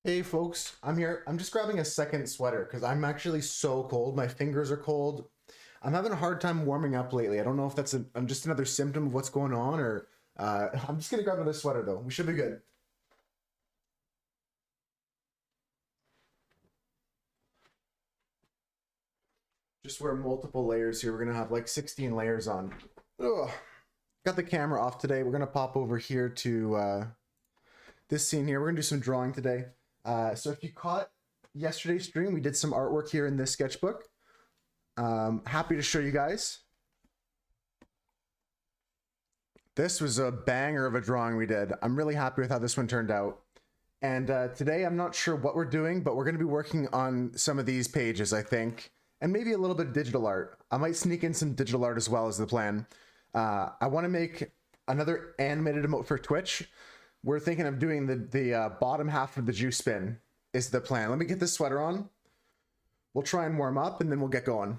Hey folks, I'm here. I'm just grabbing a second sweater because I'm actually so cold. My fingers are cold. I'm having a hard time warming up lately. I don't know if that's just another symptom of what's going on or I'm just gonna grab another sweater though. We should be good. Just wear multiple layers here. We're gonna have like 16 layers on. Ugh. Got the camera off today. We're gonna pop over here to this scene here. We're gonna do some drawing today. So if you caught yesterday's stream, we did some artwork here in this sketchbook. Happy to show you guys. This was a banger of a drawing we did. I'm really happy with how this one turned out. And today I'm not sure what we're doing, but we're going to be working on some of these pages, I think, and maybe a little bit of digital art. I might sneak in some digital art as well as the plan. I want to make another animated emote for Twitch. We're thinking of doing the bottom half of the juice spin is the plan. Let me get this sweater on. We'll try and warm up and then we'll get going.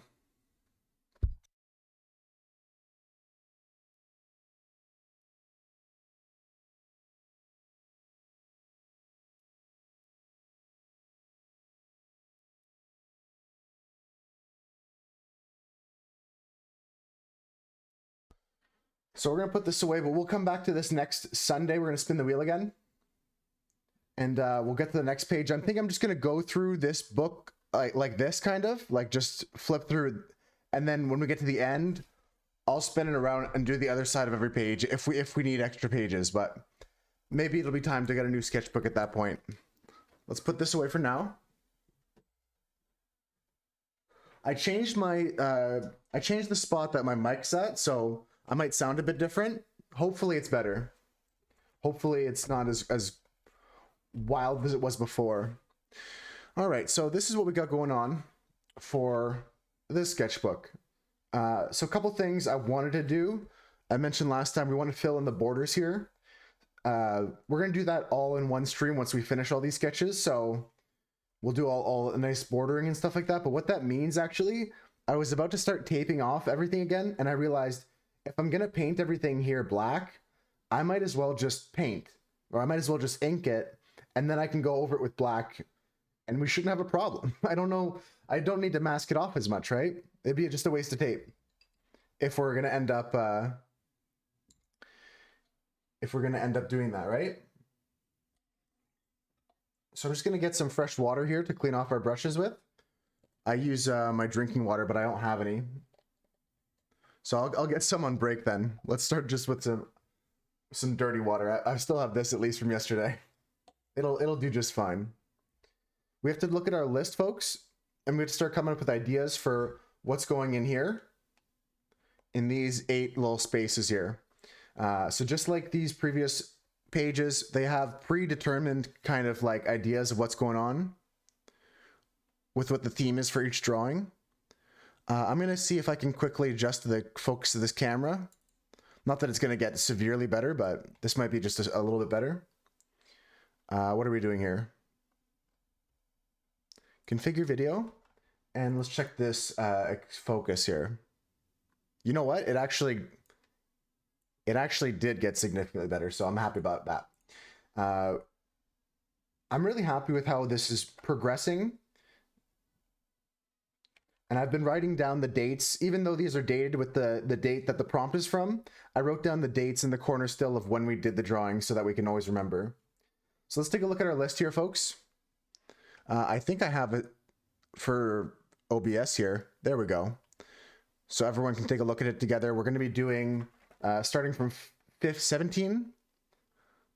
So we're going to put this away, but we'll come back to this next Sunday. We're going to spin the wheel again. And we'll get to the next page. I think I'm just going to go through this book like this, kind of. Like just flip through. And then when we get to the end, I'll spin it around and do the other side of every page if we need extra pages. But maybe it'll be time to get a new sketchbook at that point. Let's put this away for now. I changed the spot that my mic's at, so I might sound a bit different. Hopefully it's better. Hopefully it's not as wild as it was before. All right, so this is what we got going on for this sketchbook. So a couple things I wanted to do. I mentioned last time we want to fill in the borders here. We're going to do that all in one stream once we finish all these sketches. So we'll do all nice bordering and stuff like that. But what that means, actually, I was about to start taping off everything again, and I realized if I'm going to paint everything here black, I might as well just paint, or I might as well just ink it, and then I can go over it with black, and we shouldn't have a problem. I don't know. I don't need to mask it off as much, right? It'd be just a waste of tape if we're going to end up doing that, right? So I'm just going to get some fresh water here to clean off our brushes with. I use my drinking water, but I don't have any. So I'll get some on break then. Let's start just with some dirty water. I still have this at least from yesterday. It'll do just fine. We have to look at our list, folks, and we have to start coming up with ideas for what's going in here in these 8 little spaces here. So just like these previous pages, they have predetermined kind of like ideas of what's going on with what the theme is for each drawing. I'm going to see if I can quickly adjust the focus of this camera. Not that it's going to get severely better, but this might be just a little bit better. What are we doing here? Configure video. And let's check this focus here. You know what? It actually did get significantly better, so I'm happy about that. I'm really happy with how this is progressing. And I've been writing down the dates, even though these are dated with the date that the prompt is from. I wrote down the dates in the corner still of when we did the drawing so that we can always remember. So let's take a look at our list here, folks. I think I have it for OBS here. There we go. So everyone can take a look at it together. We're going to be doing, starting from 17.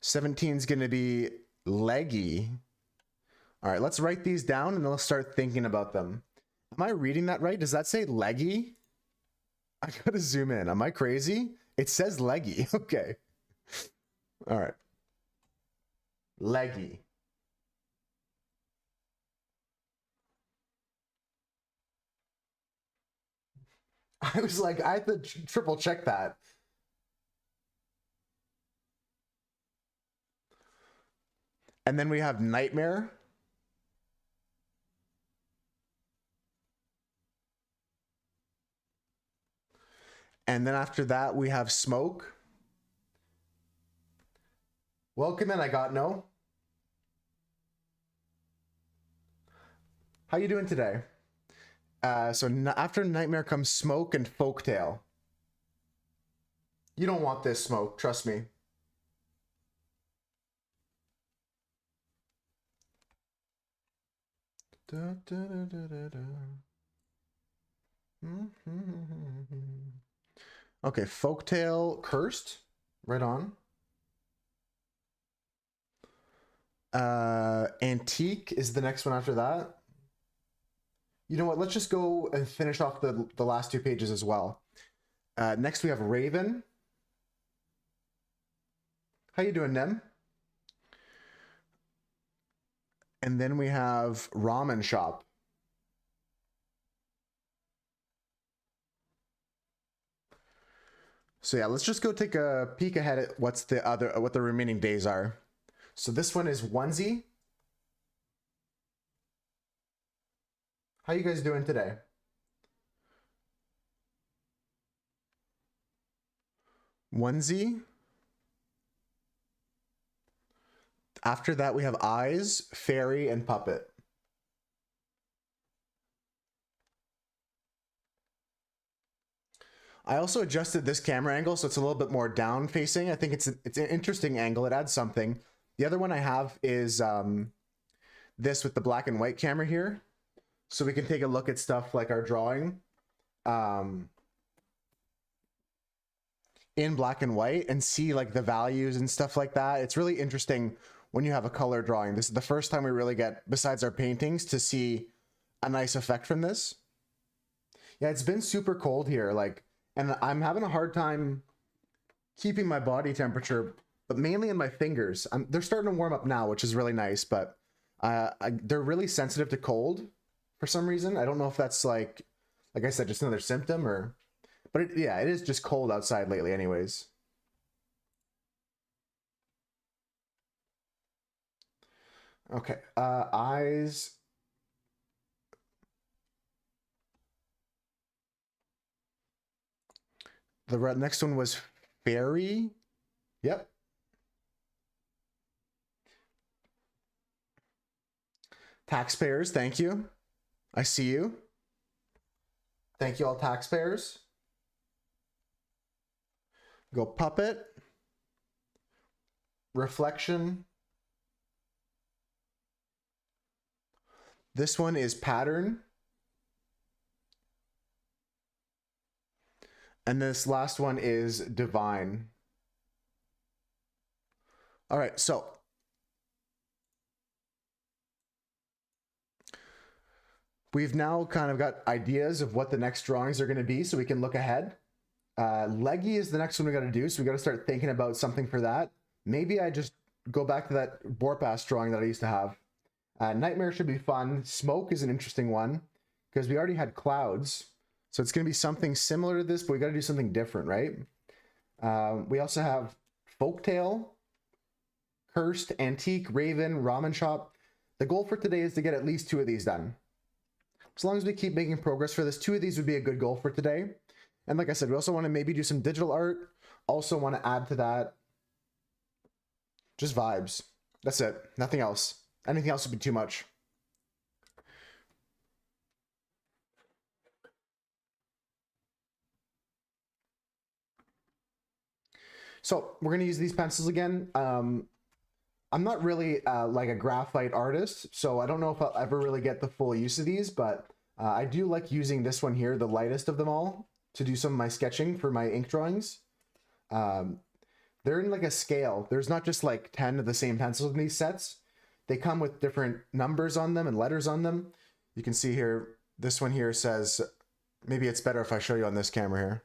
17 is going to be leggy. All right, let's write these down and then let's start thinking about them. Am I reading that right? Does that say leggy? I gotta zoom in. Am I crazy? It says leggy. Okay. All right. Leggy. I was like, I had to triple check that. And then we have nightmare. And then after that, we have smoke. Welcome in, I got no. How you doing today? After Nightmare comes Smoke and Folktale. You don't want this, Smoke, trust me. Da, da, da, da, da. Okay, Folktale Cursed. Right on. Antique is the next one after that. You know what? Let's just go and finish off the last two pages as well. Next we have Raven. How you doing, Nem? And then we have Ramen Shop. So yeah, let's just go take a peek ahead at what the remaining days are. So this one is Onesie. How you guys doing today? Onesie. After that, we have Eyes, Fairy, and Puppet. I also adjusted this camera angle so it's a little bit more down facing. I think it's an interesting angle. It adds something. The other one I have is this with the black and white camera here. So we can take a look at stuff like our drawing in black and white and see like the values and stuff like that. It's really interesting when you have a color drawing. This is the first time we really get, besides our paintings, to see a nice effect from this. Yeah, it's been super cold here, like, and I'm having a hard time keeping my body temperature, but mainly in my fingers. They're starting to warm up now, which is really nice, but they're really sensitive to cold for some reason. I don't know if that's like I said, just another symptom or, but yeah, it is just cold outside lately anyways. Okay, Eyes. The next one was Fairy. Yep. Taxpayers, thank you. I see you. Thank you all taxpayers. Go Puppet. Reflection. This one is Pattern. And this last one is Divine. All right, so we've now kind of got ideas of what the next drawings are going to be so we can look ahead. Leggy is the next one we got to do, so we got to start thinking about something for that. Maybe I just go back to that Borpass drawing that I used to have. Nightmare should be fun. Smoke is an interesting one because we already had Clouds. So it's going to be something similar to this, but we got to do something different, right? We also have Folktale, Cursed, Antique, Raven, Ramen Shop. The goal for today is to get at least 2 of these done. As long as we keep making progress for this, 2 of these would be a good goal for today. And like I said, we also want to maybe do some digital art. Also want to add to that just vibes. That's it. Nothing else. Anything else would be too much. So we're going to use these pencils again. I'm not really like a graphite artist, so I don't know if I'll ever really get the full use of these, but I do like using this one here, the lightest of them all, to do some of my sketching for my ink drawings. They're in like a scale. There's not just like 10 of the same pencils in these sets. They come with different numbers on them and letters on them. You can see here, this one here says, maybe it's better if I show you on this camera here.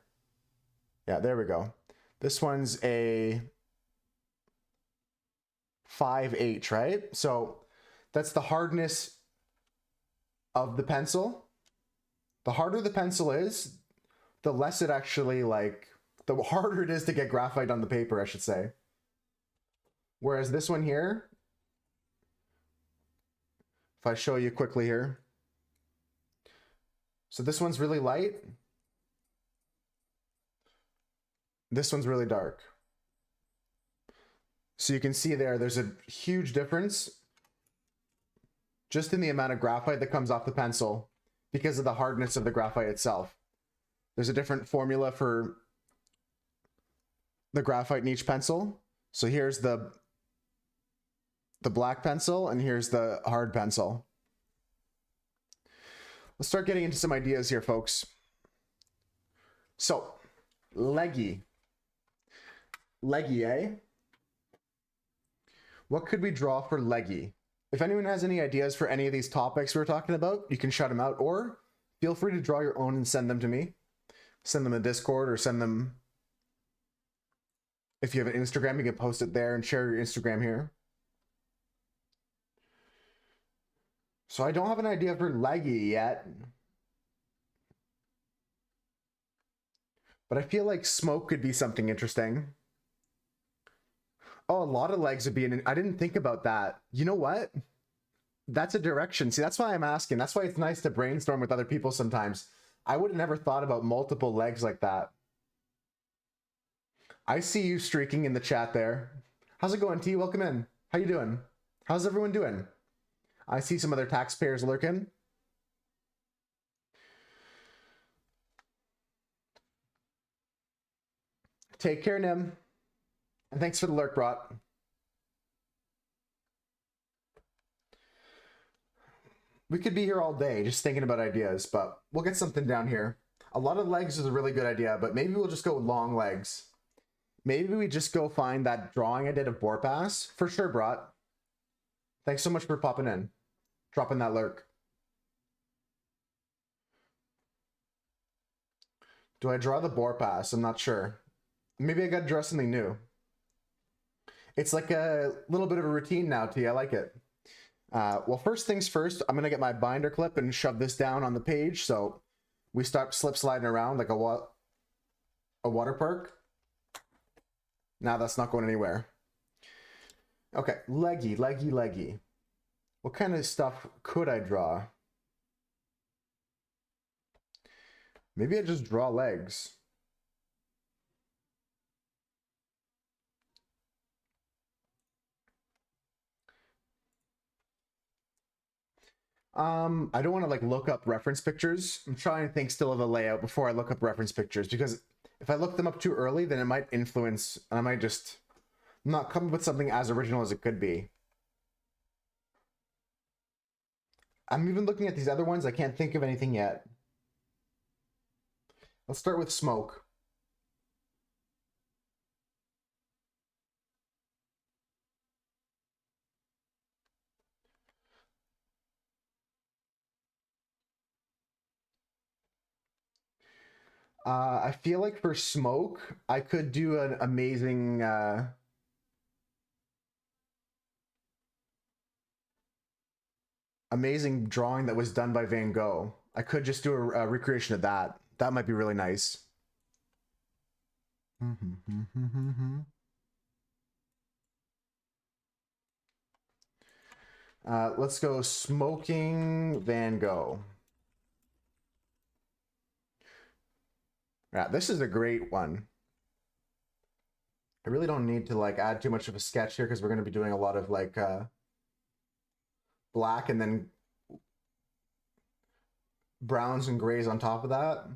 Yeah, there we go. This one's a 5H, right? So that's the hardness of the pencil. The harder the pencil is, the less it actually the harder it is to get graphite on the paper, I should say. Whereas this one here, if I show you quickly here. So this one's really light. This one's really dark. So you can see there's a huge difference just in the amount of graphite that comes off the pencil because of the hardness of the graphite itself. There's a different formula for the graphite in each pencil. So here's the black pencil and here's the hard pencil. Let's start getting into some ideas here, folks. So, leggy. Leggy, eh? What could we draw for leggy? If anyone has any ideas for any of these topics we're talking about, you can shout them out, or feel free to draw your own and send them to me. Send them in Discord, or send them, if you have an Instagram, you can post it there and share your Instagram here. So I don't have an idea for leggy yet. But I feel like smoke could be something interesting. Oh, a lot of legs would be I didn't think about that. You know what? That's a direction. See, that's why I'm asking. That's why it's nice to brainstorm with other people sometimes. I would have never thought about multiple legs like that. I see you streaking in the chat there. How's it going, T? Welcome in. How you doing? How's everyone doing? I see some other taxpayers lurking. Take care, Nim. And thanks for the lurk, Brought. We could be here all day just thinking about ideas, but we'll get something down here. A lot of legs is a really good idea, but maybe we'll just go with long legs. Maybe we just go find that drawing I did of Borpass. For sure, Brought. Thanks so much for popping in. Dropping that lurk. Do I draw the Borpass? I'm not sure. Maybe I gotta draw something new. It's like a little bit of a routine now, T. I like it. Well, first things first, I'm gonna get my binder clip and shove this down on the page so we start slip sliding around like a water park. Now that's not going anywhere. Okay, leggy, leggy, leggy. What kind of stuff could I draw? Maybe I just draw legs. I don't want to like look up reference pictures. I'm trying to think still of a layout before I look up reference pictures, because if I look them up too early, then it might influence, and I might just not come up with something as original as it could be. I'm even looking at these other ones. I can't think of anything yet. Let's start with smoke. I feel like for smoke, I could do an amazing amazing drawing that was done by Van Gogh. I could just do a recreation of that. That might be really nice. Let's go smoking Van Gogh. Yeah, this is a great one. I really don't need to like add too much of a sketch here because we're going to be doing a lot of like black and then browns and grays on top of that.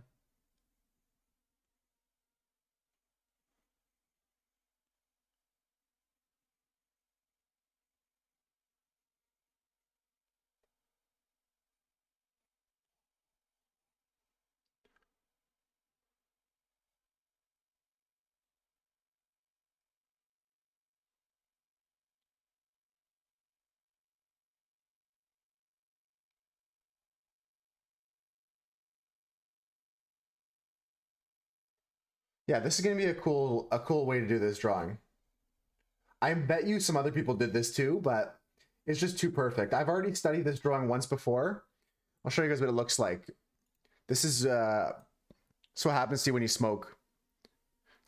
Yeah, this is going to be a cool way to do this drawing. I bet you some other people did this too, but it's just too perfect. I've already studied this drawing once before. I'll show you guys what it looks like. This is so what happens to you when you smoke.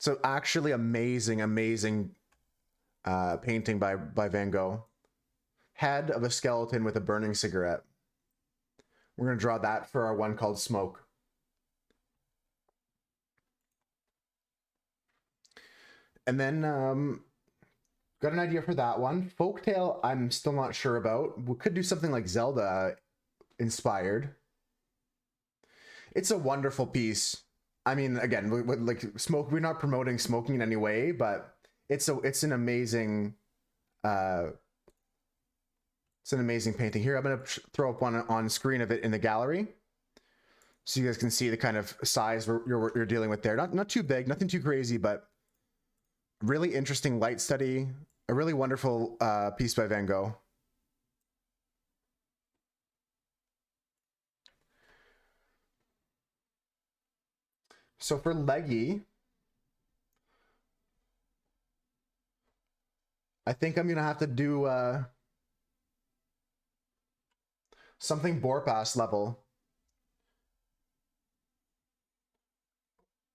So actually amazing painting by Van Gogh. Head of a skeleton with a burning cigarette. We're going to draw that for our one called Smoke. And then Got an idea for that one. Folktale, I'm still not sure about. We could do something like Zelda inspired. It's a wonderful piece. I mean, again, like smoke. We're not promoting smoking in any way, but it's an amazing, uh, it's an amazing painting. Here, I'm gonna throw up one on screen of it in the gallery, so you guys can see the kind of size you're dealing with there. Not too big, nothing too crazy, but really interesting light study. A really wonderful piece by Van Gogh. So for leggy, I think I'm gonna have to do something Borpass level.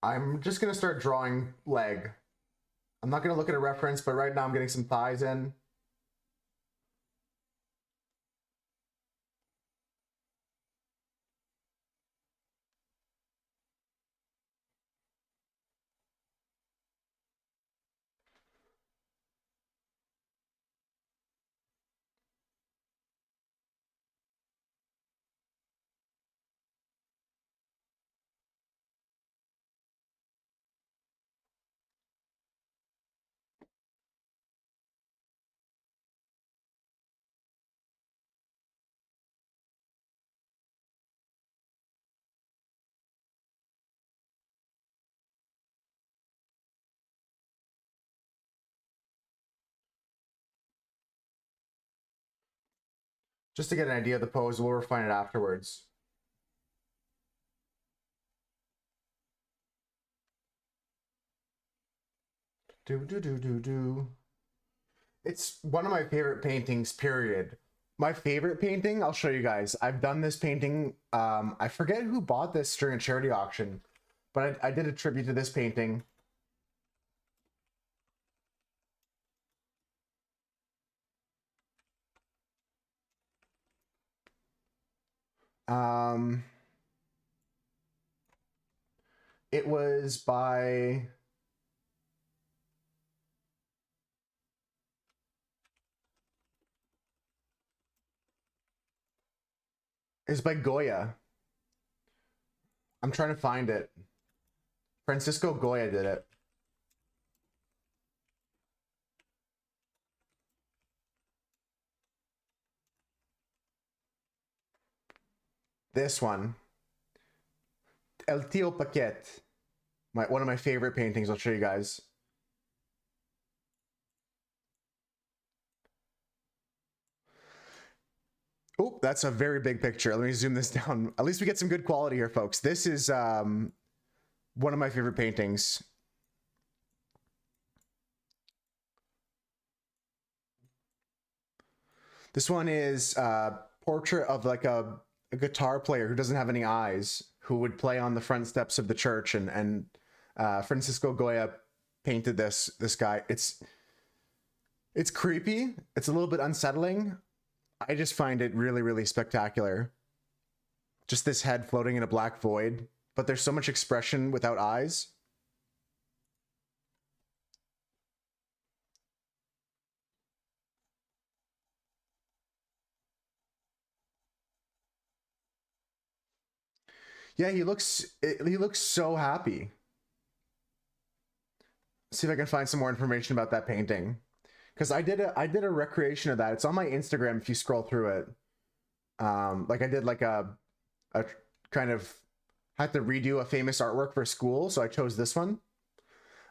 I'm just gonna start drawing leg. I'm not gonna look at a reference, but right now I'm getting some thighs in. Just to get an idea of the pose, we'll refine it afterwards. Do. It's one of my favorite paintings, period. My favorite painting, I'll show you guys. I've done this painting. I forget who bought this during a charity auction, but I did a tribute to this painting. It was by Goya. I'm trying to find it. Francisco Goya did it. This one. El Tío Paquet. One of my favorite paintings. I'll show you guys. Oh, that's a very big picture. Let me zoom this down. At least we get some good quality here, folks. This is one of my favorite paintings. This one is a portrait of like a guitar player who doesn't have any eyes, who would play on the front steps of the church, and Francisco Goya painted this guy. It's creepy. It's a little bit unsettling. I just find it really, really spectacular. Just this head floating in a black void, but there's so much expression without eyes. Yeah, he looks so happy. See if I can find some more information about that painting, because I did a recreation of that. It's on my Instagram if you scroll through it. Like I did like a kind of had to redo a famous artwork for school, so I chose this one.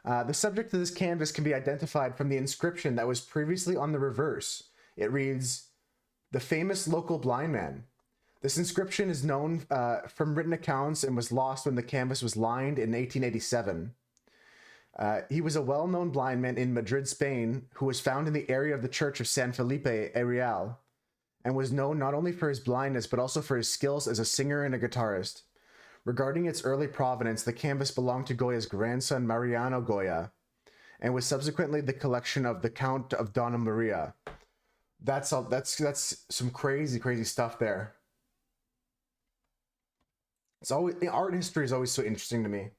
The subject of this canvas can be identified from the inscription that was previously on the reverse. It reads, "The famous local blind man." This inscription is known from written accounts and was lost when the canvas was lined in 1887. He was a well-known blind man in Madrid, Spain, who was found in the area of the church of San Felipe e Real, and was known not only for his blindness but also for his skills as a singer and a guitarist. Regarding its early provenance, the canvas belonged to Goya's grandson Mariano Goya, and was subsequently the collection of the Count of Donna Maria. That's some crazy stuff there. It's always, art history is always so interesting to me.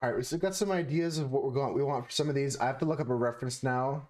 All right, so we've got some ideas of what we want for some of these. I have to look up a reference now.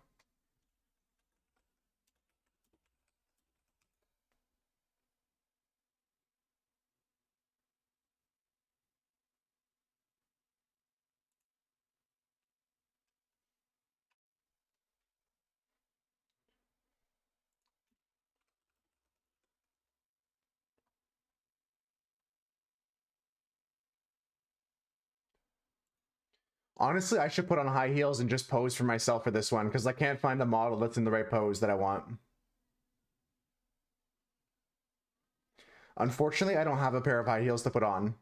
Honestly, I should put on high heels and just pose for myself for this one because I can't find a model that's in the right pose that I want. Unfortunately, I don't have a pair of high heels to put on.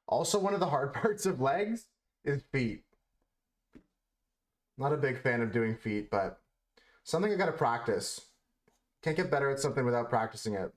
Also, one of the hard parts of legs is feet. Not a big fan of doing feet, but something I gotta practice. Can't get better at something without practicing it.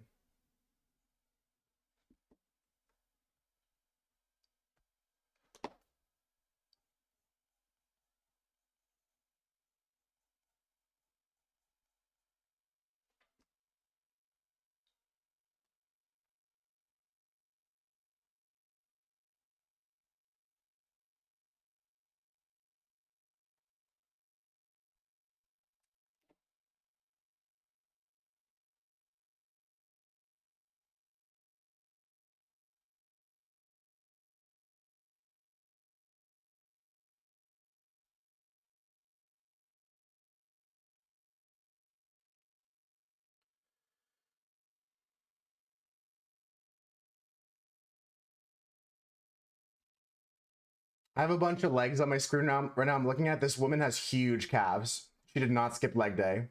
I have a bunch of legs on my screen now. Right now, I'm looking at this woman has huge calves. She did not skip leg day.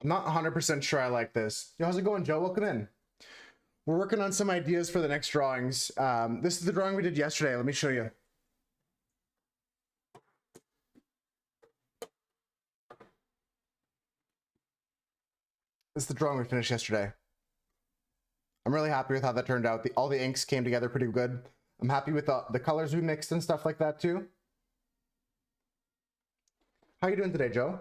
I'm not 100% sure I like this. Yo, how's it going, Joe? Welcome in. We're working on some ideas for the next drawings. This is the drawing we did yesterday. Let me show you. This is the drawing we finished yesterday. I'm really happy with how that turned out. All the inks came together pretty good. I'm happy with the colors we mixed and stuff like that too. How you doing today, Joe?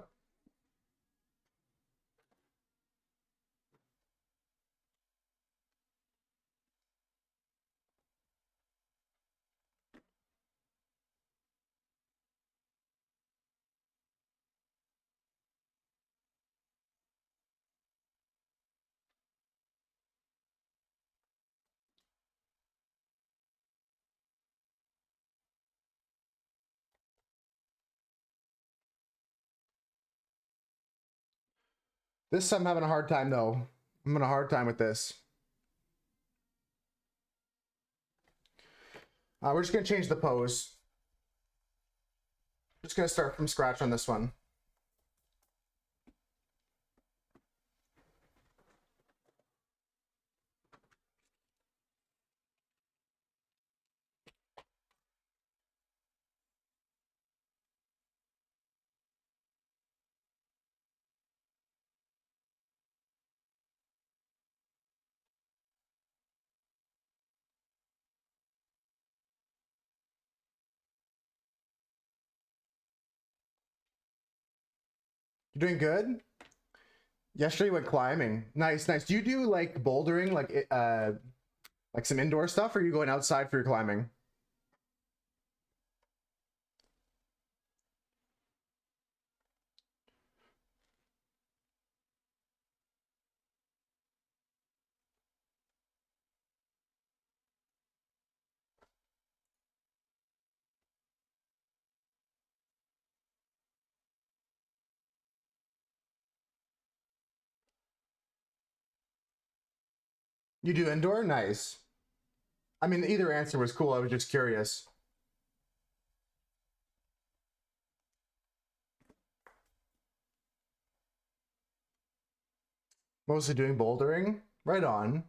This I'm having a hard time though. I'm having a hard time with this. We're just gonna change the pose. Just gonna start from scratch on this one. Doing good? Yesterday went climbing. Nice, nice. Do you do like bouldering, like some indoor stuff, or are you going outside for your climbing? You do indoor? Nice. I mean, either answer was cool. I was just curious. Mostly doing bouldering? Right on.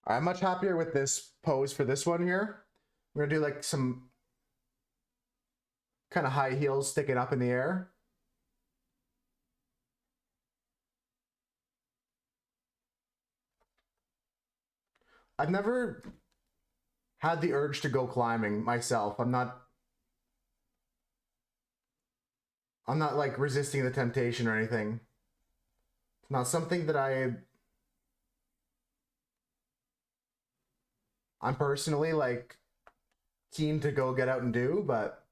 I'm much happier with this pose for this one here. We're gonna do like some kind of high heels sticking up in the air. I've never had the urge to go climbing myself. I'm not like resisting the temptation or anything. It's not something that I'm personally like keen to go get out and do, but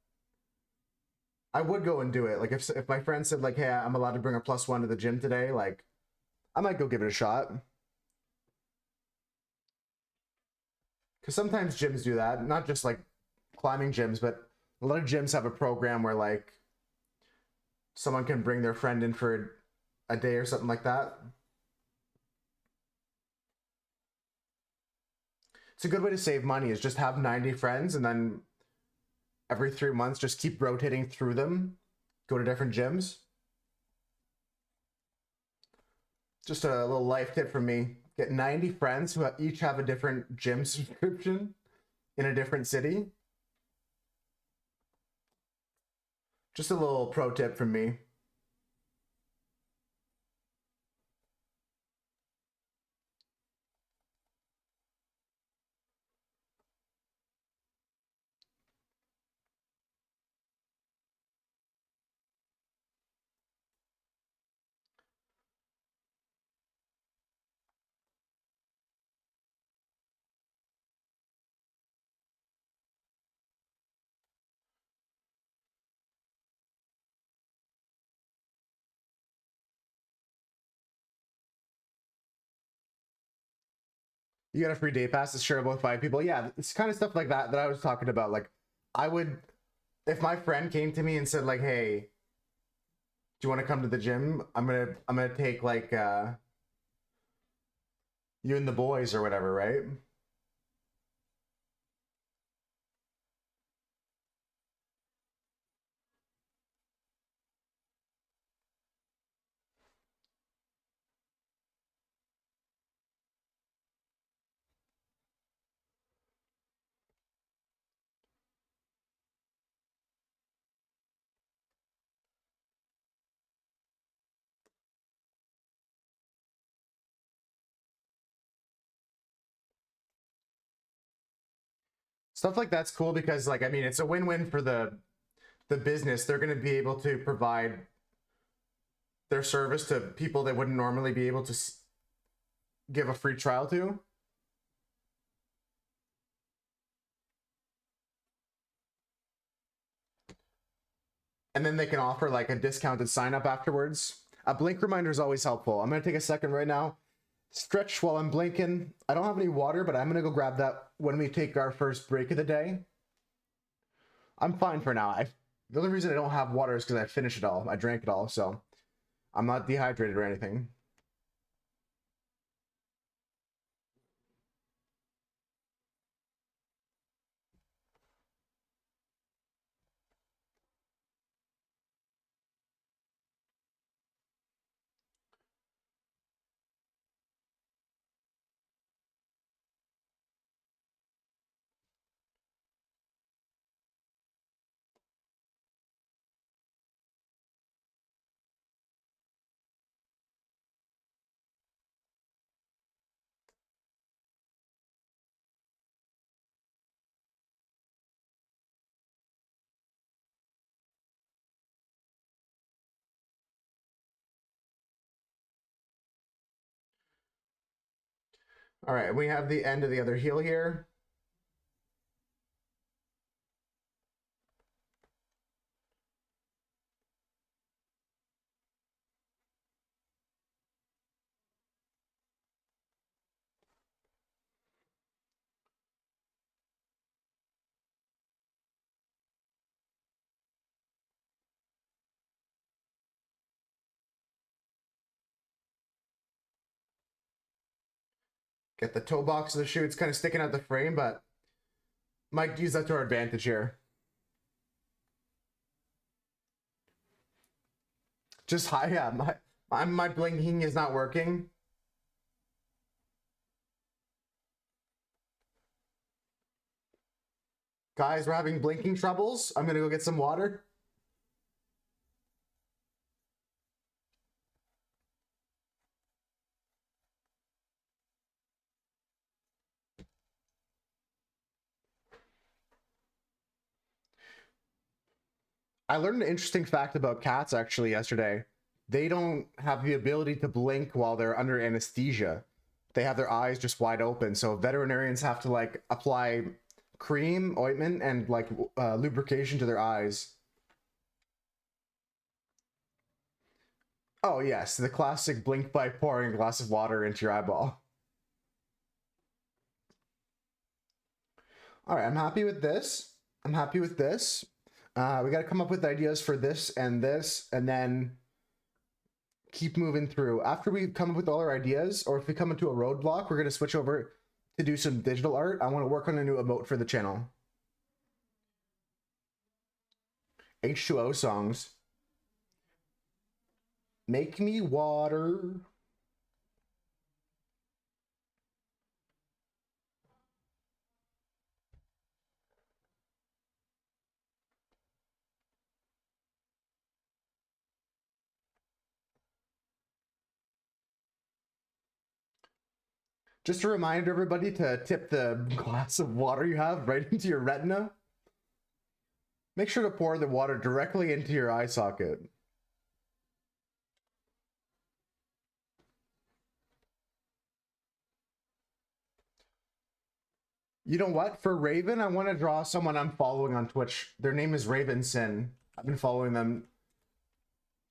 I would go and do it. Like if my friend said like, "Hey, I'm allowed to bring a +1 to the gym today," like I might go give it a shot. Because sometimes gyms do that, not just like climbing gyms, but a lot of gyms have a program where like someone can bring their friend in for a day or something like that. It's a good way to save money is just have 90 friends and then every 3 months just keep rotating through them, go to different gyms. Just a little life tip from me. Get 90 friends who each have a different gym subscription in a different city. Just a little pro tip from me. You got a free day pass to share with 5 people. Yeah, it's kind of stuff like that that I was talking about. Like, I would, if my friend came to me and said like, "Hey, do you want to come to the gym? I'm gonna take like you and the boys or whatever, right?" Stuff like that's cool because like I mean it's a win-win for the business. They're going to be able to provide their service to people they wouldn't normally be able to give a free trial to. And then they can offer like a discounted sign up afterwards. A blink reminder is always helpful. I'm going to take a second right now. Stretch while I'm blinking. I don't have any water, but I'm going to go grab that when we take our first break of the day. I'm fine for now. The only reason I don't have water is because I finished it all. I drank it all, so I'm not dehydrated or anything. All right, we have the end of the other heel here. Get the toe box of the shoe. It's kind of sticking out the frame, but might use that to our advantage here. Just high, yeah. My blinking is not working. Guys, we're having blinking troubles. I'm gonna go get some water. I learned an interesting fact about cats actually yesterday. They don't have the ability to blink while they're under anesthesia. They have their eyes just wide open. So veterinarians have to like apply cream, ointment, and like lubrication to their eyes. Oh yes, the classic blink by pouring a glass of water into your eyeball. All right, I'm happy with this. I'm happy with this. We got to come up with ideas for this, and then keep moving through. After we come up with all our ideas, or if we come into a roadblock, we're going to switch over to do some digital art. I want to work on a new emote for the channel. H2O songs. Make me water. Just a reminder, everybody, to tip the glass of water you have right into your retina. Make sure to pour the water directly into your eye socket. You know what? For Raven, I want to draw someone I'm following on Twitch. Their name is Raven Sin. I've been following them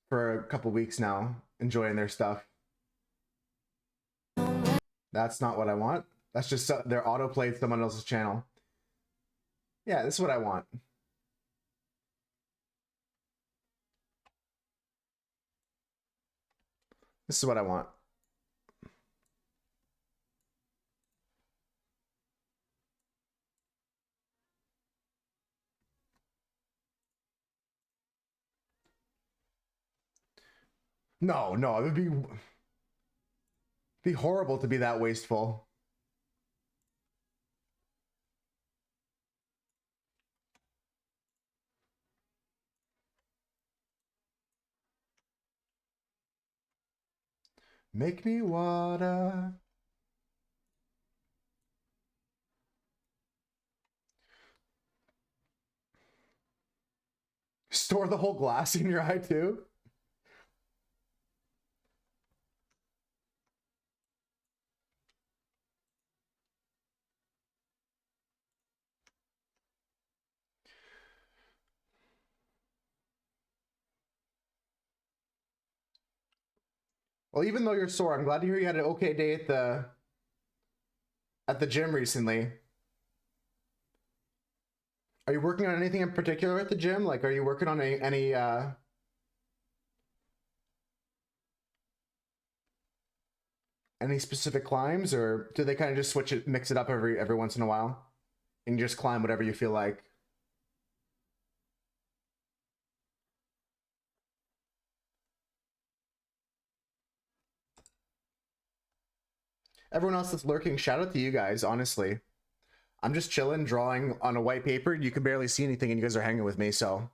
for a couple weeks now, enjoying their stuff. That's not what I want. That's just their autoplayed someone else's channel. Yeah, this is what I want. This is what I want. No, no, it would be horrible to be that wasteful. Make me water. Store the whole glass in your eye too. Well, even though you're sore, I'm glad to hear you had an okay day at the gym recently. Are you working on anything in particular at the gym? Like, are you working on any specific climbs, or do they kind of just switch it, mix it up every once in a while, and you just climb whatever you feel like? Everyone else that's lurking, shout out to you guys. Honestly, I'm just chilling, drawing on a white paper. You can barely see anything, and you guys are hanging with me, so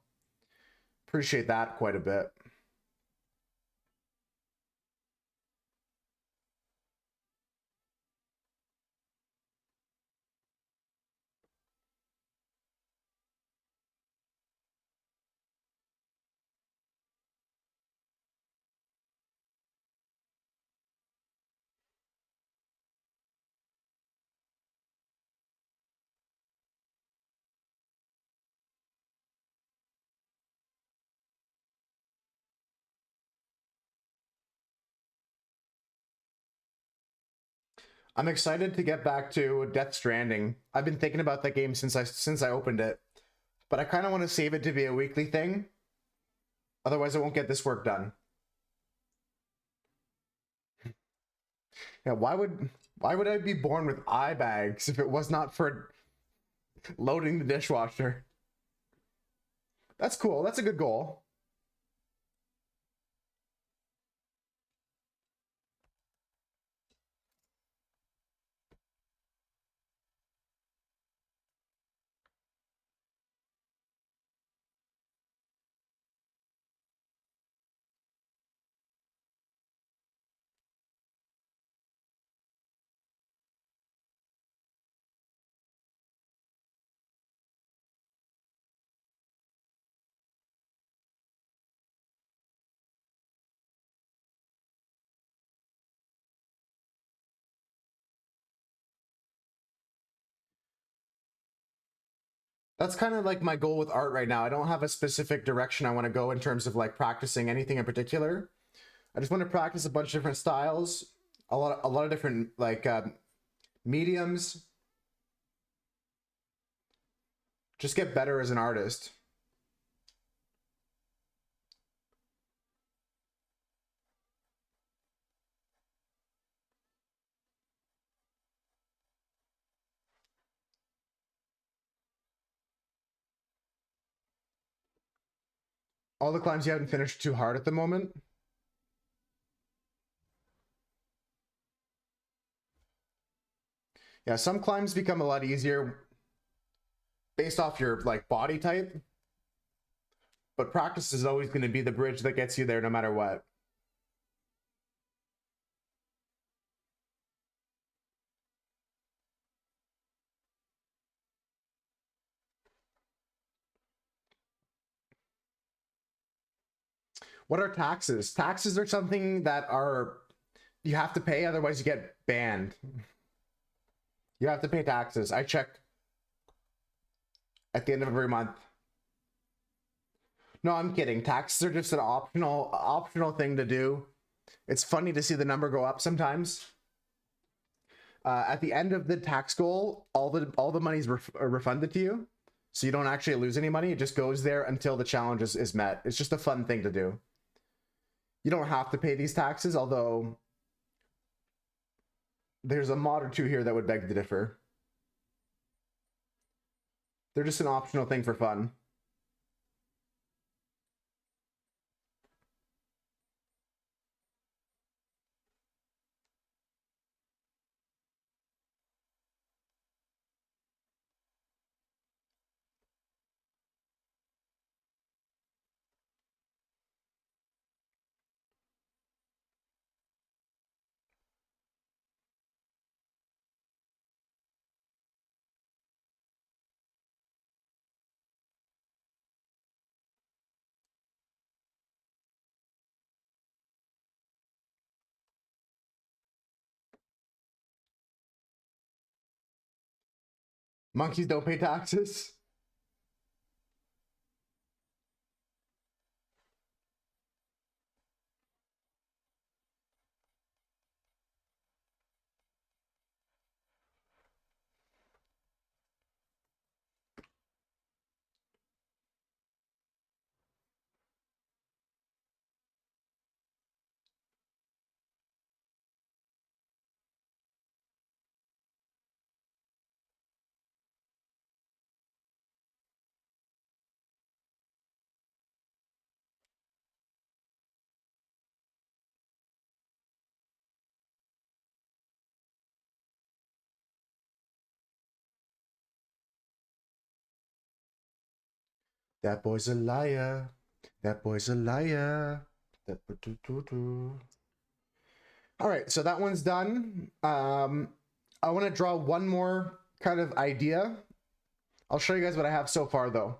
appreciate that quite a bit. I'm excited to get back to Death Stranding. I've been thinking about that game since I opened it, but I kind of want to save it to be a weekly thing. Otherwise, I won't get this work done. Yeah, why would I be born with eye bags if it was not for loading the dishwasher? That's cool. That's a good goal. That's kind of like my goal with art right now. I don't have a specific direction I want to go in terms of like practicing anything in particular. I just want to practice a bunch of different styles, a lot of different like mediums. Just get better as an artist. All the climbs you haven't finished too hard at the moment. Yeah, some climbs become a lot easier based off your like body type, but practice is always going to be the bridge that gets you there no matter what. What are taxes? Taxes are something that are you have to pay, otherwise you get banned. You have to pay taxes. I check at the end of every month. No, I'm kidding. Taxes are just an optional thing to do. It's funny to see the number go up sometimes. At the end of the tax goal, all the money is refunded to you, so you don't actually lose any money. It just goes there until the challenge is met. It's just a fun thing to do. You don't have to pay these taxes, although there's a mod or two here that would beg to differ. They're just an optional thing for fun. Monkeys don't pay taxes. That boy's a liar. That boy's a liar. All right, so that one's done. I want to draw one more kind of idea. I'll show you guys what I have so far, though.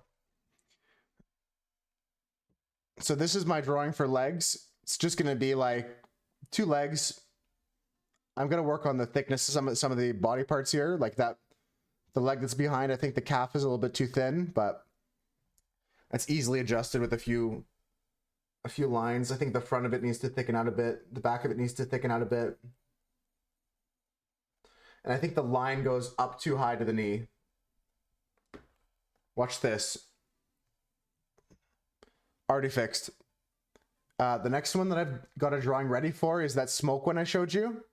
So this is my drawing for legs. It's just going to be like 2 legs. I'm going to work on the thickness of some of the body parts here, like that. The leg that's behind, I think the calf is a little bit too thin, but that's easily adjusted with a few lines. I think the front of it needs to thicken out a bit. The back of it needs to thicken out a bit. And I think the line goes up too high to the knee. Watch this. Already fixed. The next one that I've got a drawing ready for is that smoke one I showed you.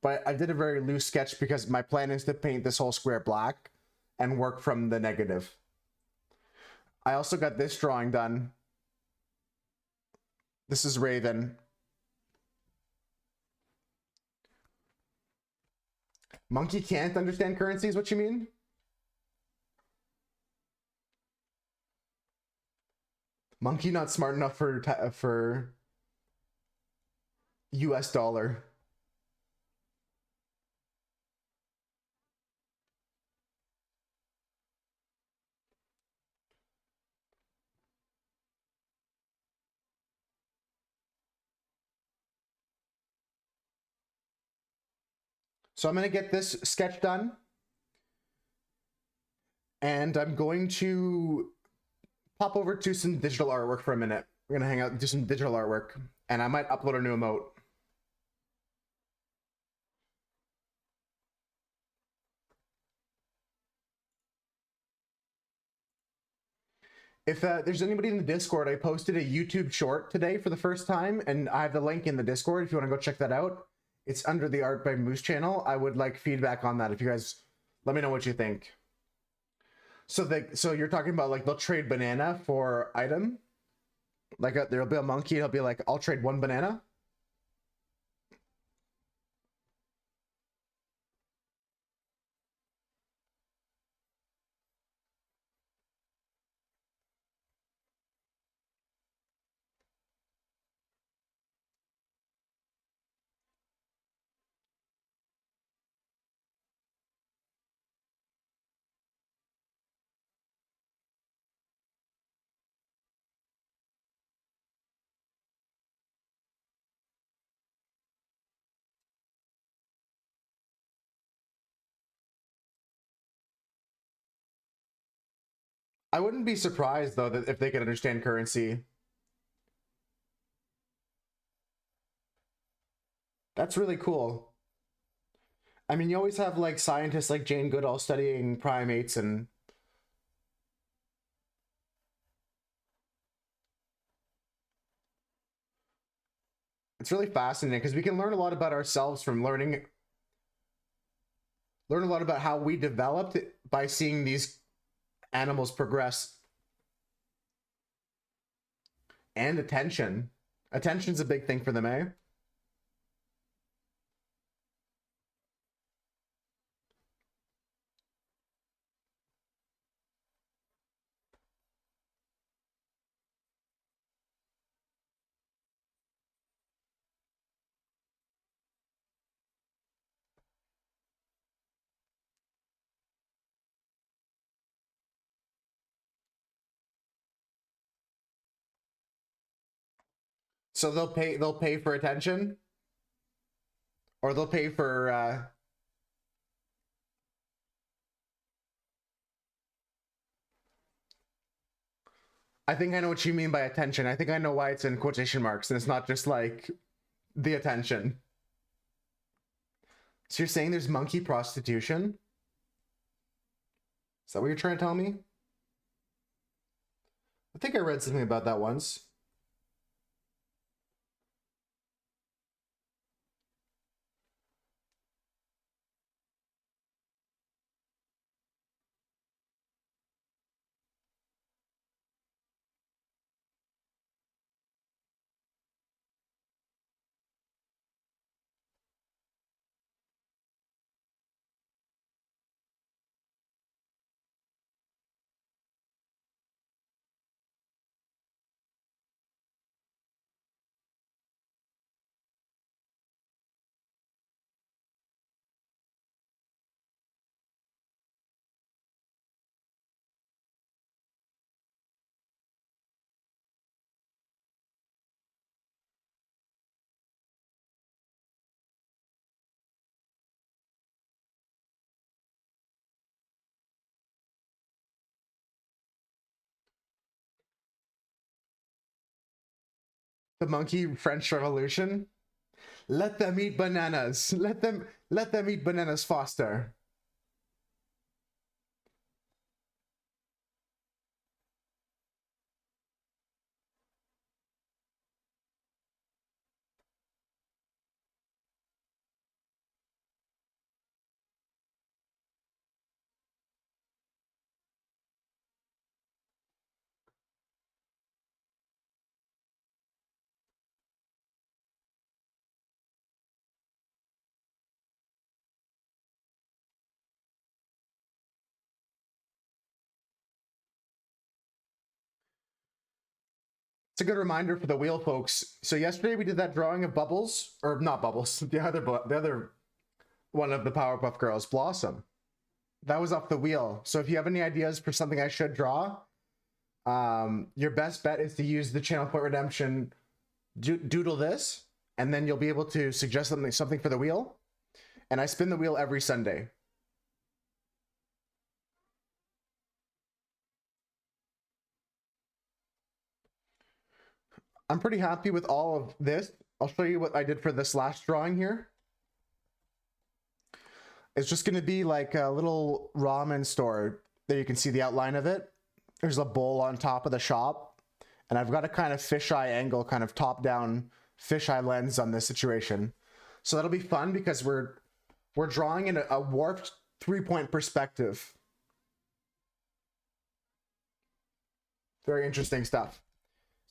But I did a very loose sketch because my plan is to paint this whole square black and work from the negative. I also got this drawing done. This is Raven. Monkey can't understand currency is what you mean? Monkey not smart enough for US dollar. So I'm going to get this sketch done. And I'm going to pop over to some digital artwork for a minute. We're going to hang out and do some digital artwork. And I might upload a new emote. If there's anybody in the Discord, I posted a YouTube short today for the first time, and I have the link in the Discord if you want to go check that out. It's under the Art by Moose channel. I would like feedback on that if you guys let me know what you think. So you're talking about like they'll trade banana for item? Like there'll be a monkey, he'll be like, I'll trade one banana? I wouldn't be surprised though that if they could understand currency. That's really cool. I mean, you always have like scientists like Jane Goodall studying primates, and it's really fascinating because we can learn a lot about ourselves from learn a lot about how we developed by seeing these animals progress. And attention. Attention's a big thing for them, eh? So they'll pay for attention, or they'll pay for I think I know what you mean by attention. I think I know why it's in quotation marks and it's not just like the attention. So you're saying there's monkey prostitution? Is that what you're trying to tell me? I think I read something about that once. The monkey French Revolution? Let them eat bananas. Let them Let them eat bananas faster. It's a good reminder for the wheel folks. So yesterday we did that drawing of Bubbles, or not Bubbles, the other one of the Powerpuff Girls, Blossom. That was off the wheel. So if you have any ideas for something I should draw, your best bet is to use the Channel Point Redemption doodle this, and then you'll be able to suggest something for the wheel. And I spin the wheel every Sunday. I'm pretty happy with all of this. I'll show you what I did for this last drawing here. It's just going to be like a little ramen store. There you can see the outline of it. There's a bowl on top of the shop. And I've got a kind of fisheye angle, kind of top-down fisheye lens on this situation. So that'll be fun because we're drawing in a warped 3-point perspective. Very interesting stuff.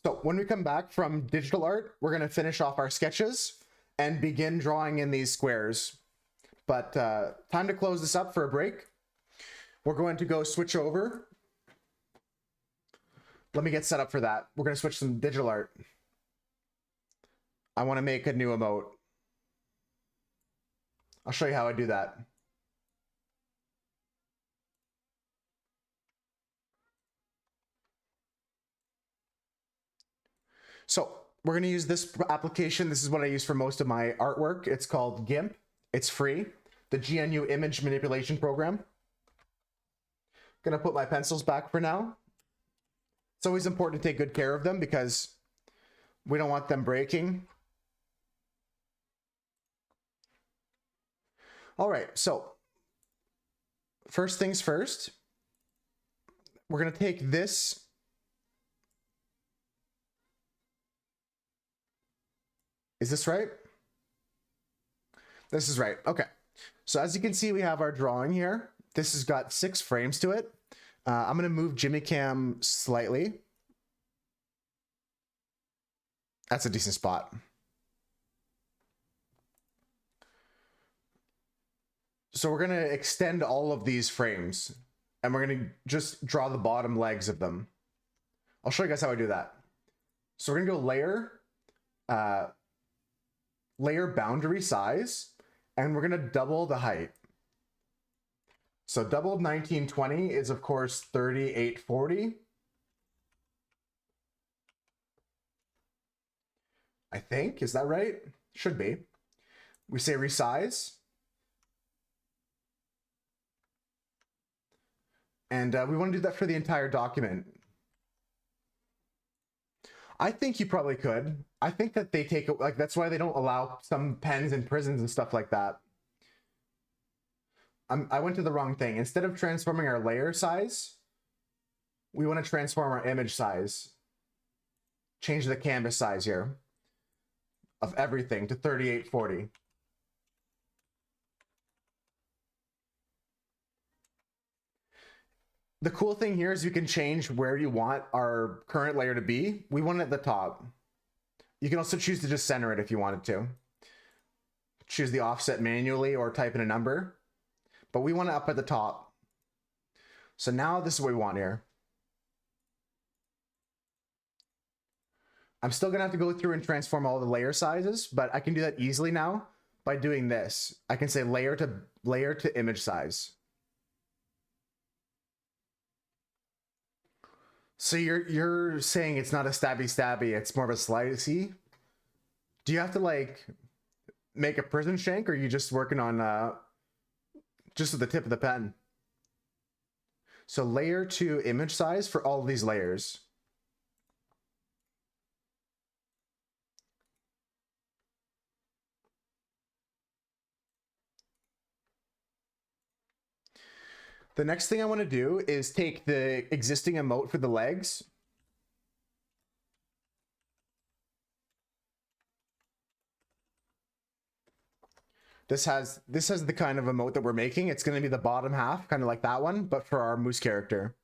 So when we come back from digital art, we're going to finish off our sketches and begin drawing in these squares. But time to close this up for a break. We're going to go switch over. Let me get set up for that. We're going to switch some digital art. I want to make a new emote. I'll show you how I do that. So we're going to use this application. This is what I use for most of my artwork. It's called GIMP. It's free. The GNU image manipulation program. Gonna put my pencils back for now. It's always important to take good care of them because we don't want them breaking. All right, so first things first, we're gonna take this. Is this right? This is right. Okay. So as you can see, we have our drawing here. This has got 6 frames to it. I'm going to move Jimmy Cam slightly. That's a decent spot. So we're going to extend all of these frames and we're going to just draw the bottom legs of them. I'll show you guys how I do that. So we're going to go layer boundary size, and we're going to double the height. So doubled 1920 is, of course, 3840. I think, is that right? Should be. We say resize. And we want to do that for the entire document. I think you probably could. I think that they take, like, that's why they don't allow some pens in prisons and stuff like that. I went to the wrong thing. Instead of transforming our layer size, we want to transform our image size. Change the canvas size here of everything to 3840. The cool thing here is you can change where you want our current layer to be. We want it at the top. You can also choose to just center it if you wanted to. Choose the offset manually or type in a number. But we want it up at the top. So now this is what we want here. I'm still gonna have to go through and transform all the layer sizes, but I can do that easily now by doing this. I can say layer to image size. So you're saying it's not a stabby, it's more of a slicey. Do you have to like make a prison shank, or are you just working on just with the tip of the pen? So layer to image size for all of these layers. The next thing I want to do is take the existing emote for the legs. This has the kind of emote that we're making. It's going to be the bottom half, kind of like that one, but for our moose character.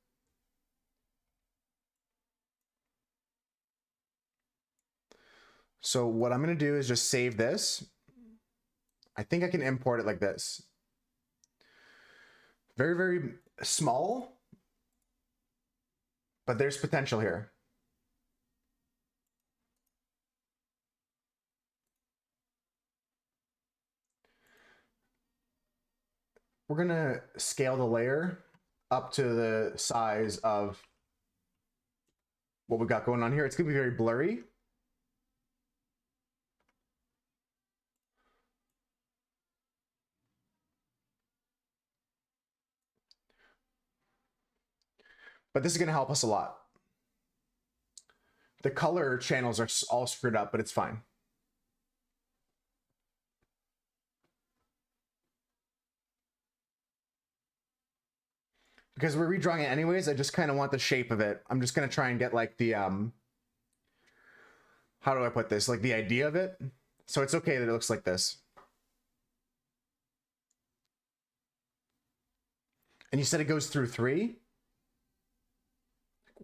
So what I'm going to do is just save this. I think I can import it like this. Very, very small, but there's potential here. We're going to scale the layer up to the size of what we got going on here. It's going to be very blurry. But this is going to help us a lot. The color channels are all screwed up, but it's fine. Because we're redrawing it anyways, I just kind of want the shape of it. I'm just going to try and get like the, how do I put this? Like the idea of it. So it's okay that it looks like this. And you said it goes through 3?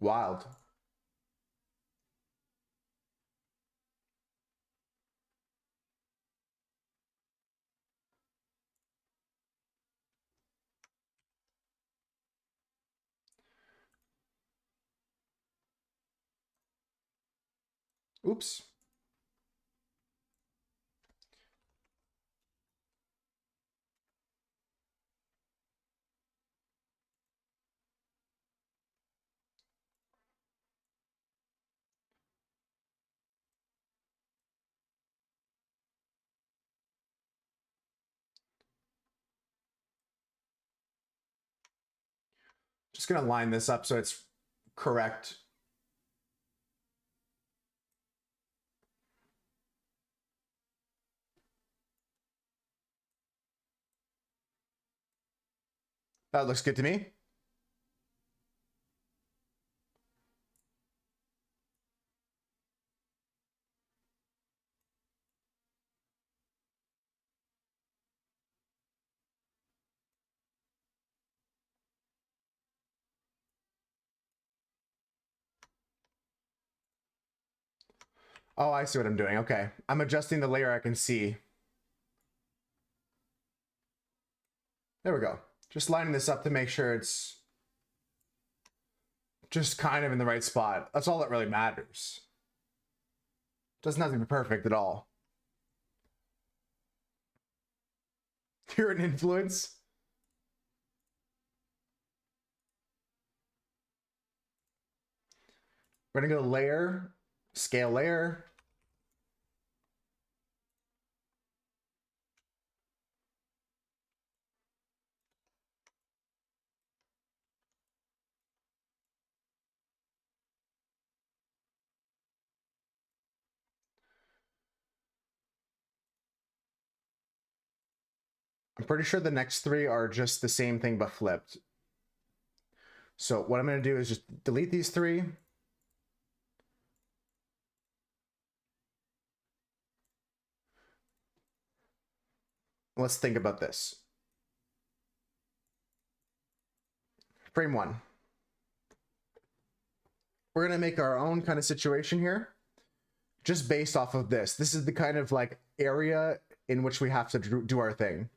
Wild. Oops. Just going to line this up so it's correct. That looks good to me. Oh, I see what I'm doing. Okay. I'm adjusting the layer I can see. There we go. Just lining this up to make sure it's just kind of in the right spot. That's all that really matters. Doesn't have to be perfect at all. You're an influence. We're gonna go layer, scale layer. I'm pretty sure the next 3 are just the same thing but flipped. So what I'm gonna do is just delete these 3. Let's think about this. Frame 1. We're gonna make our own kind of situation here, just based off of this. This is the kind of like area in which we have to do our thing.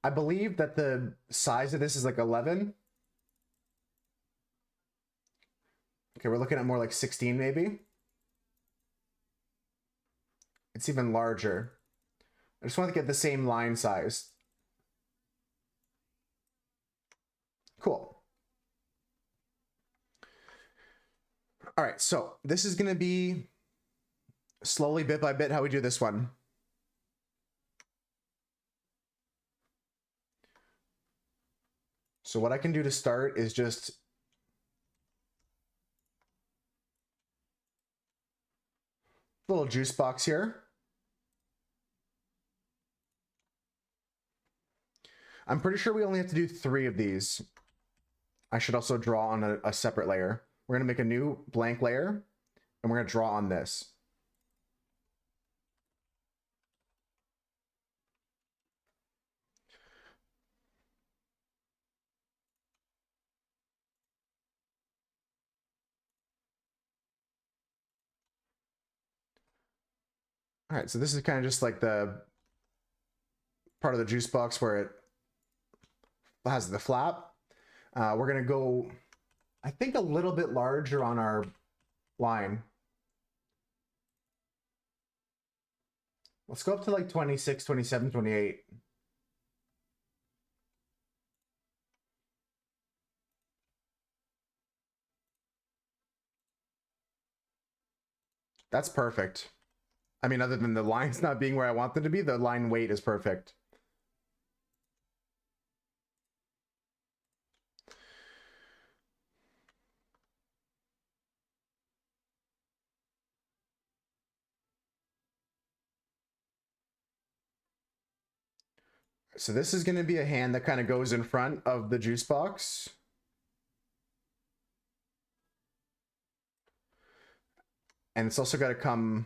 I believe that the size of this is like 11. Okay, we're looking at more like 16 maybe. It's even larger. I just want to get the same line size. Cool. All right, so this is going to be slowly, bit by bit, how we do this one. So what I can do to start is just little juice box here. I'm pretty sure we only have to do 3 of these. I should also draw on a separate layer. We're gonna make a new blank layer and we're gonna draw on this. All right, so this is kind of just like the part of the juice box where it has the flap. We're gonna go, I think, a little bit larger on our line. Let's go up to like 26, 27, 28. That's perfect. I mean, other than the lines not being where I want them to be, the line weight is perfect. So this is going to be a hand that kind of goes in front of the juice box. And it's also got to come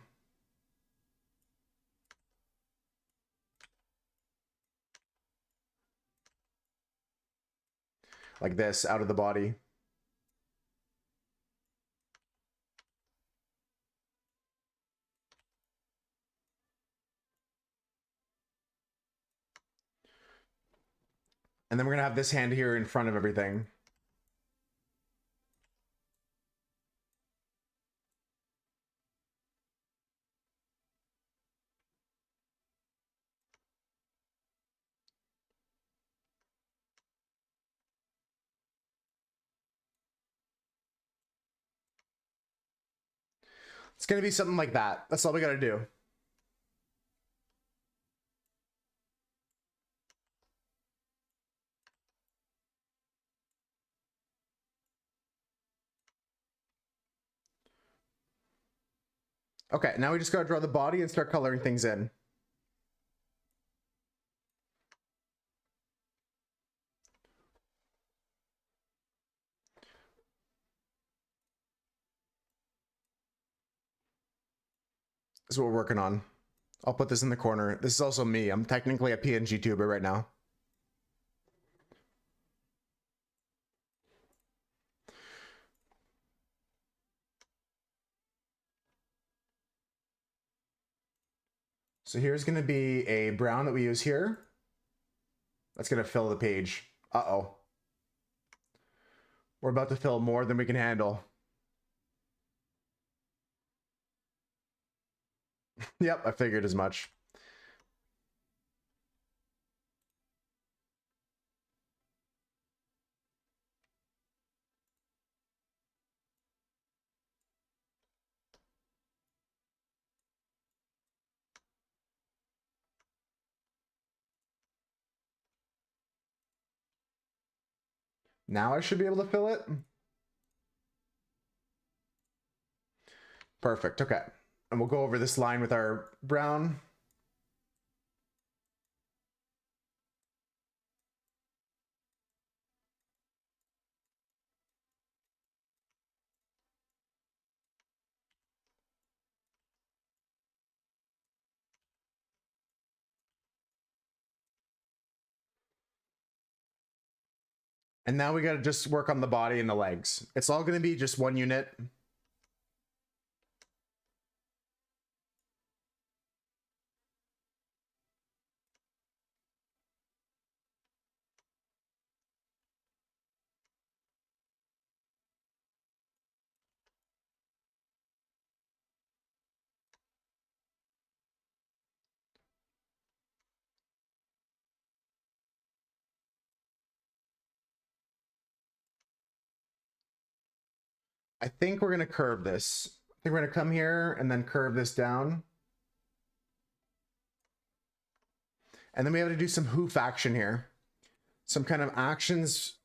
like this out of the body. And then we're going to have this hand here in front of everything. It's going to be something like that. That's all we got to do. Okay, now we just got to draw the body and start coloring things in. This is what we're working on. I'll put this in the corner. This is also me. I'm technically a PNG tuber right now. So here's going to be a brown that we use here. That's going to fill the page. Uh-oh. We're about to fill more than we can handle. Yep, I figured as much. Now I should be able to fill it. Perfect, okay. And we'll go over this line with our brown. And now we got to just work on the body and the legs. It's all going to be just one unit. I think we're going to curve this. I think we're going to come here and then curve this down. And then we have to do some hoof action here. Some kind of actions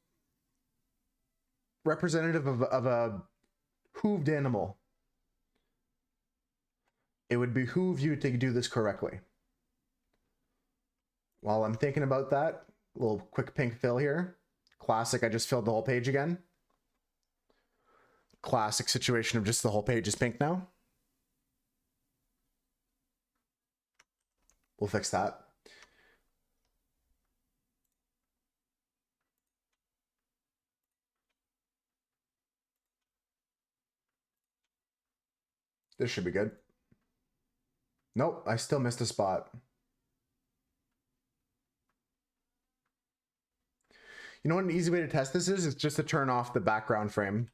representative of a hooved animal. it would behoove you to do this correctly. While I'm thinking about that, a little quick pink fill here. Classic, I just filled the whole page again. Classic situation of just the whole page is pink now. We'll fix that. This should be good. Nope, I still missed a spot. You know what an easy way to test this is? It's just to turn off the background frame.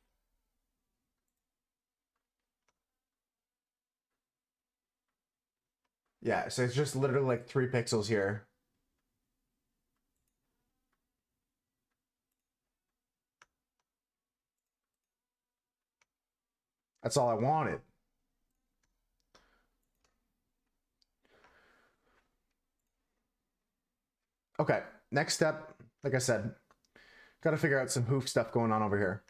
Yeah, so it's just literally like 3 pixels here. That's all I wanted. Okay, next step, like I said, got to figure out some hoof stuff going on over here.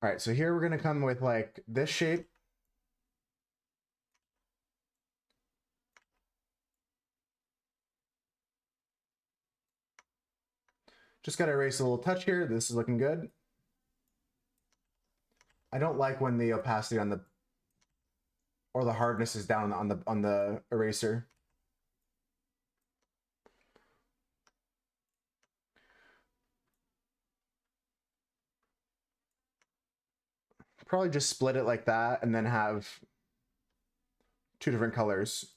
All right, so here we're gonna come with like this shape. Just gotta erase a little touch here. This is looking good. I don't like when the opacity on the or the hardness is down on the eraser. Probably just split it like that and then have 2 different colors.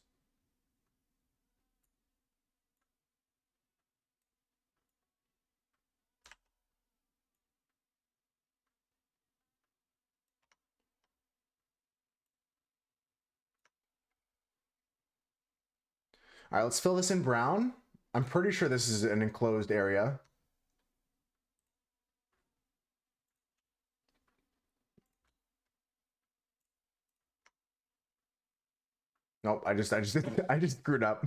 All right, let's fill this in brown. I'm pretty sure this is an enclosed area. Nope, I just I just screwed up.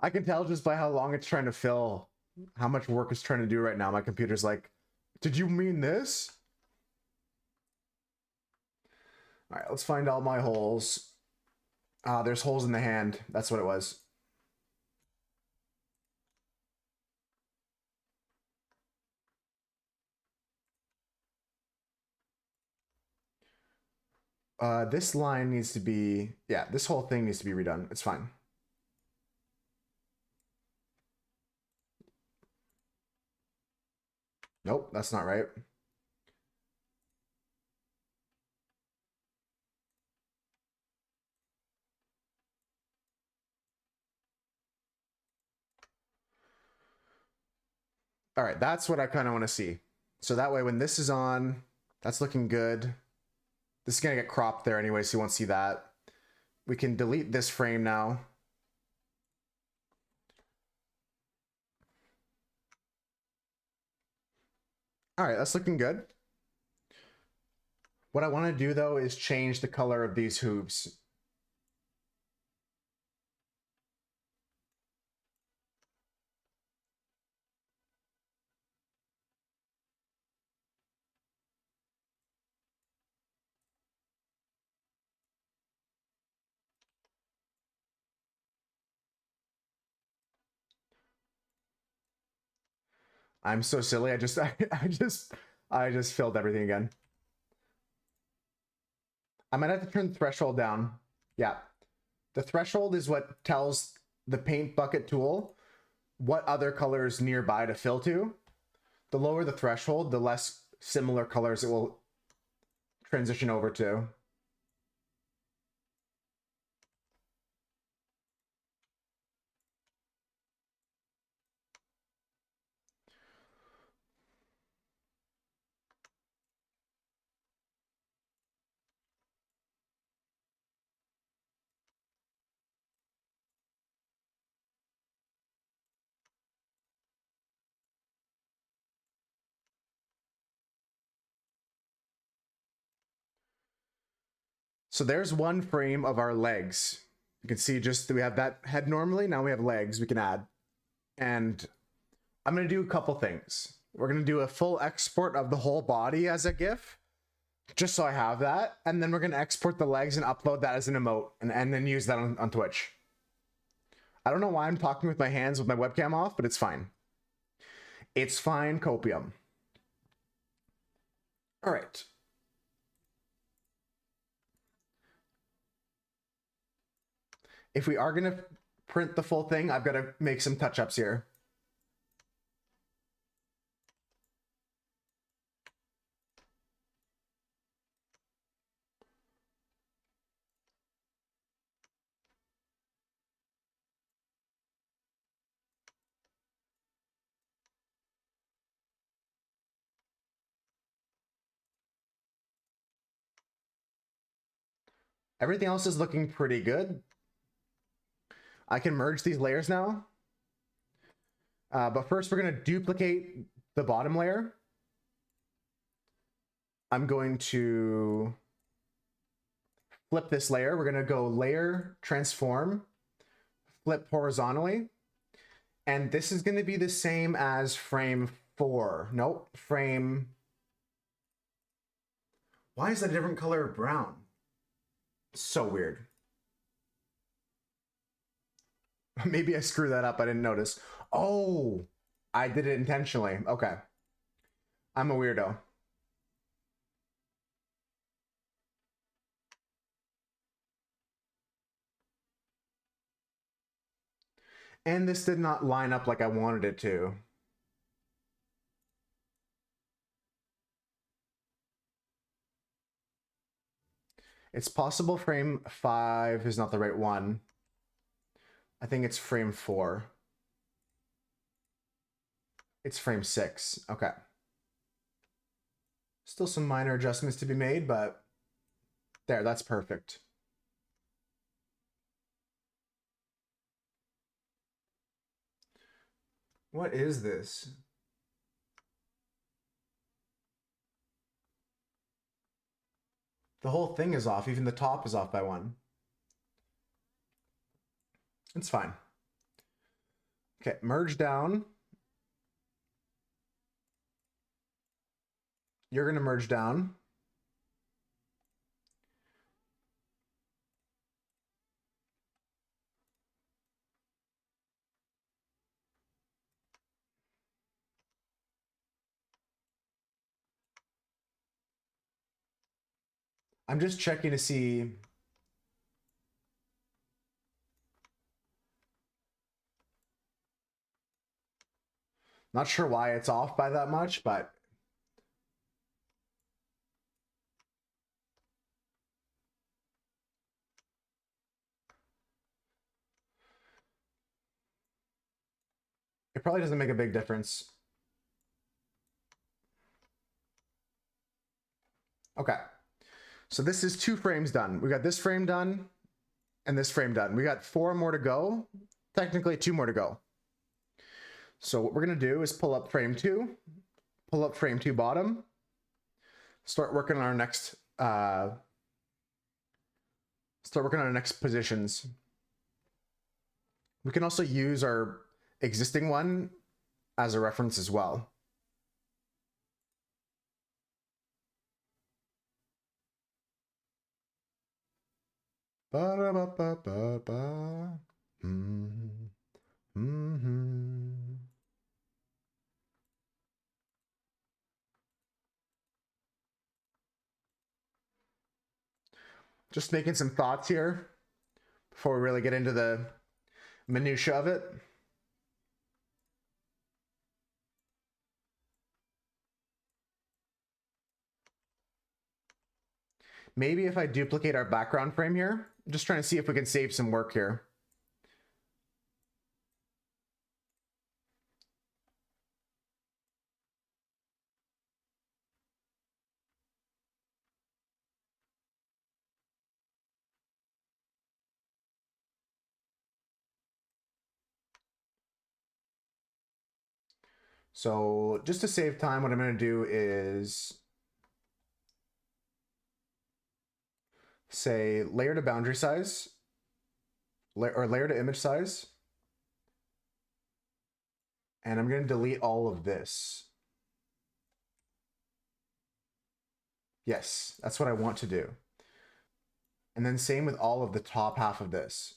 I can tell just by how long it's trying to fill, how much work it's trying to do right now. My computer's like, did you mean this? All right, let's find all my holes. There's holes in the hand. That's what it was. This line needs to be, yeah, this whole thing needs to be redone. It's fine. Nope, that's not right. All right, that's what I kind of want to see. So that way when this is on, that's looking good. This is gonna get cropped there anyway, so you won't see that. We can delete this frame now. All right, that's looking good. What I want to do though is change the color of these hooves. I'm so silly. I just filled everything again. I might have to turn the threshold down. Yeah. The threshold is what tells the paint bucket tool what other colors nearby to fill to. The lower the threshold, the less similar colors it will transition over to. So there's one frame of our legs. You can see just we have that head normally. Now we have legs we can add. And I'm going to do a couple things. We're going to do a full export of the whole body as a GIF, just so I have that. And then we're going to export the legs and upload that as an emote and then use that on Twitch. I don't know why I'm talking with my hands with my webcam off, but it's fine. It's fine, copium. All right. If we are going to print the full thing, I've got to make some touch-ups here. Everything else is looking pretty good. I can merge these layers now. But first we're going to duplicate the bottom layer. I'm going to flip this layer. We're going to go layer, transform, flip horizontally. And this is going to be the same as frame 4. Nope, frame. Why is that a different color of brown? So weird. Maybe I screwed that up. I didn't notice. Oh, I did it intentionally. Okay. I'm a weirdo. And this did not line up like I wanted it to. It's possible frame 5 is not the right one. I think it's frame 4. It's frame 6. Okay. Still some minor adjustments to be made, but there, that's perfect. What is this? The whole thing is off. Even the top is off by 1. It's fine. Okay, merge down. You're going to merge down. I'm just checking to see. Not sure why it's off by that much, but it probably doesn't make a big difference. Okay. So this is 2 frames done. We got this frame done and this frame done. We got 4 more to go. Technically 2 more to go. So what we're going to do is pull up frame 2, pull up frame 2 bottom, start working on our next positions. We can also use our existing one as a reference as well. Ba-da-ba-ba-ba-ba. Just making some thoughts here before we really get into the minutia of it. Maybe if I duplicate our background frame here, I'm just trying to see if we can save some work here. So just to save time, what I'm going to do is say layer to boundary size, or layer to image size. And I'm going to delete all of this. Yes, that's what I want to do. And then same with all of the top half of this.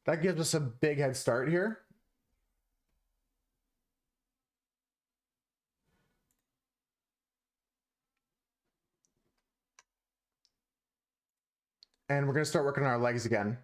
That gives us a big head start here. And we're going to start working on our legs again.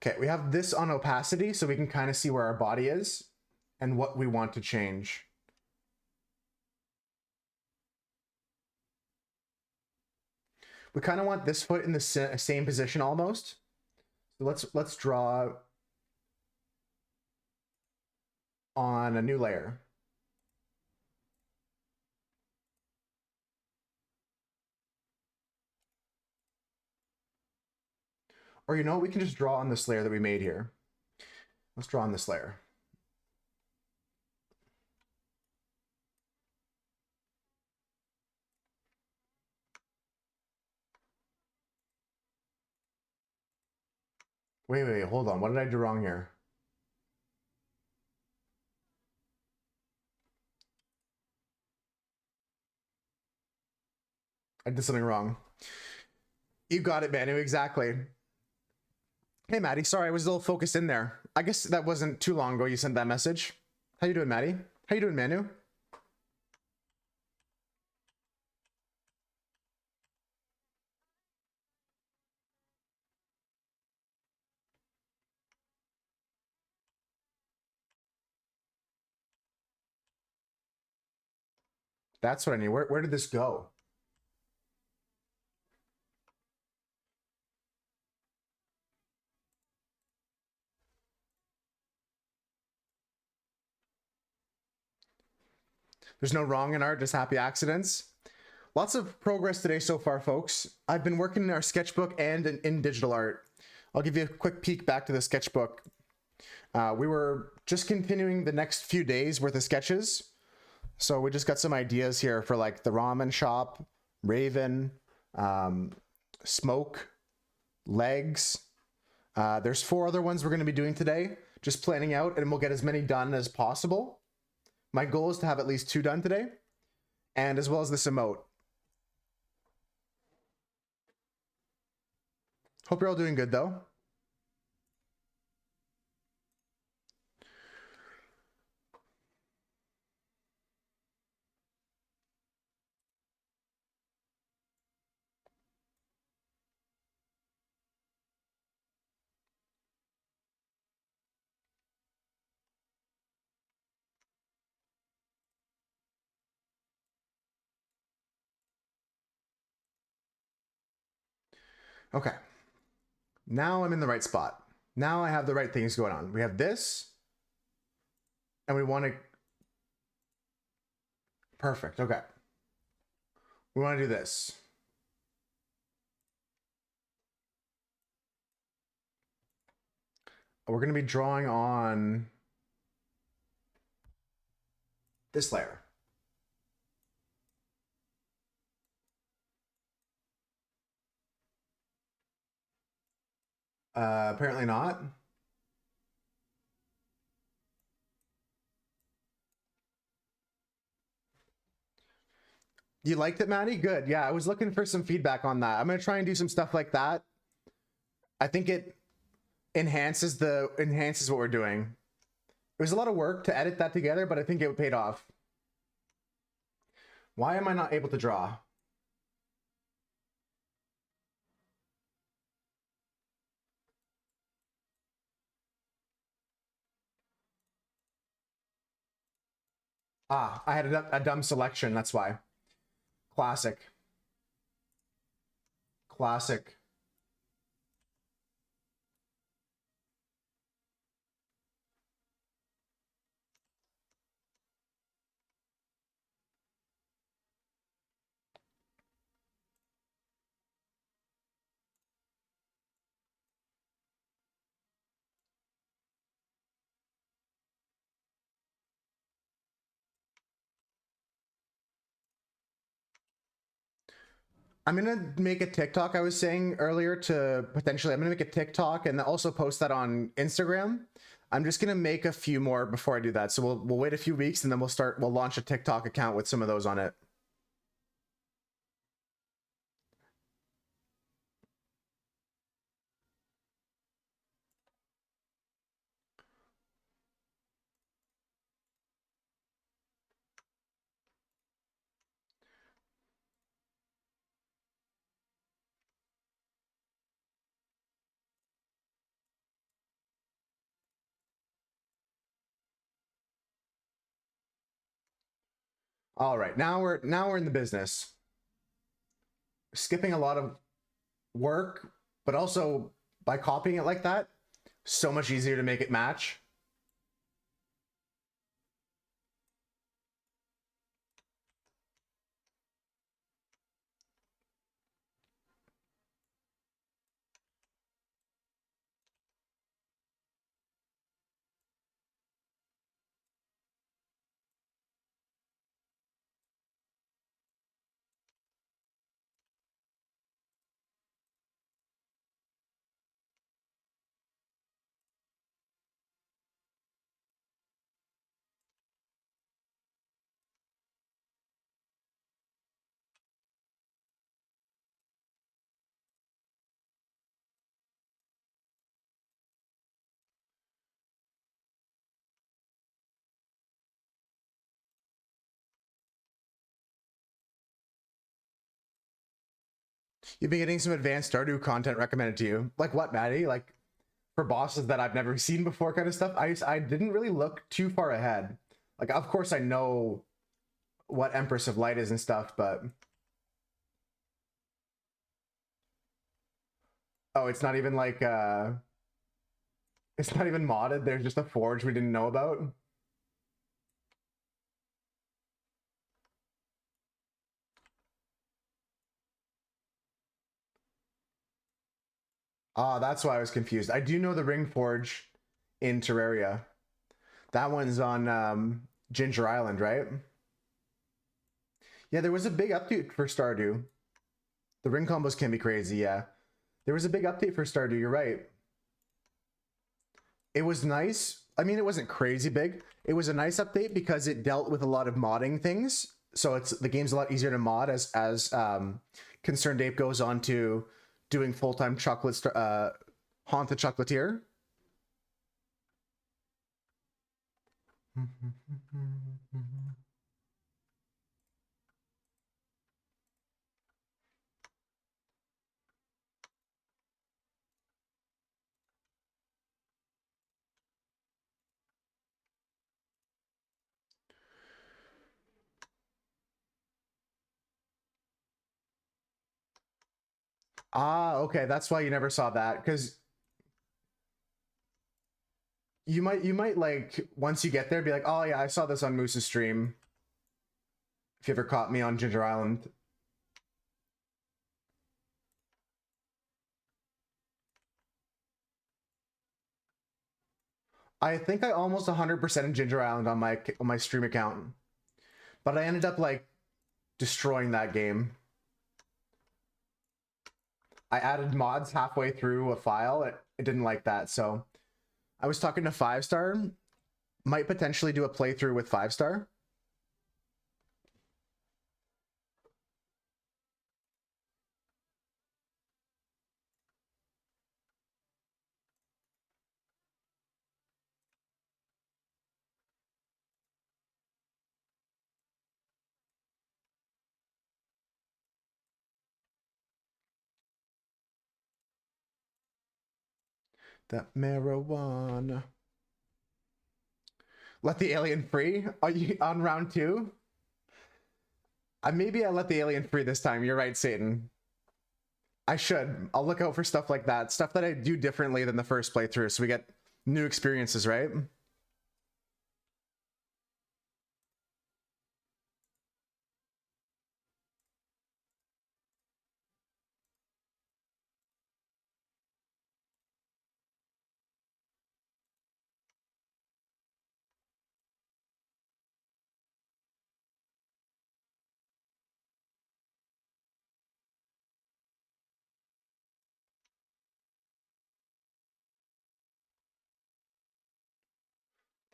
Okay, we have this on opacity, so we can kind of see where our body is and what we want to change. We kind of want this foot in the same position almost. So let's draw on a new layer. Or you know, we can just draw on this layer that we made here. Let's draw on this layer. Wait, hold on. What did I do wrong here? I did something wrong. You got it, Manu, exactly. Hey, Maddie, sorry, I was a little focused in there. I guess that wasn't too long ago you sent that message. How you doing, Maddie? How you doing, Manu? That's what I need. Where did this go? There's no wrong in art, just happy accidents. Lots of progress today so far, folks. I've been working in our sketchbook and in digital art. I'll give you a quick peek back to the sketchbook. We were just continuing the next few days worth of sketches. So we just got some ideas here for like the ramen shop, Raven, smoke, legs. There's 4 other ones we're going to be doing today, just planning out, and we'll get as many done as possible. My goal is to have at least 2 done today, and as well as this emote. Hope you're all doing good though. Okay. Now I'm in the right spot. Now I have the right things going on. We have this, and we want to... Perfect, okay. We want to do this. We're going to be drawing on this layer. Apparently not. You liked it, Maddie? Good. Yeah, I was looking for some feedback on that. I'm going to try and do some stuff like that. I think it enhances what we're doing. It was a lot of work to edit that together, but I think it paid off. Why am I not able to draw? Ah, I had a dumb selection. That's why. Classic. Classic. I'm gonna make a TikTok. I was saying earlier to potentially, I'm gonna make a TikTok and also post that on Instagram. I'm just gonna make a few more before I do that. So we'll wait a few weeks and then we'll launch a TikTok account with some of those on it. All right, now we're in the business. Skipping a lot of work, but also by copying it like that, so much easier to make it match. You've been getting some advanced Stardew content recommended to you. Like what, Maddie? Like for bosses that I've never seen before kind of stuff. I didn't really look too far ahead. Like of course I know what Empress of Light is and stuff, but oh, it's not even like it's not even modded. There's just a forge we didn't know about. Ah, that's why I was confused. I do know the Ring Forge in Terraria. That one's on Ginger Island, right? Yeah, there was a big update for Stardew. The ring combos can be crazy, yeah. There was a big update for Stardew, you're right. It was nice. I mean, it wasn't crazy big. It was a nice update because it dealt with a lot of modding things. So it's the game's a lot easier to mod as Concerned Ape goes on to doing full-time Haunt the Chocolatier. Ah, okay, that's why you never saw that because you might like once you get there be like, oh yeah, I saw this on Moose's stream. If you ever caught me on Ginger Island. I think I almost 100% in Ginger Island on my stream account, but I ended up like destroying that game. I added mods halfway through a file. It didn't like that, so I was talking to 5-Star. Might potentially do a playthrough with 5-Star. That marijuana. Let the alien free? Are you on round 2? Maybe I let the alien free this time. You're right, Satan. I should. I'll look out for stuff like that. Stuff that I do differently than the first playthrough so we get new experiences, right?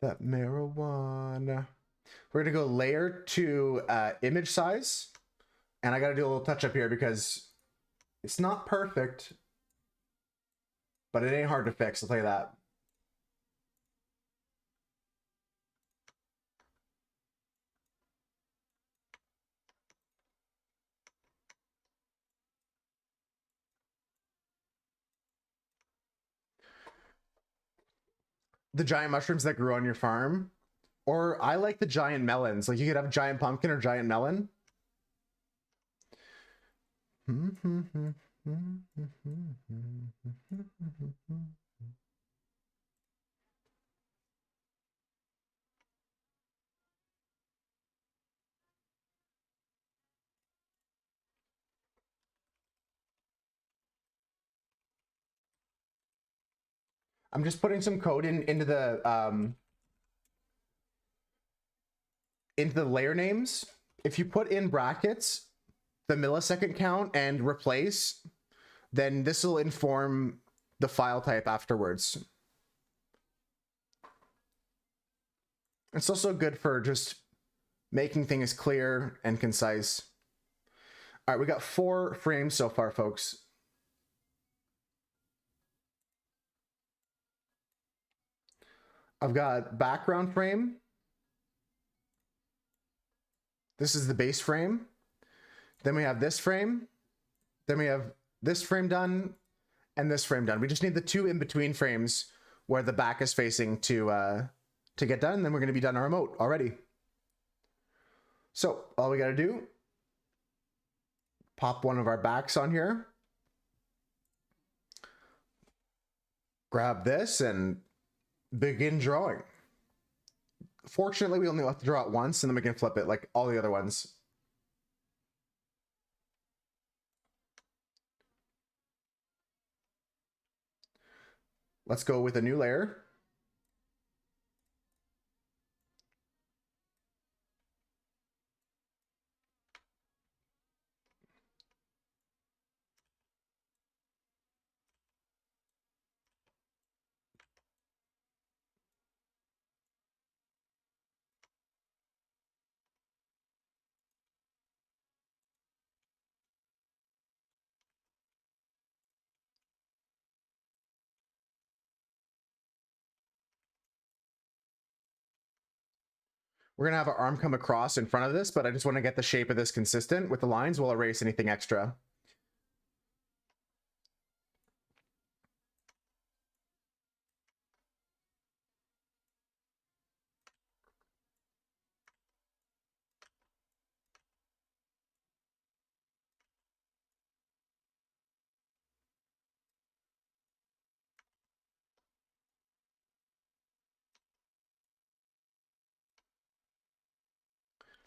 that marijuana. We're gonna go layer to image size. And I gotta do a little touch up here because it's not perfect, but it ain't hard to fix, I'll tell you that. The giant mushrooms that grew on your farm, or I like the giant melons. Like you could have giant pumpkin or giant melon. I'm just putting some code into the layer names. If you put in brackets the millisecond count and replace, then this will inform the file type afterwards. It's also good for just making things clear and concise. All right, we got 4 frames so far, folks. I've got background frame. This is the base frame. Then we have this frame. Then we have this frame done and this frame done. We just need the 2 in-between frames where the back is facing to get done. Then we're going to be done our remote already. So all we got to do, pop one of our backs on here. Grab this and begin drawing. Fortunately, we only have to draw it once and then we can flip it like all the other ones. Let's go with a new layer. We're gonna have our arm come across in front of this, but I just want to get the shape of this consistent with the lines. We'll erase anything extra.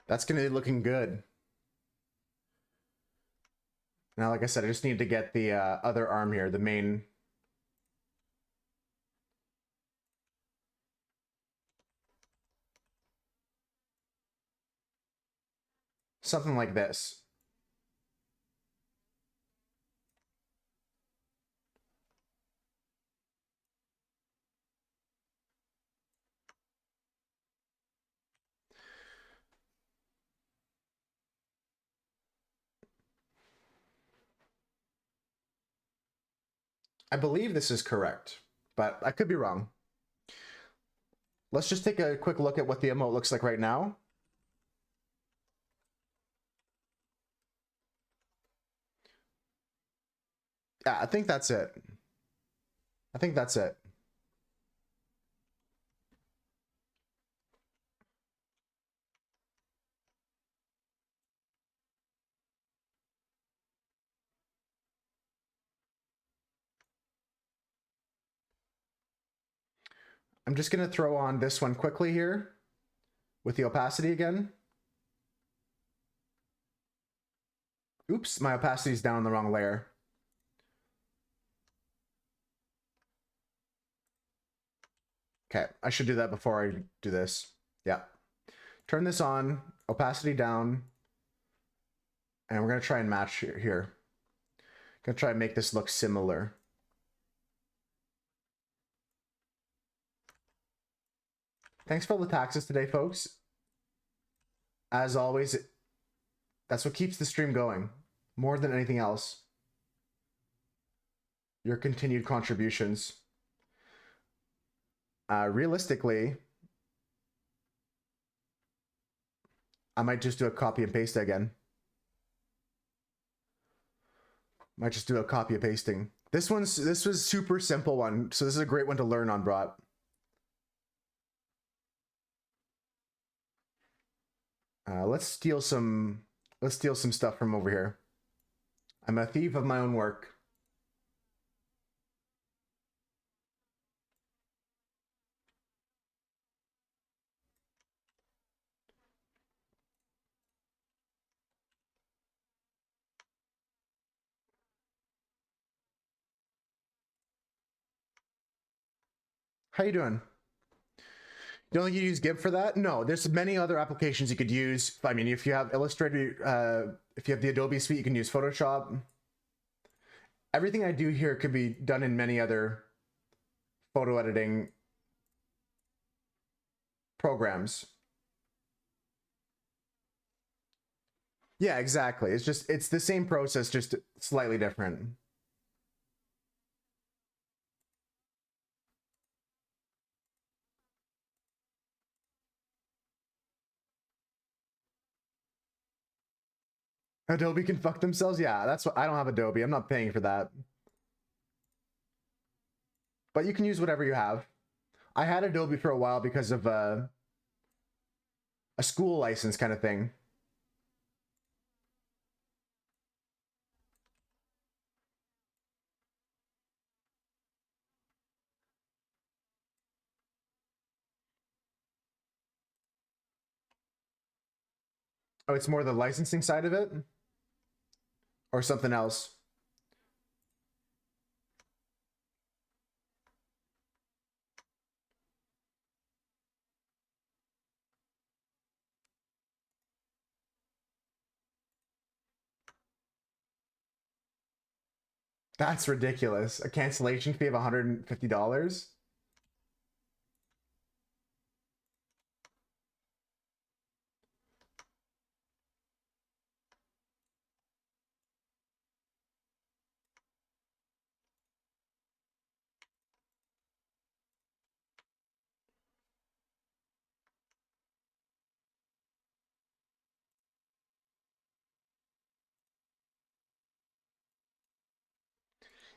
That's gonna be looking good. Now, like I said, I just need to get the other arm here, the main. Something like this. I believe this is correct, but I could be wrong. Let's just take a quick look at what the emote looks like right now. Yeah, I think that's it. I think that's it. I'm just gonna throw on this one quickly here with the opacity again. Oops, my opacity is down on the wrong layer. Okay, I should do that before I do this. Yeah. Turn this on, opacity down, and we're gonna try and match here. Gonna try and make this look similar. Thanks for all the taxes today, folks. As always, that's what keeps the stream going more than anything else. Your continued contributions. Realistically, I might just do a copy and paste again. Might just do a copy and pasting. This was super simple one, so this is a great one to learn on, Brat. Let's steal some stuff from over here. I'm a thief of my own work. How you doing? You don't think you use GIMP for that? No, there's many other applications you could use. I mean, if you have Illustrator, if you have the Adobe suite, you can use Photoshop. Everything I do here could be done in many other photo editing programs. Yeah, exactly. It's the same process, just slightly different. Adobe can fuck themselves? Yeah, that's what I don't have Adobe. I'm not paying for that. But you can use whatever you have. I had Adobe for a while because of a school license kind of thing. Oh, it's more the licensing side of it? Or something else? That's ridiculous. A cancellation fee of $150?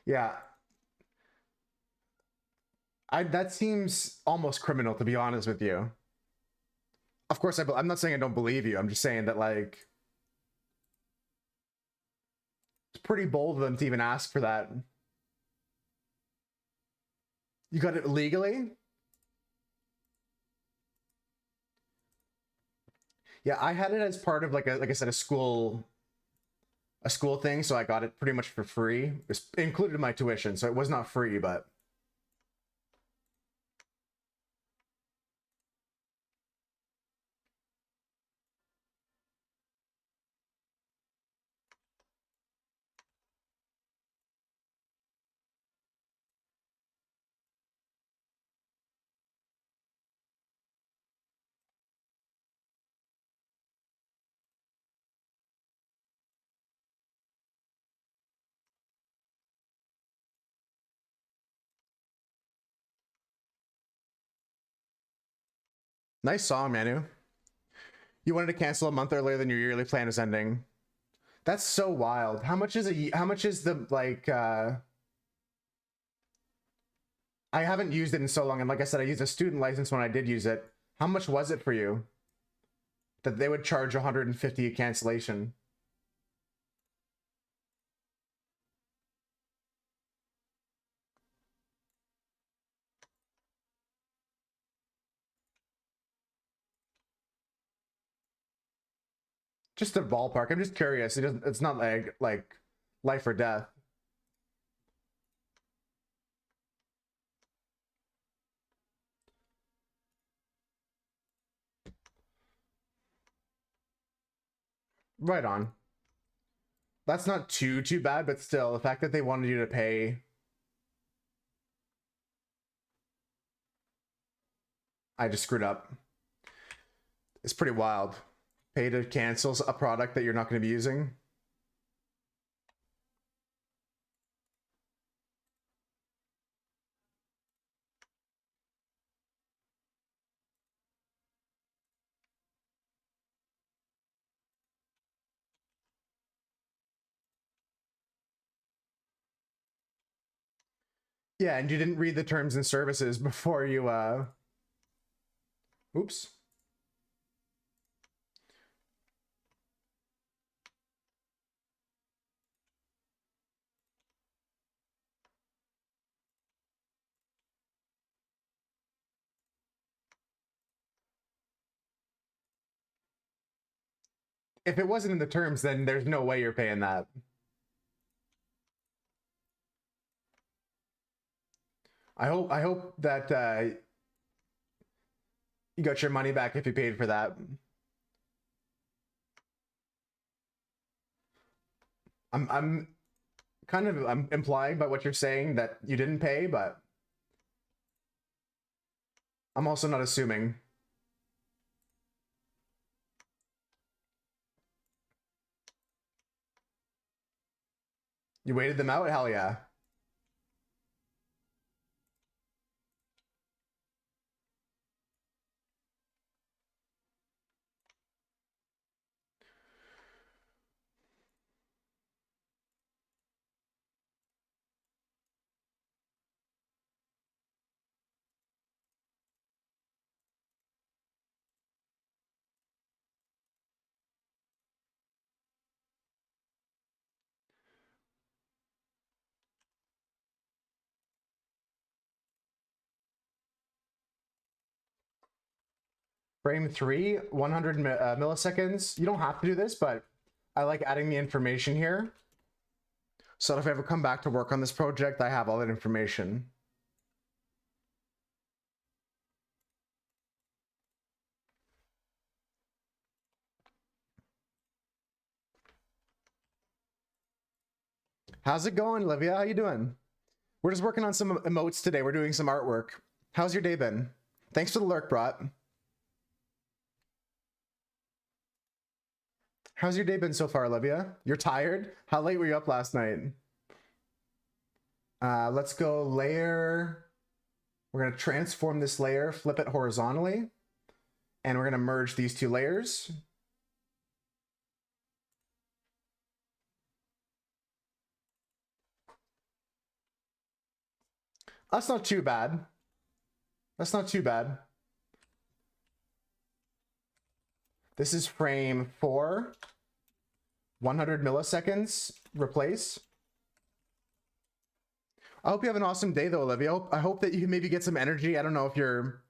Yeah, that seems almost criminal, to be honest with you. Of course, I'm not saying I don't believe you. I'm just saying that, like, it's pretty bold of them to even ask for that. You got it legally? Yeah, I had it as part of like I said, a school thing, so I got it pretty much for free. It's included in my tuition, so it was not free, but nice song, Manu. You wanted to cancel a month earlier than your yearly plan is ending. That's so wild. How much is how much is the like I haven't used it in so long, and like I said, I used a student license when I did use it. How much was it for you that they would charge 150 a cancellation? Just a ballpark. I'm just curious. It's not like life or death. Right on. That's not too bad, but still, the fact that they wanted you to pay. I just screwed up. It's pretty wild. Pay to cancel a product that you're not going to be using. Yeah, and you didn't read the terms and services before you, oops. If it wasn't in the terms, then there's no way you're paying that. I hope that you got your money back if you paid for that. I'm kind of I'm implying by what you're saying that you didn't pay, but I'm also not assuming. You waited them out? Hell yeah. Frame 3, 100 milliseconds. You don't have to do this, but I like adding the information here. So that if I ever come back to work on this project, I have all that information. How's it going, Olivia? How you doing? We're just working on some emotes today. We're doing some artwork. How's your day been? Thanks for the lurk, Brat. How's your day been so far, Olivia? You're tired? How late were you up last night? Let's go layer. We're going to transform this layer, flip it horizontally, and we're going to merge these two layers. That's not too bad. That's not too bad. This is frame 4, 100 milliseconds, replace. I hope you have an awesome day though, Olivia. I hope that you can maybe get some energy. I don't know if you're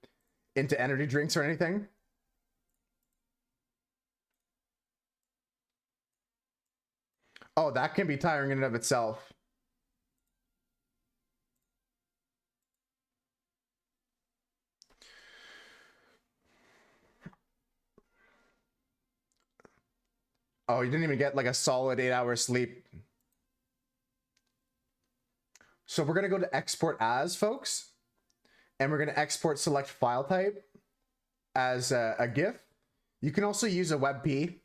into energy drinks or anything. Oh, that can be tiring in and of itself. Oh, you didn't even get like a solid 8 hours sleep. So we're gonna go to export as, folks, and we're gonna export select file type as a GIF. You can also use a WebP.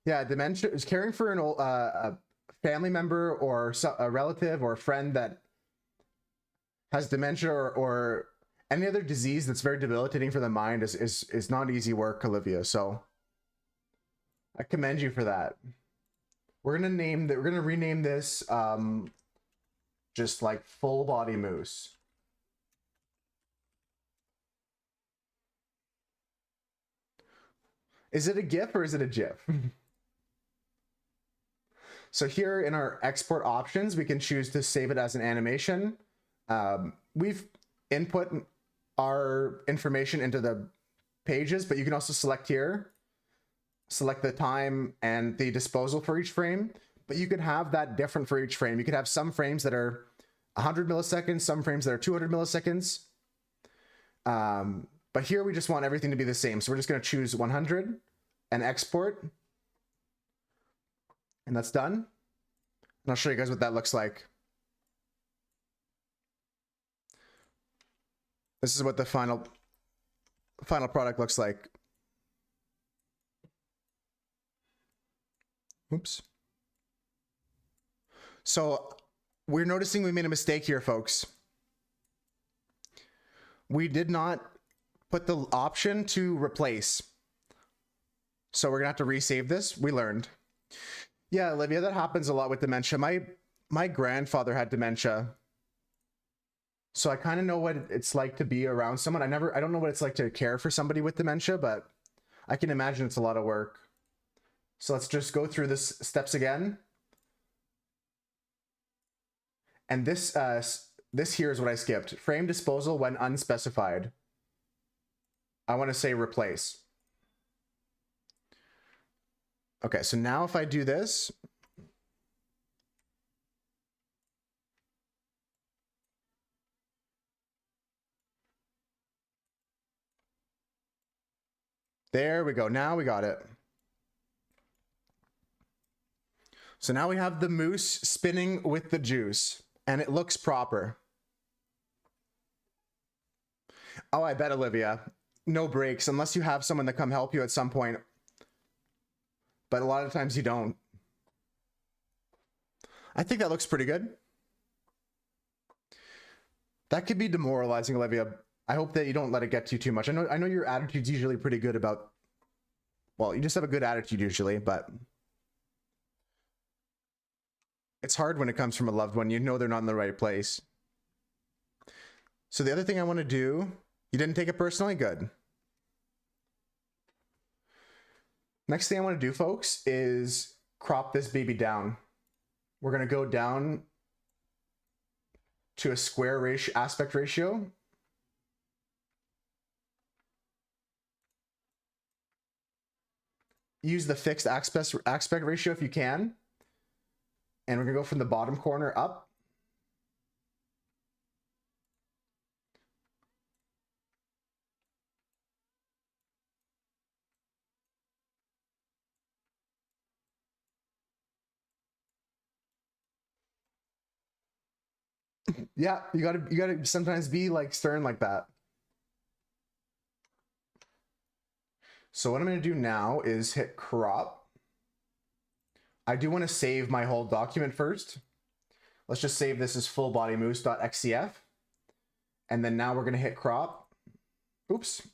Yeah, dementia is caring for an old, a family member or a relative or a friend that has dementia or any other disease that's very debilitating for the mind is not easy work, Olivia. So I commend you for that. We're gonna rename this just like full body moose. Is it a GIF or is it a GIF? So here in our export options, we can choose to save it as an animation. We've input our information into the pages, but you can also select here, select the time and the disposal for each frame, but you could have that different for each frame. You could have some frames that are 100 milliseconds, some frames that are 200 milliseconds. But here we just want everything to be the same. So we're just going to choose 100 and export. And that's done. And I'll show you guys what that looks like. This is what the final product looks like. Oops. So we're noticing we made a mistake here, folks. We did not put the option to replace. So we're gonna have to resave this. We learned. Yeah, Olivia, that happens a lot with dementia. My grandfather had dementia. So I kind of know what it's like to be around someone. I don't know what it's like to care for somebody with dementia, but I can imagine it's a lot of work. So let's just go through this steps again. And this here is what I skipped. Frame disposal when unspecified. I want to say replace. Okay, so now if I do this, there we go. Now we got it. So now we have the mousse spinning with the juice, and it looks proper. Oh, I bet, Olivia. No breaks, unless you have someone to come help you at some point. But a lot of times you don't. I think that looks pretty good. That could be demoralizing, Olivia. I hope that you don't let it get to you too much. I know your attitude's usually pretty good about, well, you just have a good attitude usually, but it's hard when it comes from a loved one. You know they're not in the right place. So the other thing I want to do, you didn't take it personally? Good. Next thing I want to do, folks, is crop this baby down. We're going to go down to a square aspect ratio. Use the fixed aspect ratio if you can. And we're going to go from the bottom corner up. Yeah, you gotta sometimes be like stern like that. So what I'm gonna do now is hit crop. I do want to save my whole document first. Let's just save this as fullbodymousse.xcf. And then now we're gonna hit crop. Oops.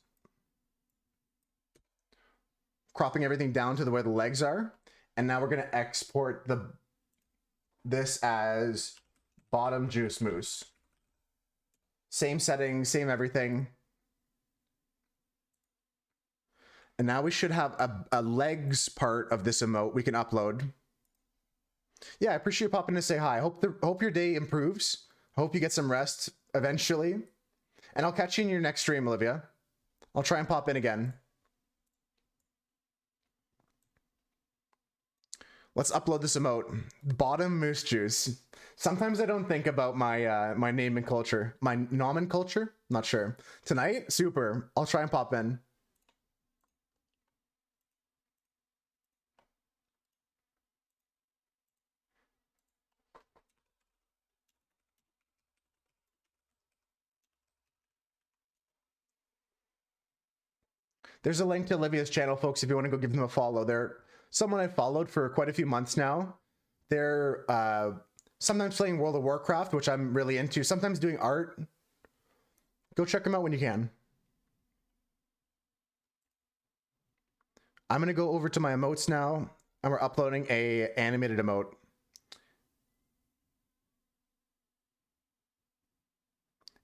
Cropping everything down to where the legs are. And now we're gonna export this as bottom juice mousse. Same settings, same everything. And now we should have a legs part of this emote we can upload. Yeah, I appreciate you popping to say hi. Hope your day improves. Hope you get some rest eventually. And I'll catch you in your next stream, Olivia. I'll try and pop in again. Let's upload this emote. Bottom moose juice. Sometimes I don't think about my my name and culture. My nomenclature? Not sure. Tonight? Super. I'll try and pop in. There's a link to Olivia's channel, folks, if you want to go give them a follow. They're someone I've followed for quite a few months now. They're sometimes playing World of Warcraft, which I'm really into, sometimes doing art. Go check them out when you can. I'm going to go over to my emotes now, and we're uploading a animated emote.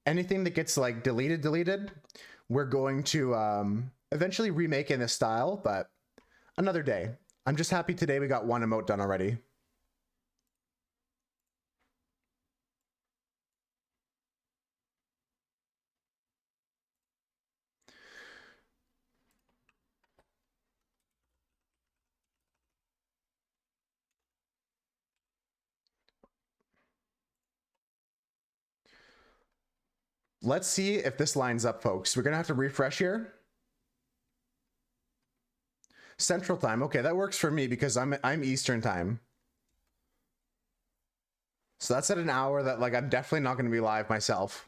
Anything that gets like deleted, we're going to eventually remake in this style, but another day. I'm just happy today we got one emote done already. Let's see if this lines up, folks. We're gonna have to refresh here. Central time. Okay, that works for me because I'm Eastern time. So that's at an hour that like I'm definitely not gonna be live myself.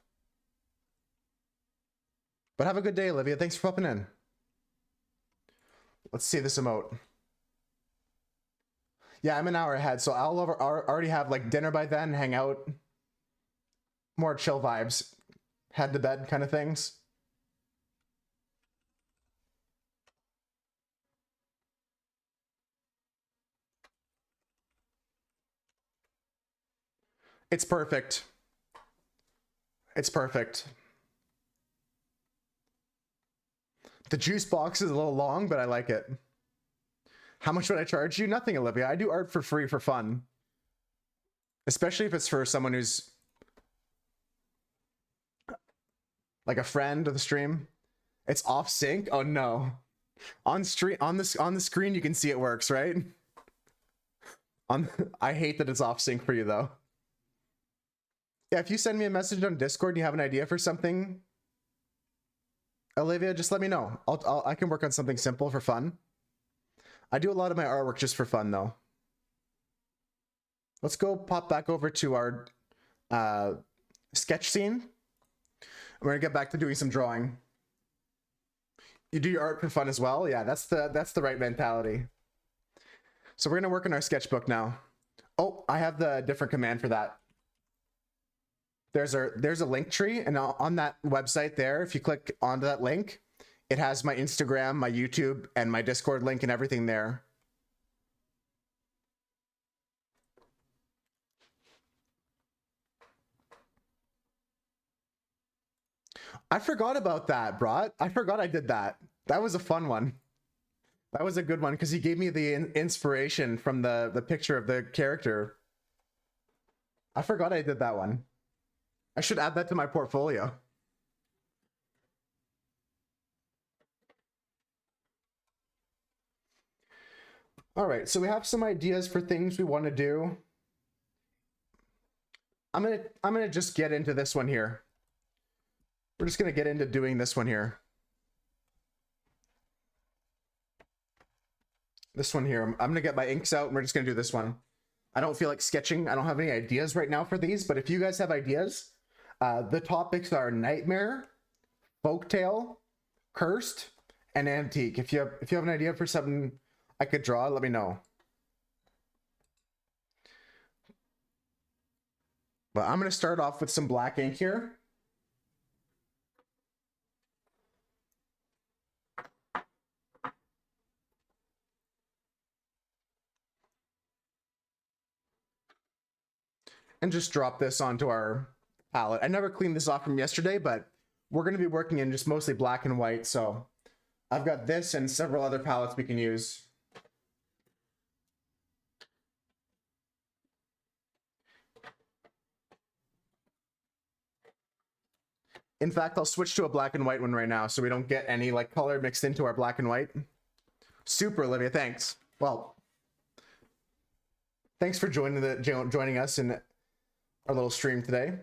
But have a good day, Olivia. Thanks for popping in. Let's see this emote. Yeah, I'm an hour ahead, so I'll already have like dinner by then, hang out, more chill vibes, head to bed kind of things. It's perfect. It's perfect. The juice box is a little long, but I like it. How much would I charge you? Nothing, Olivia. I do art for free for fun. Especially if it's for someone who's like a friend of the stream. It's off sync. Oh no. On the screen you can see it works, right? I hate that it's off sync for you though. Yeah, if you send me a message on Discord and you have an idea for something, Olivia, just let me know. I can work on something simple for fun. I do a lot of my artwork just for fun though. Let's go pop back over to our sketch scene. We're gonna get back to doing some drawing. You do your art for fun as well? Yeah, that's the right mentality. So we're gonna work on our sketchbook now. Oh, I have the different command for that. There's a link tree, and on that website there, if you click onto that link, it has my Instagram, my YouTube, and my Discord link and everything there. I forgot about that, Brat. I forgot I did that. That was a fun one. That was a good one because he gave me the inspiration from the picture of the character. I forgot I did that one. I should add that to my portfolio. All right, so we have some ideas for things we want to do. I'm gonna just get into this one here. We're just gonna get into doing this one here. This one here. I'm gonna get my inks out and we're just gonna do this one. I don't feel like sketching. I don't have any ideas right now for these, but if you guys have ideas, the topics are nightmare, folktale, cursed, and antique. If you have an idea for something I could draw, let me know. But I'm gonna start off with some black ink here. And just drop this onto our palette. I never cleaned this off from yesterday, but we're going to be working in just mostly black and white. So I've got this and several other palettes we can use. In fact, I'll switch to a black and white one right now so we don't get any like color mixed into our black and white. Super, Olivia, thanks. Well, thanks for joining us in our little stream today.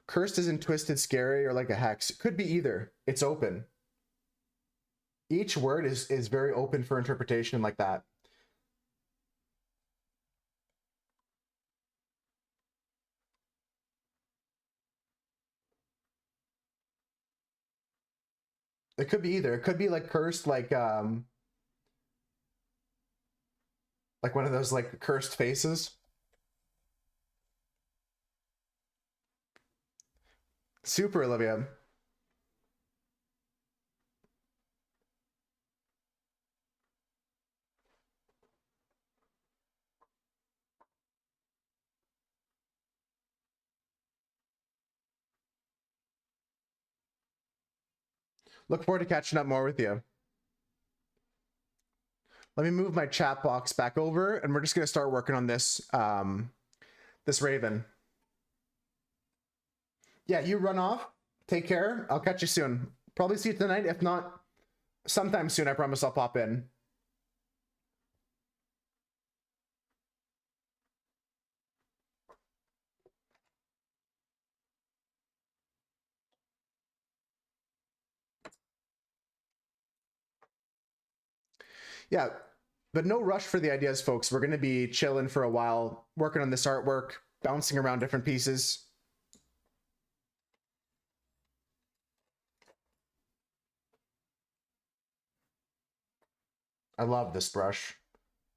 Cursed isn't twisted, scary, or like a hex. It could be either. It's open. Each word is very open for interpretation like that. It could be either. It could be like cursed, like one of those like cursed faces. Super, Olivia. Look forward to catching up more with you. Let me move my chat box back over, and we're just gonna start working on this this raven. Yeah, you run off. Take care. I'll catch you soon. Probably see you tonight. If not, sometime soon. I promise I'll pop in. Yeah, but no rush for the ideas, folks. We're going to be chilling for a while, working on this artwork, bouncing around different pieces. I love this brush.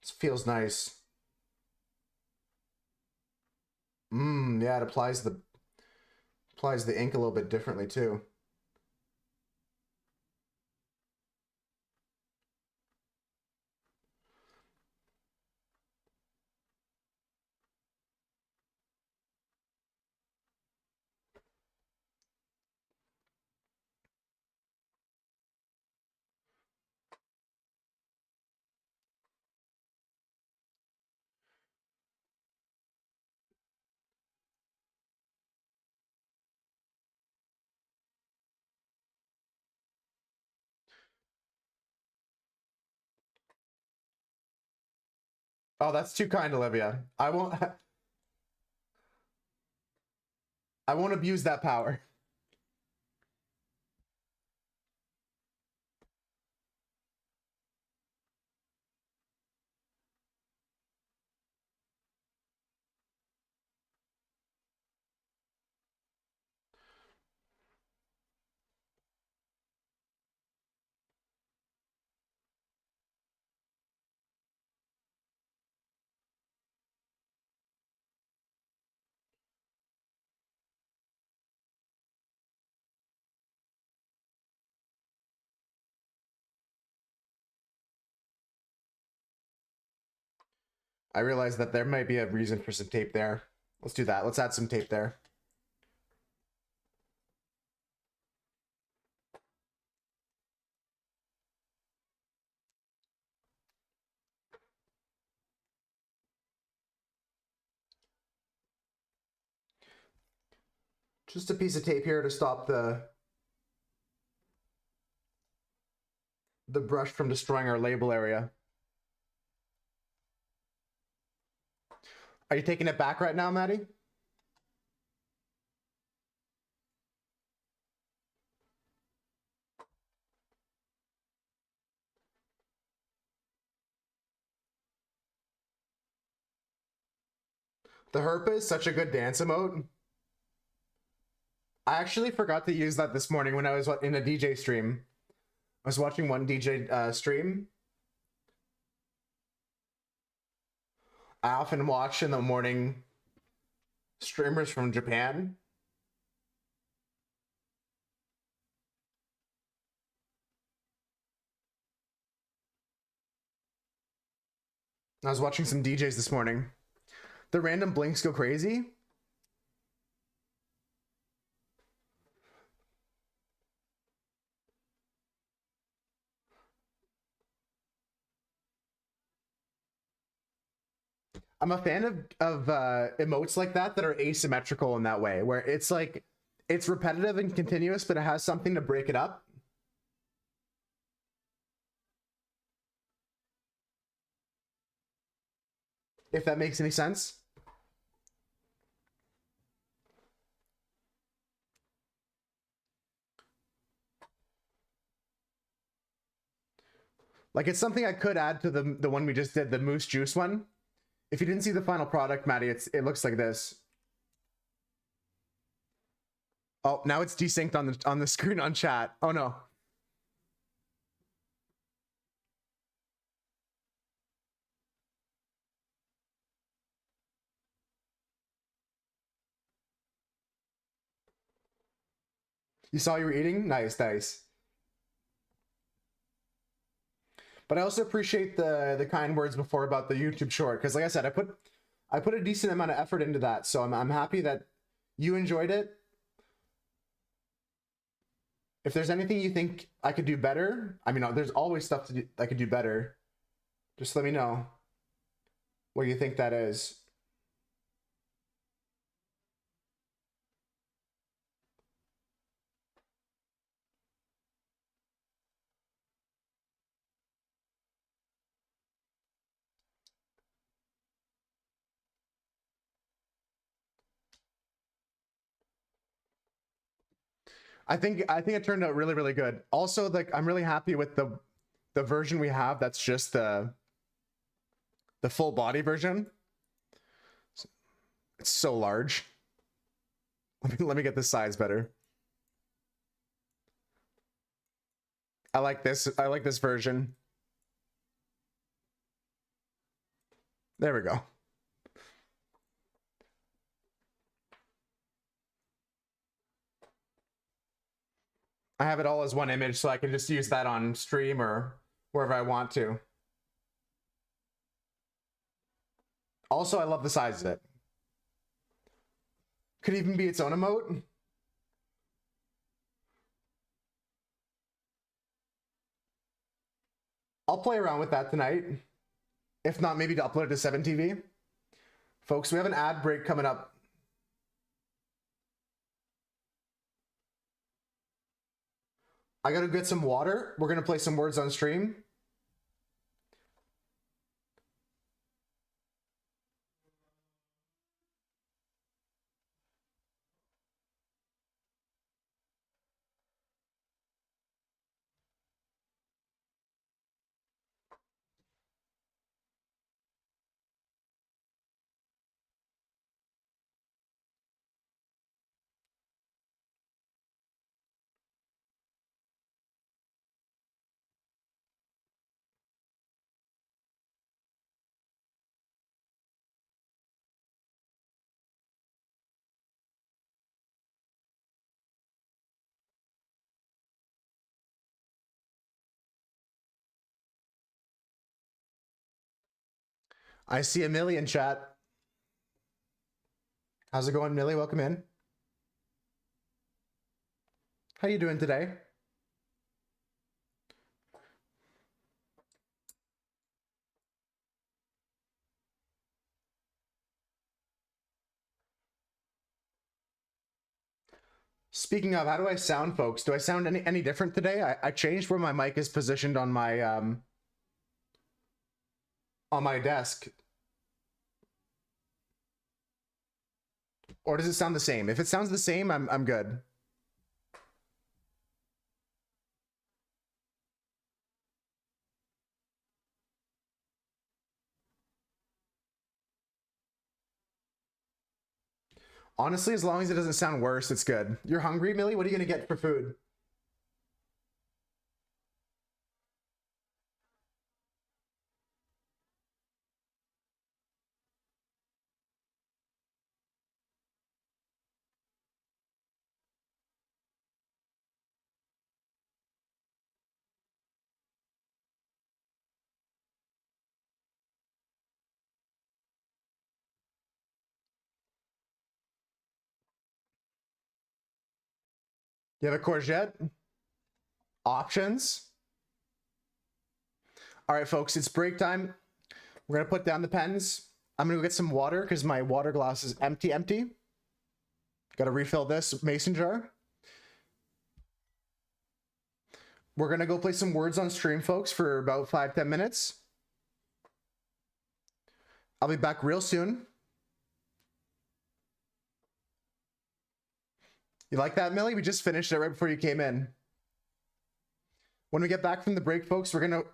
It feels nice. Yeah, it applies the ink a little bit differently too. Oh, that's too kind, Olivia. I won't abuse that power. I realize that there might be a reason for some tape there. Let's do that. Let's add some tape there. Just a piece of tape here to stop the brush from destroying our label area. Are you taking it back right now, Maddie? The herpa is such a good dance emote. I actually forgot to use that this morning when I was in a DJ stream. I was watching one DJ stream. I often watch in the morning streamers from Japan. I was watching some DJs this morning. The random blinks go crazy. I'm a fan of emotes like that are asymmetrical in that way, where it's like it's repetitive and continuous, but it has something to break it up. If that makes any sense. Like it's something I could add to the one we just did, the moose juice one. If you didn't see the final product, Maddie, it looks like this. Oh, now it's desynced on the screen on chat. Oh no. You saw you were eating? Nice, nice. But I also appreciate the kind words before about the YouTube short, because like I said, I put a decent amount of effort into that, so I'm happy that you enjoyed it. If there's anything you think I could do better, I mean, there's always stuff I could do better. Just let me know what you think that is. I think it turned out really, really good. Also, like I'm really happy with the version we have. That's just the full body version. It's so large. Let me get this size better. I like this version. There we go. I have it all as one image, so I can just use that on stream or wherever I want to. Also, I love the size of it. Could even be its own emote. I'll play around with that tonight. If not, maybe to upload it to 7TV. Folks, we have an ad break coming up. I gotta get some water. We're gonna play some words on stream. I see a Millie in chat. How's it going, Millie? Welcome in. How you doing today? Speaking of, how do I sound, folks? Do I sound any different today? I changed where my mic is positioned on my desk. Or does it sound the same? If it sounds the same, I'm good. Honestly, as long as it doesn't sound worse, it's good. You're hungry, Millie? What are you gonna get for food? You have a courgette? Options? All right, folks, it's break time. We're gonna put down the pens. I'm gonna go get some water because my water glass is empty. Gotta refill this mason jar. We're gonna go play some words on stream, folks, for about 5-10 minutes. I'll be back real soon. You like that, Millie? We just finished it right before you came in. When we get back from the break, folks, we're gonna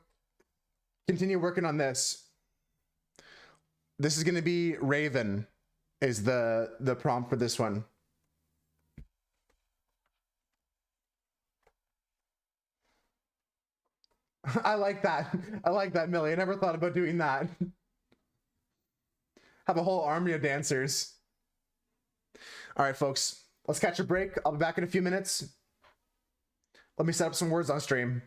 continue working on this. This is gonna be Raven, is the prompt for this one. I like that. I like that, Millie. I never thought about doing that. Have a whole army of dancers. All right, folks, let's catch a break. I'll be back in a few minutes. Let me set up some words on stream.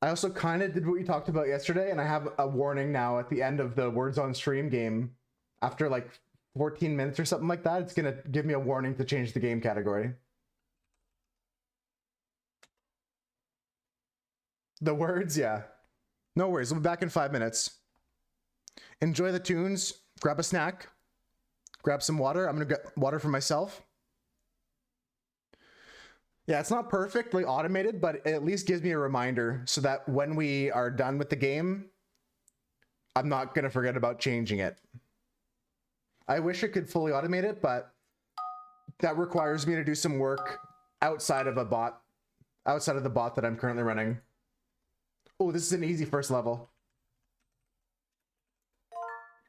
I also kind of did what we talked about yesterday, and I have a warning now at the end of the words on stream game. After like 14 minutes or something like that, it's gonna give me a warning to change the game category. The words, yeah. No worries, we'll be back in 5 minutes. Enjoy the tunes, grab a snack, grab some water. I'm gonna get water for myself. Yeah, it's not perfectly automated, but it at least gives me a reminder so that when we are done with the game, I'm not gonna forget about changing it. I wish it could fully automate it, but that requires me to do some work outside of the bot that I'm currently running. Oh, this is an easy first level.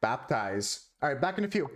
Baptize. All right, back in a few.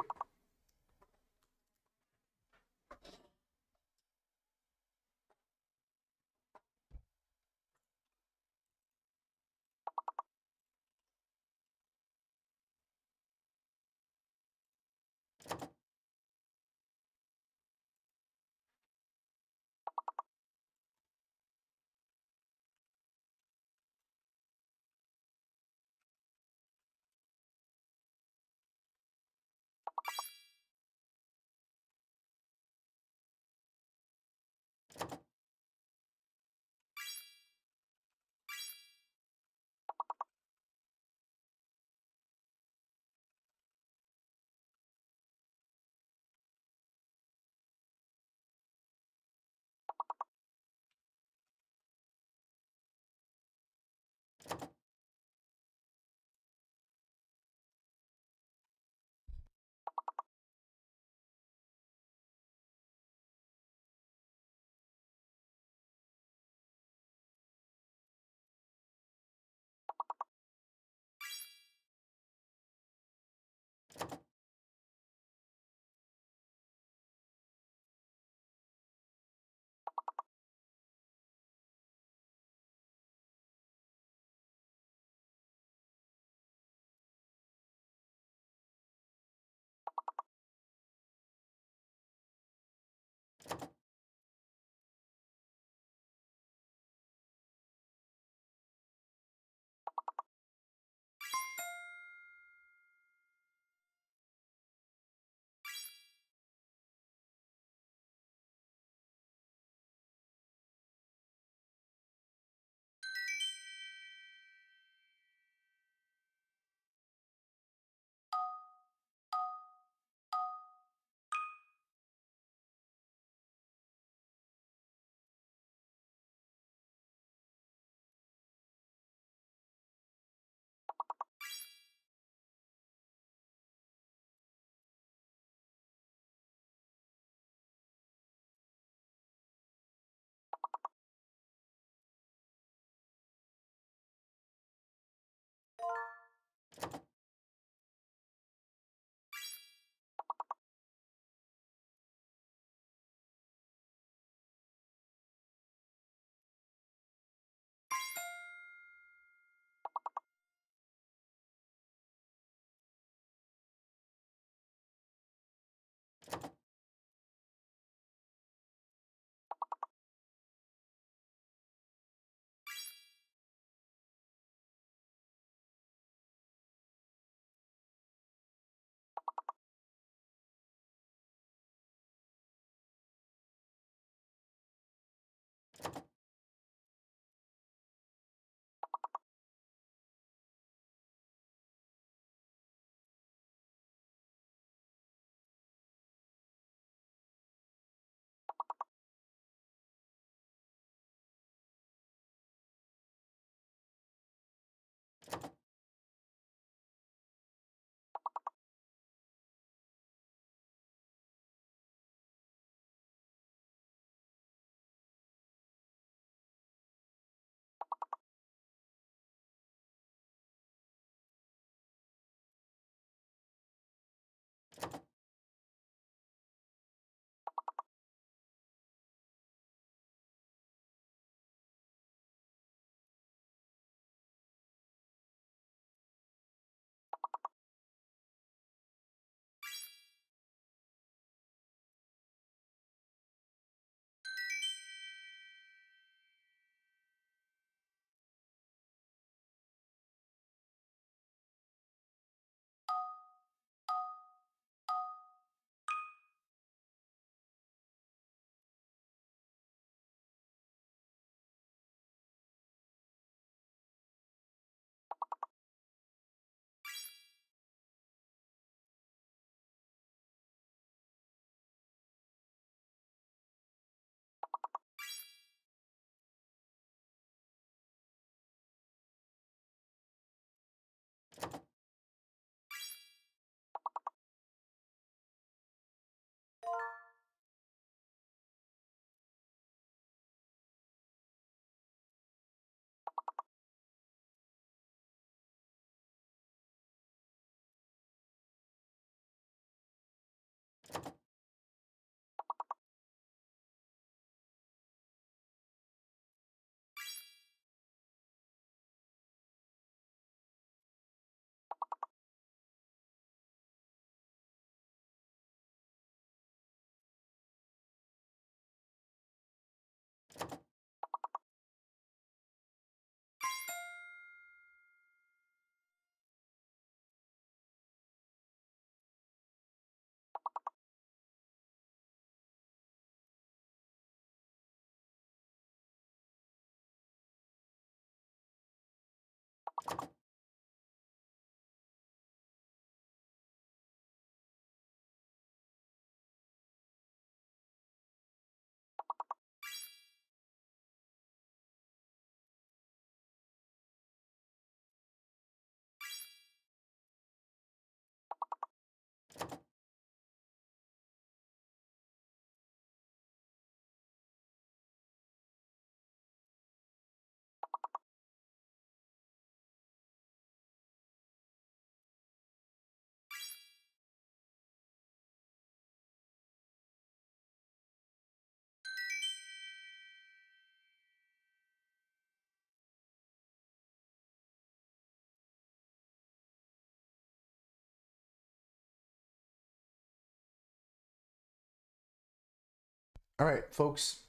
All right, folks.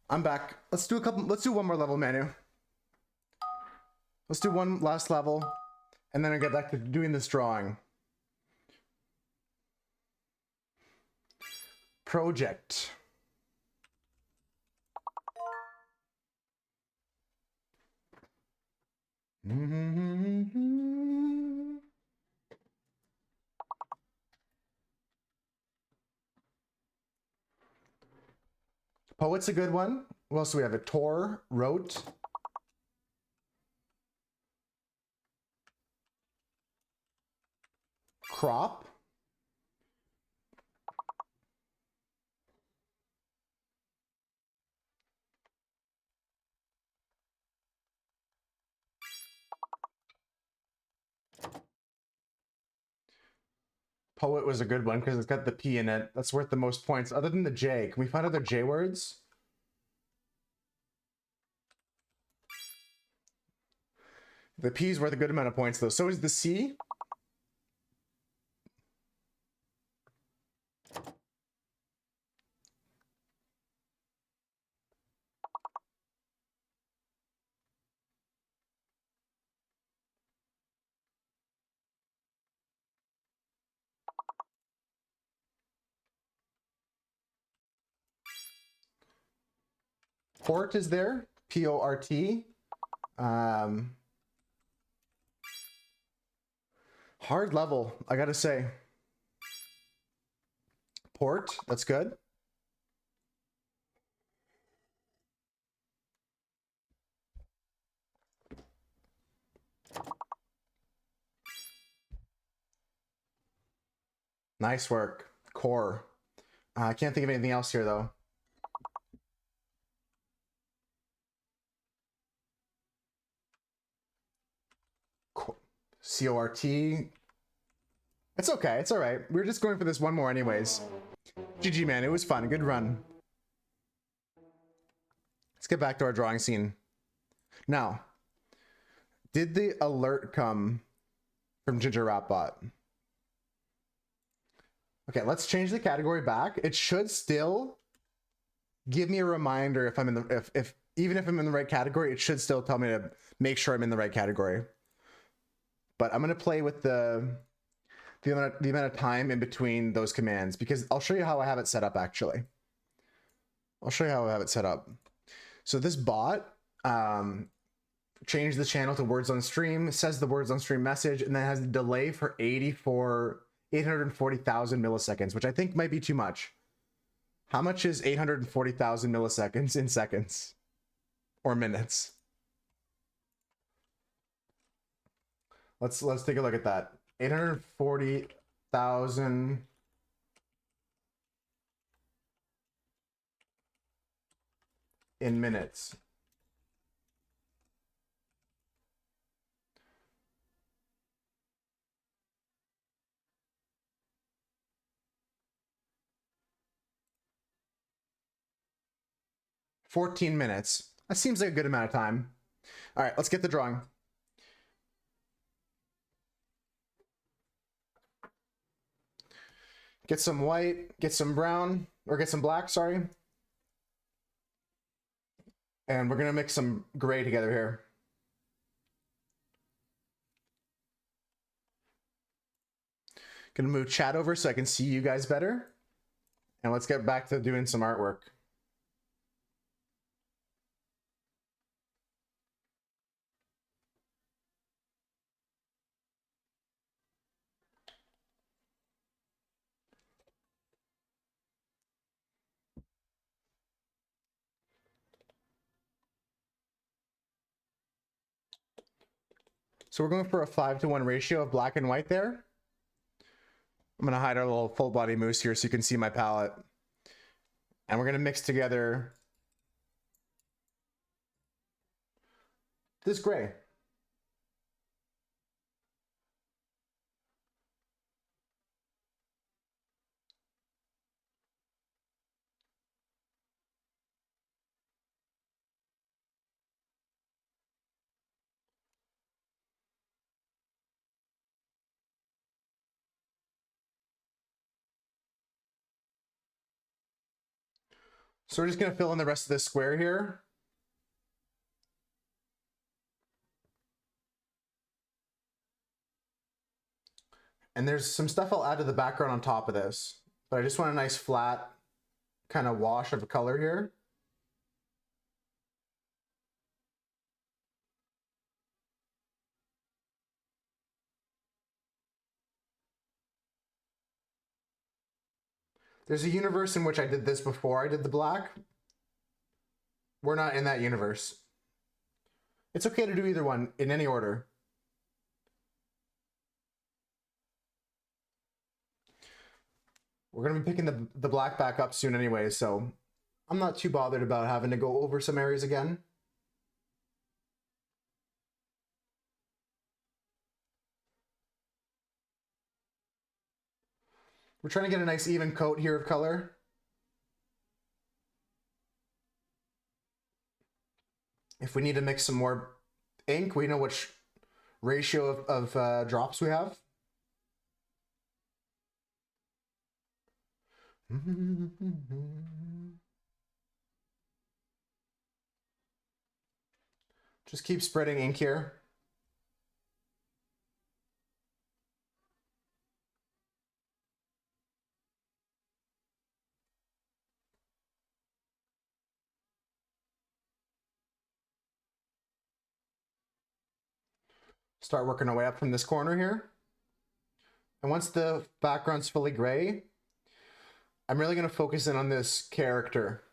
I'm back. Let's do one more level menu. Let's do one last level, and then I get back to doing this drawing. Project. Poet's a good one. What else do we have? A tore, wrote. Crop. Poet was a good one because it's got the P in it. That's worth the most points. Other than the J, can we find other J words? The P's worth a good amount of points though. So is the C. Port is there. P-O-R-T. Hard level, I gotta say. Port, that's good. Nice work. Core. I can't think of anything else here though. C-O-R-T. It's okay, it's all right. We're just going for this one more anyways. GG, man, it was fun. Good run. Let's get back to our drawing scene. Now, did the alert come from Ginger Rapbot? Okay, let's change the category back. It should still give me a reminder if I'm in the if even if I'm in the right category, it should still tell me to make sure I'm in the right category. But I'm gonna play with the amount of time in between those commands because I'll show you how I have it set up actually. I'll show you how I have it set up. So this bot changed the channel to words on stream, says the words on stream message, and then has a delay for 840,000 milliseconds, which I think might be too much. How much is 840,000 milliseconds in seconds or minutes? Let's take a look at that. 840,000 in minutes. $14 minutes. That seems like a good amount of time. All right, let's get the drawing. Get some white, get some brown, or get some black, sorry. And we're gonna mix some gray together here. Gonna move chat over so I can see you guys better. And let's get back to doing some artwork. So we're going for a 5-to-1 ratio of black and white there. I'm gonna hide our little full body moose here so you can see my palette. And we're gonna mix together this gray. So we're just gonna fill in the rest of this square here. And there's some stuff I'll add to the background on top of this, but I just want a nice flat kind of wash of color here. There's a universe in which I did this before I did the black. We're not in that universe. It's okay to do either one in any order. We're going to be picking the black back up soon anyway, so I'm not too bothered about having to go over some areas again. We're trying to get a nice even coat here of color. If we need to mix some more ink, we know which ratio of drops we have. Just keep spreading ink here. Start working our way up from this corner here. And once the background's fully gray, I'm really going to focus in on this character.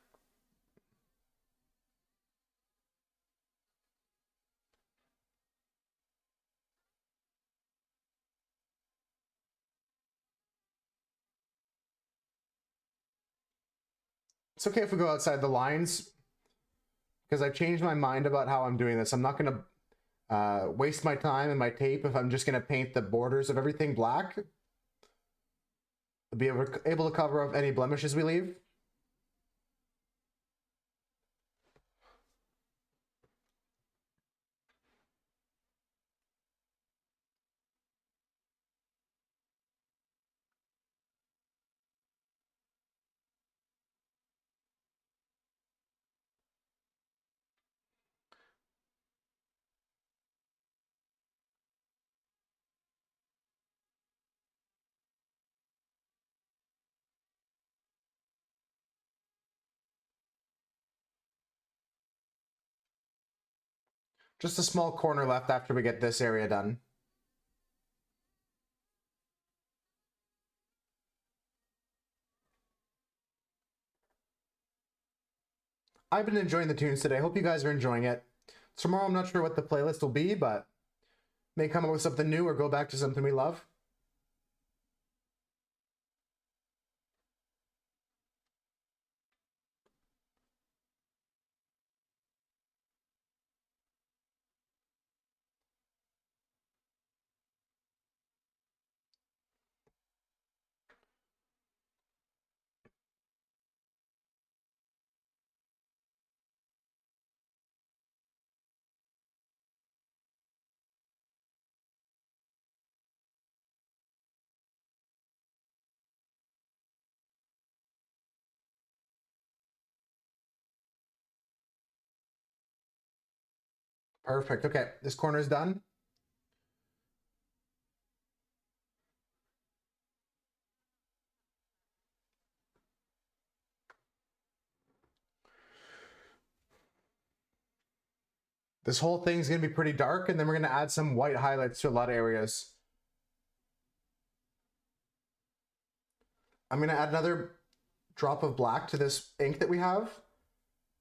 It's okay if we go outside the lines, because I've changed my mind about how I'm doing this. I'm not going to waste my time and my tape if I'm just going to paint the borders of everything black. Be able to cover up any blemishes we leave. Just a small corner left after we get this area done. I've been enjoying the tunes today. Hope you guys are enjoying it. Tomorrow I'm not sure what the playlist will be, but may come up with something new or go back to something we love. Perfect. Okay, this corner is done. This whole thing's going to be pretty dark, and then we're going to add some white highlights to a lot of areas. I'm going to add another drop of black to this ink that we have,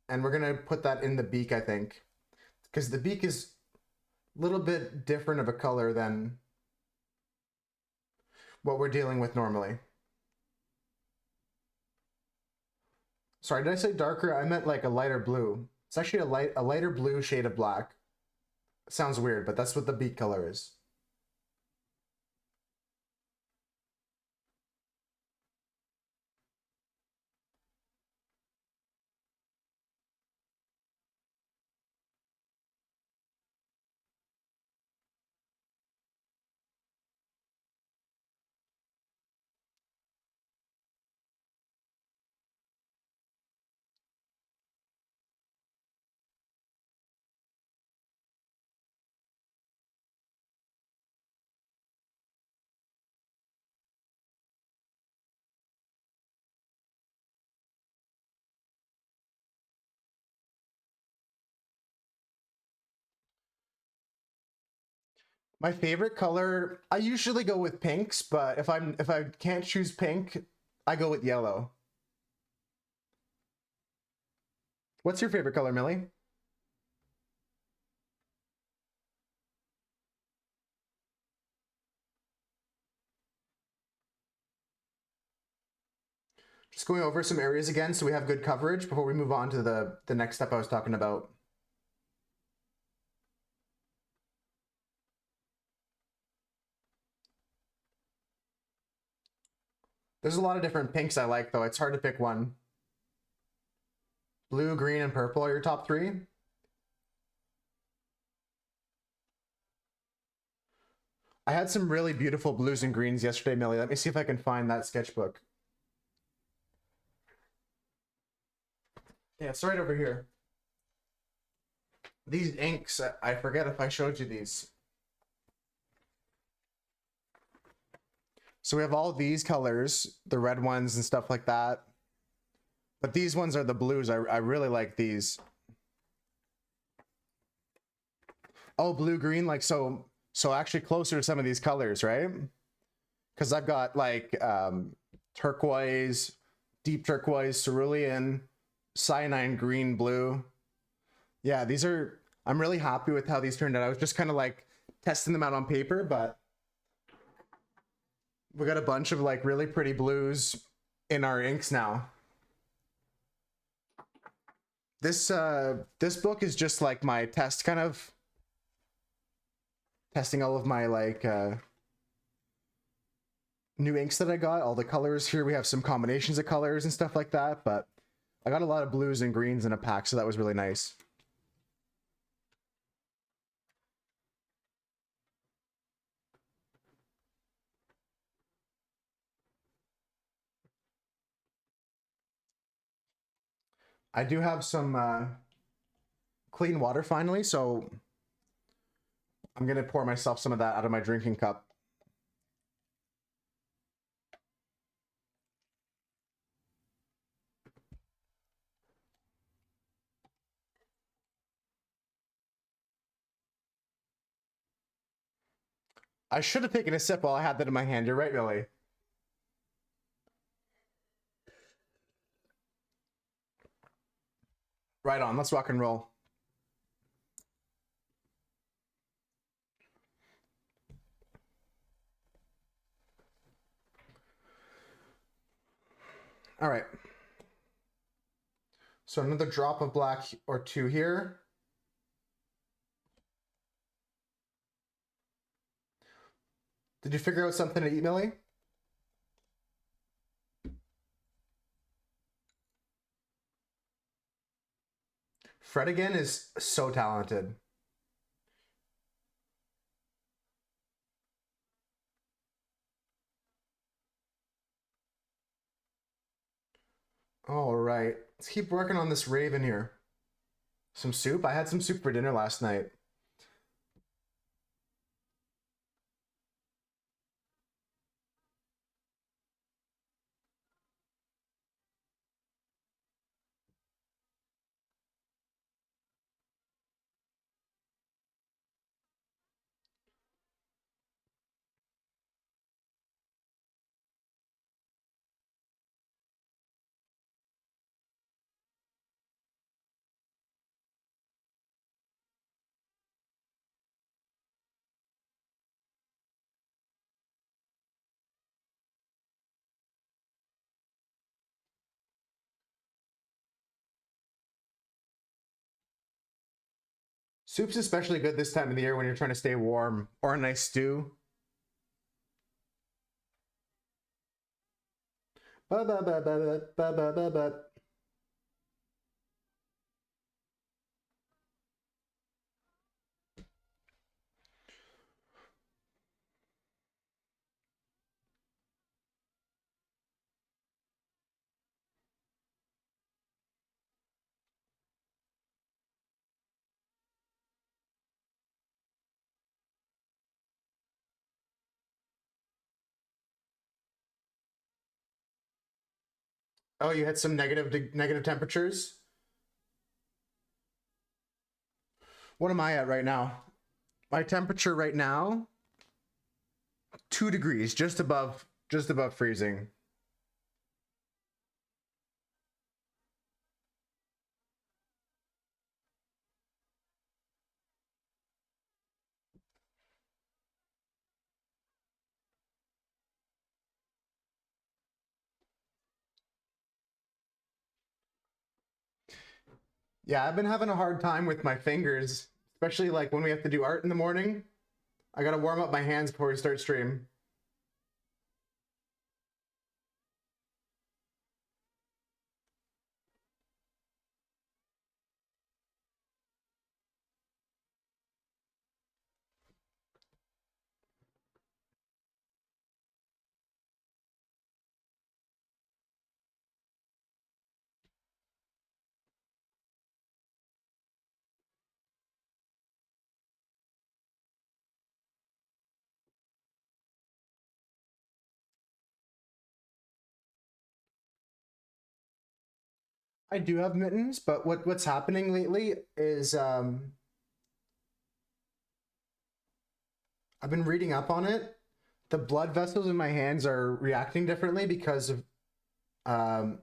and we're going to put that in the beak, I think, because the beak is a little bit different of a color than what we're dealing with normally. Sorry, did I say darker? I meant like a lighter blue. It's actually a lighter blue shade of black. Sounds weird, but that's what the beak color is. My favorite color, I usually go with pinks, but if I can't choose pink, I go with yellow. What's your favorite color, Millie? Just going over some areas again so we have good coverage before we move on to the next step I was talking about. There's a lot of different pinks I like, though. It's hard to pick one. Blue, green, and purple are your top three? I had some really beautiful blues and greens yesterday, Millie. Let me see if I can find that sketchbook. Yeah, it's right over here. These inks, I forget if I showed you these. So we have all these colors, the red ones and stuff like that. But these ones are the blues. I really like these. Oh, blue, green, like so actually closer to some of these colors, right? Because I've got like turquoise, deep turquoise, cerulean, cyanine green, blue. Yeah, these are, I'm really happy with how these turned out. I was just kind of like testing them out on paper, but we got a bunch of like really pretty blues in our inks now. This book is just like my test, kind of testing all of my like new inks that I got, all the colors. Here we have some combinations of colors and stuff like that, but I got a lot of blues and greens in a pack, so that was really nice. I do have some clean water finally, so I'm gonna pour myself some of that out of my drinking cup. I should have taken a sip while I had that in my hand. You're right, Billy. Right on. Let's rock and roll. All right. So another drop of black or two here. Did you figure out something to eat, Millie? Fred again is so talented. All right. Let's keep working on this raven here. Some soup? I had some soup for dinner last night. Soup's especially good this time of the year when you're trying to stay warm, or a nice stew. Ba ba ba ba ba ba ba ba. Oh, you had some negative temperatures? What am I at right now? My temperature right now 2 degrees, just above freezing. Yeah, I've been having a hard time with my fingers, especially like when we have to do art in the morning. I gotta warm up my hands before we start stream. I do have mittens, but what's happening lately is I've been reading up on it. The blood vessels in my hands are reacting differently um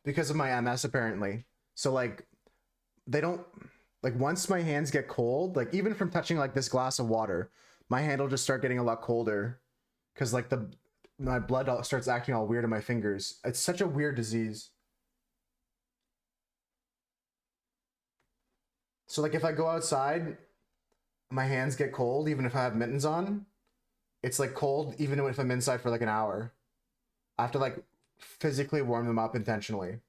because of my MS apparently. So like they don't like once my hands get cold, like even from touching like this glass of water, my hand will just start getting a lot colder because like the my blood starts acting all weird in my fingers. It's such a weird disease. So like if I go outside, my hands get cold even if I have mittens on. It's like cold even if I'm inside for like an hour. I have to like physically warm them up intentionally.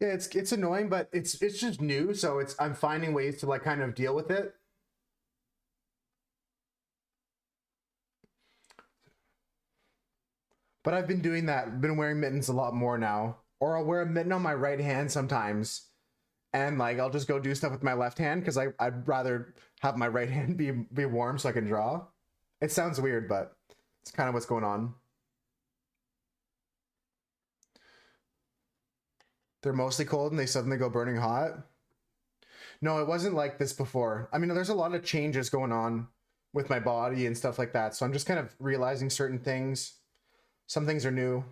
Yeah, it's annoying, but it's just new, so it's I'm finding ways to like kind of deal with it. But I've been doing that, been wearing mittens a lot more now. Or I'll wear a mitten on my right hand sometimes, and like I'll just go do stuff with my left hand because I'd rather have my right hand be warm so I can draw. It sounds weird, but it's kind of what's going on. They're mostly cold and they suddenly go burning hot. No, it wasn't like this before. I mean, there's a lot of changes going on with my body and stuff like that. So I'm just kind of realizing certain things. Some things are new.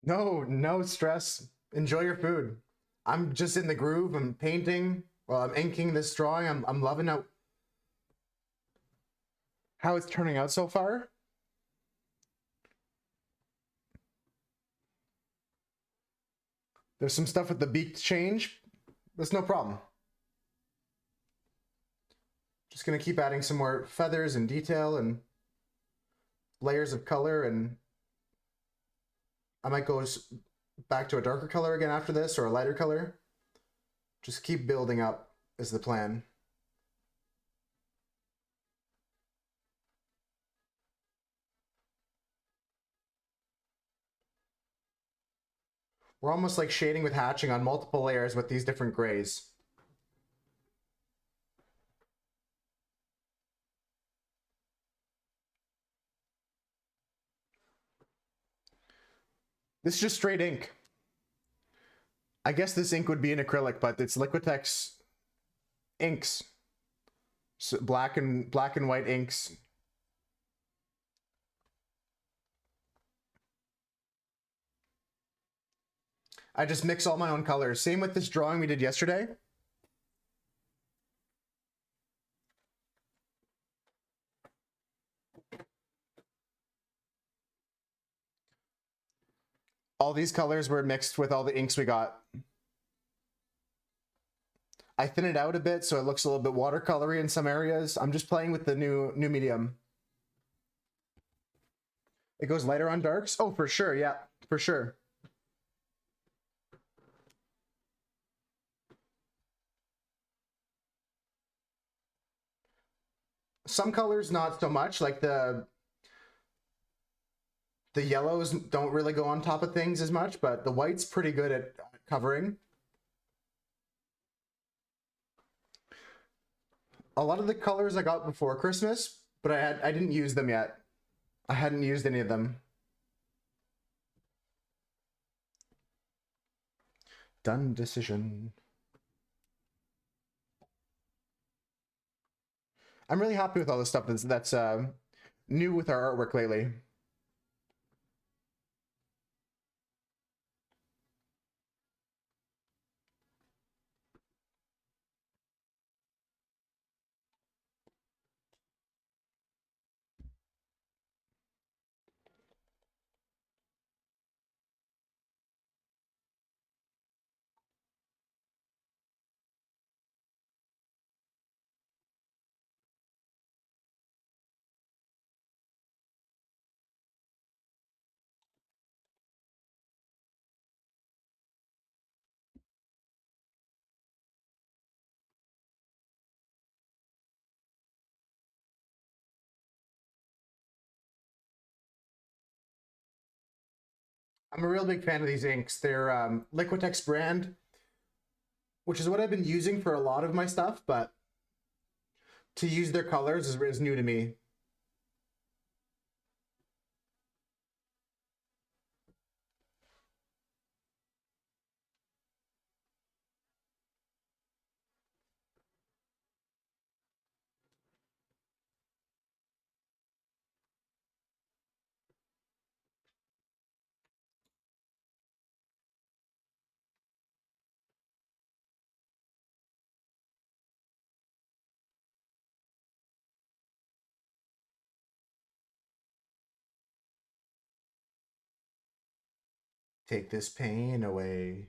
No stress. Enjoy your food. I'm just in the groove. I'm painting while I'm inking this drawing. I'm loving how it's turning out so far. There's some stuff with the beak change. That's no problem. Just gonna keep adding some more feathers and detail and layers of color, and I might go back to a darker color again after this, or a lighter color. Just keep building up is the plan. We're almost like shading with hatching on multiple layers with these different grays. This is just straight ink. I guess this ink would be an acrylic, but it's Liquitex inks. So black and white inks. I just mix all my own colors. Same with this drawing we did yesterday. All these colors were mixed with all the inks we got. I thin it out a bit so it looks a little bit watercolory in some areas. I'm just playing with the new medium. It goes lighter on darks? Oh, for sure, yeah, for sure. Some colors not so much, like the yellows don't really go on top of things as much, but the white's pretty good at covering. A lot of the colors I got before Christmas, but I didn't use them yet. I hadn't used any of them. Done decision. I'm really happy with all the stuff that's new with our artwork lately. I'm a real big fan of these inks. They're Liquitex brand, which is what I've been using for a lot of my stuff, but to use their colors is new to me. Take this pain away.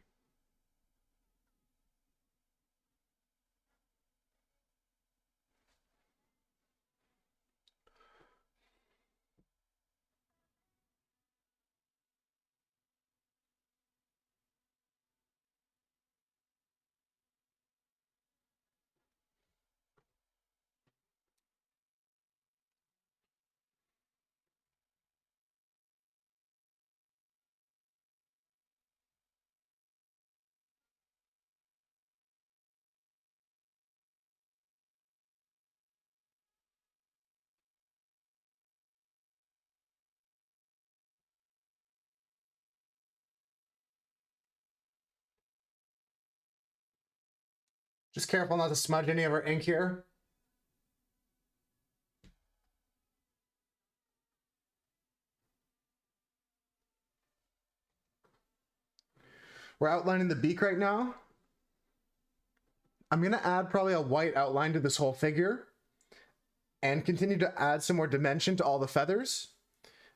Just careful not to smudge any of our ink here. We're outlining the beak right now. I'm gonna add probably a white outline to this whole figure and continue to add some more dimension to all the feathers.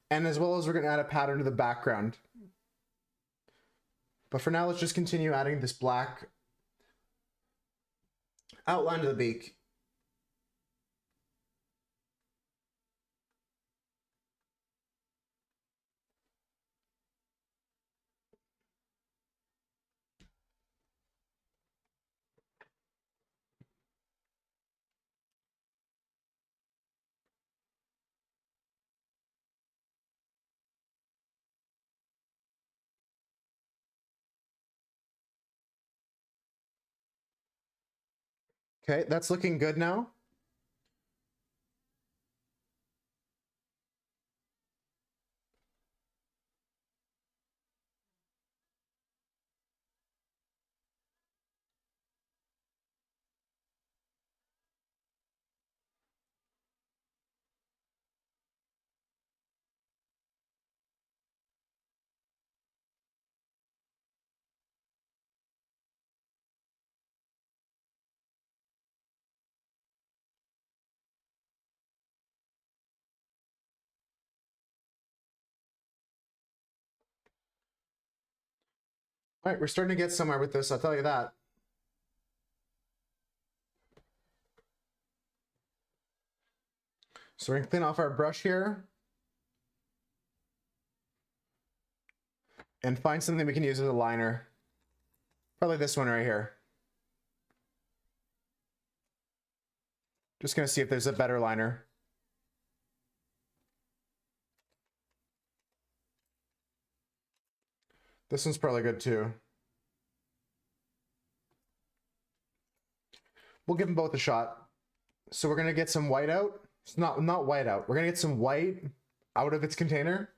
And as well as we're gonna add a pattern to the background. But for now, let's just continue adding this black outline to the beak. Okay, that's looking good now. All right, we're starting to get somewhere with this, I'll tell you that. So we're gonna clean off our brush here and find something we can use as a liner. Probably this one right here. Just gonna see if there's a better liner. This one's probably good too. We'll give them both a shot. So we're gonna get some white out. It's not white out. We're gonna get some white out of its container.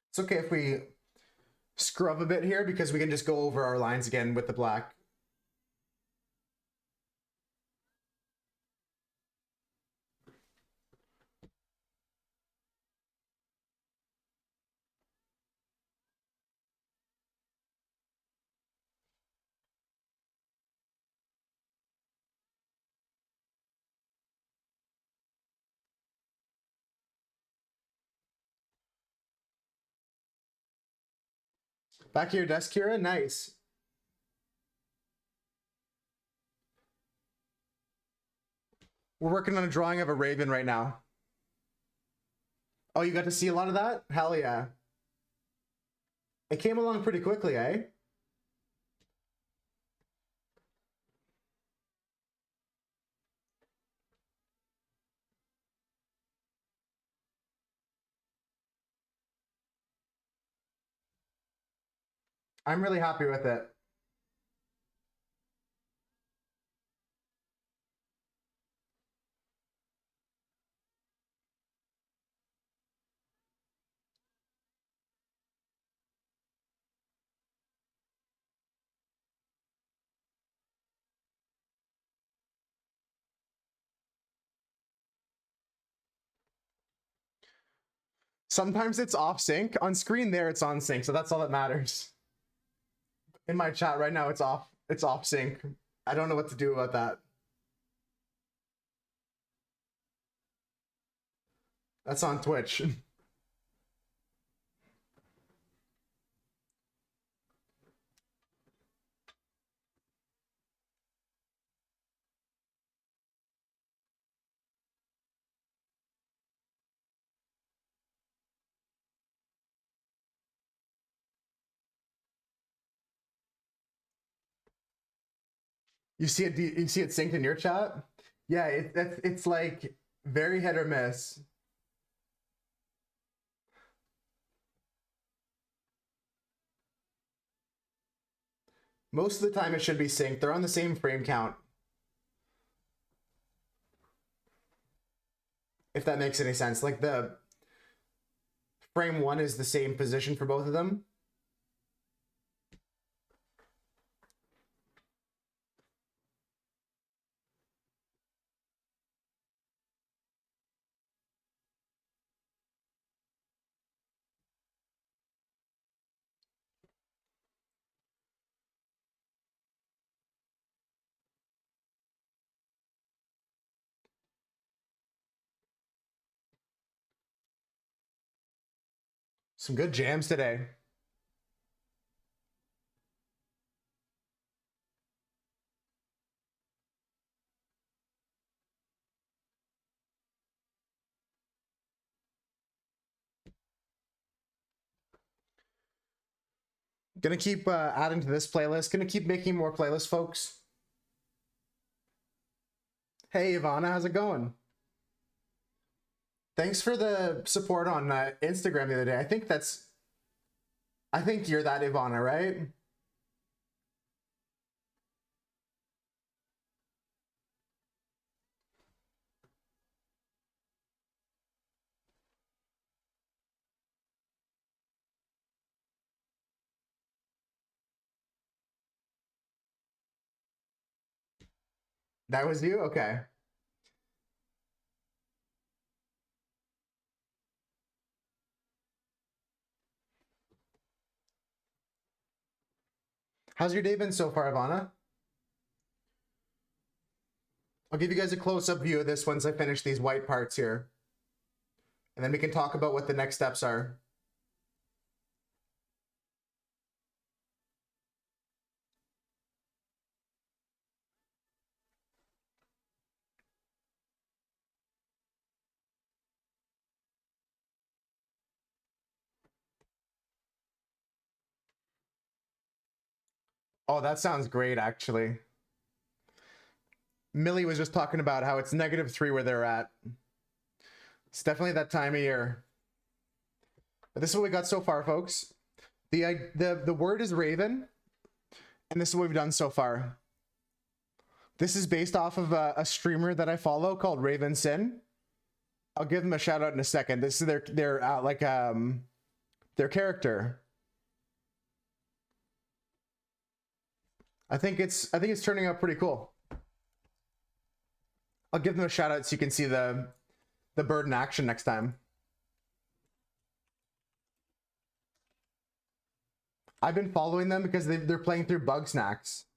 It's okay if we scrub a bit here because we can just go over our lines again with the black. Back to your desk, Kira. Nice. We're working on a drawing of a raven right now. Oh, you got to see a lot of that? Hell yeah. It came along pretty quickly, eh? I'm really happy with it. Sometimes it's off sync. On screen there, it's on sync, so that's all that matters. In my chat right now, it's off sync. I don't know what to do about that. That's on Twitch. You see it? You see it synced in your chat? Yeah, it's like very hit or miss. Most of the time, it should be synced. They're on the same frame count. If that makes any sense, like the frame one is the same position for both of them. Some good jams today. Gonna keep adding to this playlist. Gonna keep making more playlists, folks. Hey, Ivana, how's it going? Thanks for the support on Instagram the other day. I think you're that Ivana, right? That was you? Okay. How's your day been so far, Ivana? I'll give you guys a close-up view of this once I finish these white parts here. And then we can talk about what the next steps are. Oh, that sounds great, actually. Millie was just talking about how it's -3 where they're at. It's definitely that time of year. But this is what we got so far, folks. The word is Raven, and this is what we've done so far. This is based off of a streamer that I follow called Raven Sin. I'll give them a shout out in a second. This is their character. I think it's turning out pretty cool. I'll give them a shout out so you can see the bird in action next time. I've been following them because they're playing through Bug Snacks.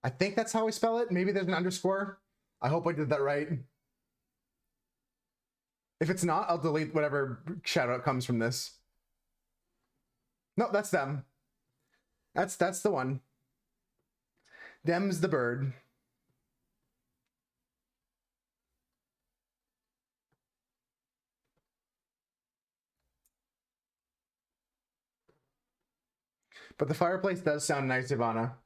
I think that's how we spell it. Maybe there's an underscore. I hope I did that right. If it's not, I'll delete whatever shout out comes from this. No, that's them. That's the one. Them's the bird. But the fireplace does sound nice, Ivana.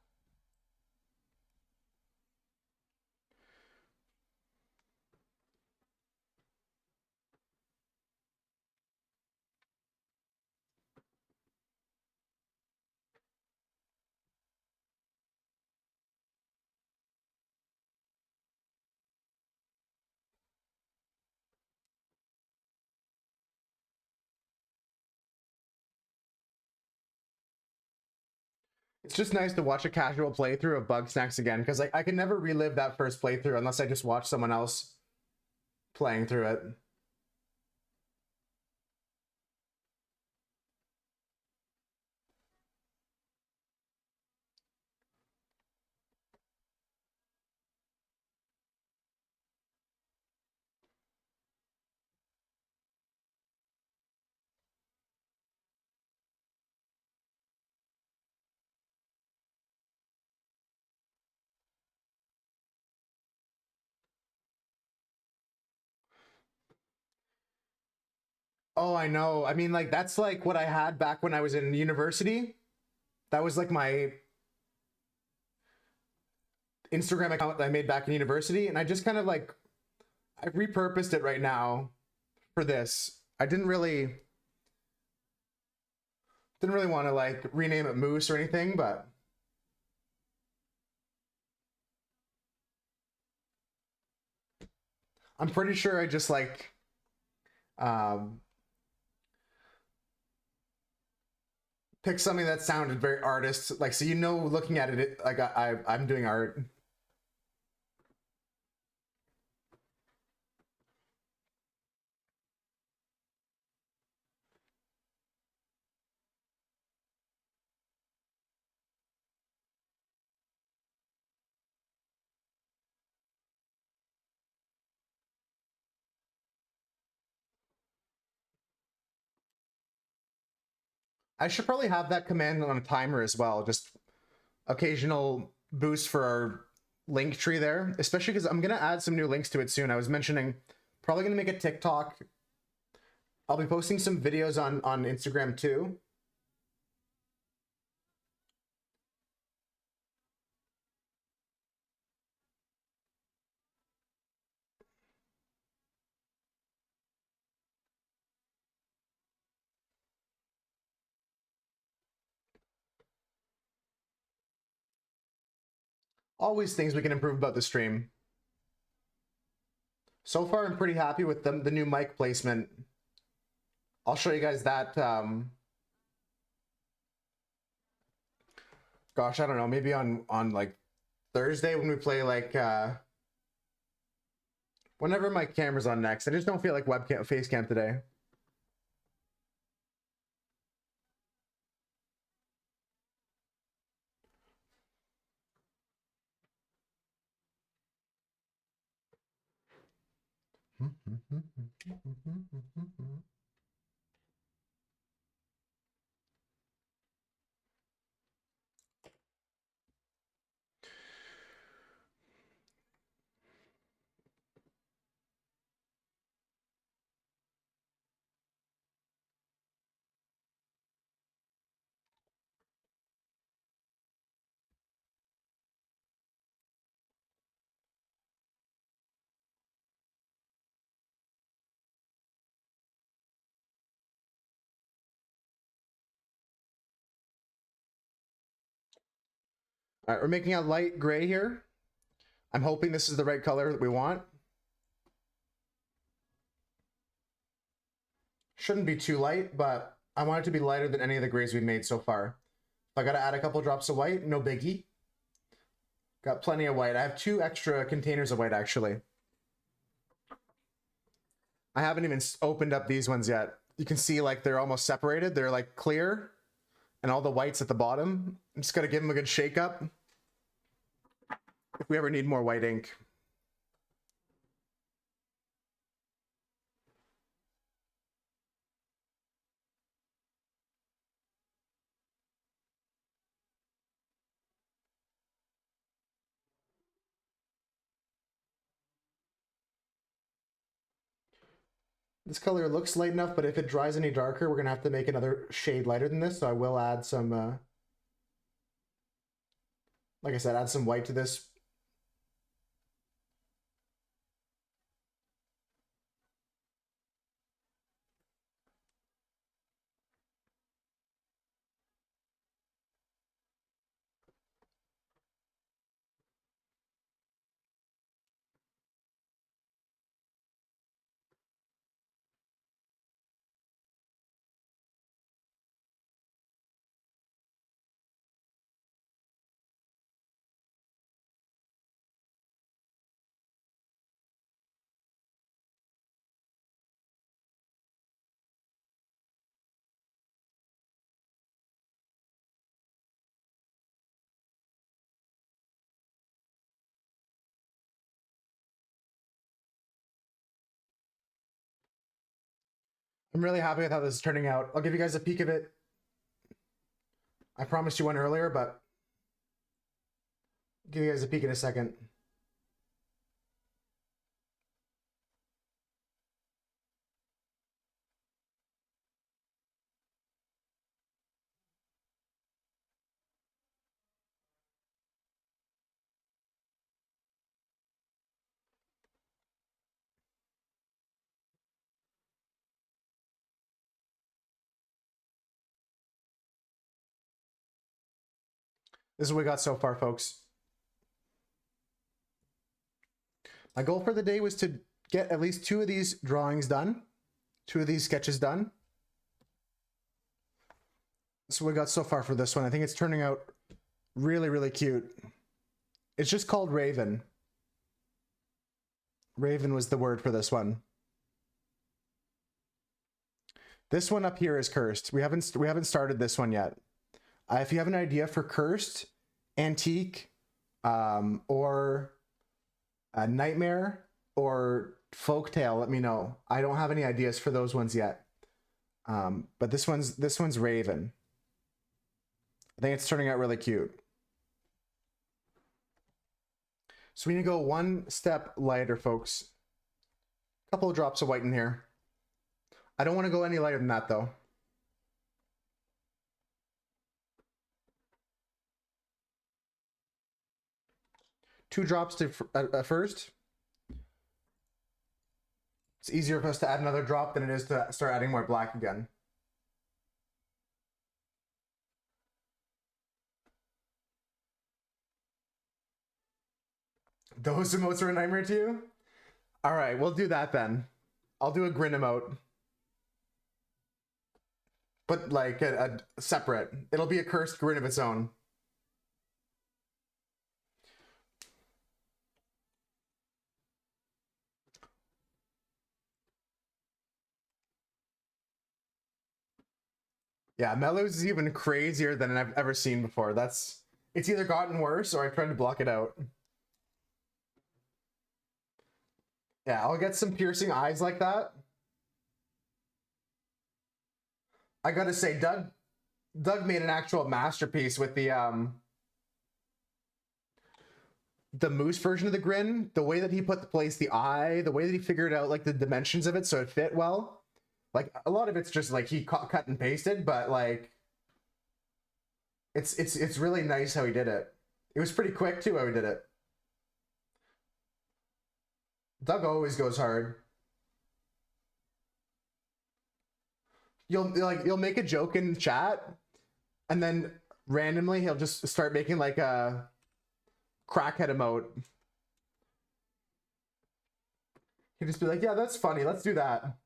It's just nice to watch a casual playthrough of Bug Snacks again, because I can never relive that first playthrough unless I just watch someone else playing through it. Oh, I know. I mean, like, that's like what I had back when I was in university. That was like my Instagram account that I made back in university, and I just kind of like I repurposed it right now for this. I didn't really want to like rename it Moose or anything, but I'm pretty sure I Um, pick something that sounded very artist, like, so looking at it, like I'm doing art. I should probably have that command on a timer as well, just occasional boost for our link tree there, especially because I'm gonna add some new links to it soon. I was mentioning probably gonna make a TikTok. I'll be posting some videos on Instagram too. Always things we can improve about the stream. So far, I'm pretty happy with the new mic placement. I'll show you guys that. Gosh, I don't know. Maybe on like Thursday when we play like whenever my camera's on next. I just don't feel like webcam face cam today. All right, we're making a light gray here. I'm hoping this is the right color that we want. Shouldn't be too light, but I want it to be lighter than any of the grays we've made so far. If I gotta add a couple drops of white, no biggie. Got plenty of white. I have 2 extra containers of white, actually. I haven't even opened up these ones yet. You can see like they're almost separated. They're like clear and all the whites at the bottom. I'm just gotta give them a good shake up if we ever need more white ink. This color looks light enough, but if it dries any darker, we're gonna have to make another shade lighter than this. So I will add some, like I said, add some white to this. I'm really happy with how this is turning out. I'll give you guys a peek of it. I promised you one earlier, but I'll give you guys a peek in a second. This is what we got so far, folks. My goal for the day was to get at least 2 of these drawings done. 2 of these sketches done. So we got so far for this one. I think it's turning out really, really cute. It's just called Raven. Raven was the word for this one. This one up here is cursed. We haven't started this one yet. If you have an idea for cursed, antique, or a nightmare or folktale, let me know. I don't have any ideas for those ones yet. But this one's Raven. I think it's turning out really cute. So we need to go one step lighter, folks. A couple of drops of white in here. I don't want to go any lighter than that, though. Two drops to first. It's easier for us to add another drop than it is to start adding more black again. Those emotes are a nightmare to you? All right, we'll do that then. I'll do a grin emote. But like a separate. It'll be a cursed grin of its own. Yeah, Mellows is even crazier than I've ever seen before. It's either gotten worse or I tried to block it out. Yeah, I'll get some piercing eyes like that. I gotta say, Doug made an actual masterpiece with the moose version of the grin. The way that he placed the eye, the way that he figured out like the dimensions of it so it fit well. Like a lot of it's just like he cut and pasted, but like it's really nice how he did it. It was pretty quick too how he did it. Doug always goes hard. You'll make a joke in chat, and then randomly he'll just start making like a crackhead emote. He'll just be like, "Yeah, that's funny. Let's do that."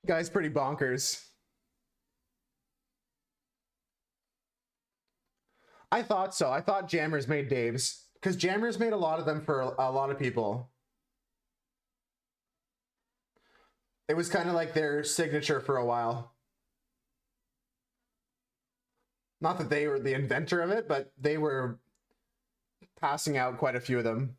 Guy's pretty bonkers. I thought so. I thought Jammers made Dave's because Jammers made a lot of them for a lot of people. It was kind of like their signature for a while. Not that they were the inventor of it, but they were passing out quite a few of them.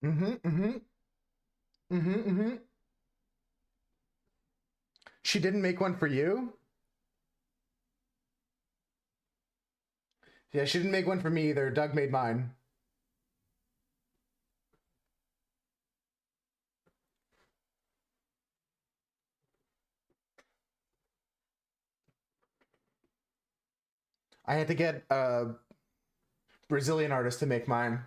Mm-hmm, mm-hmm. Mm-hmm, mm-hmm. She didn't make one for you? Yeah, she didn't make one for me either. Doug made mine. I had to get a Brazilian artist to make mine.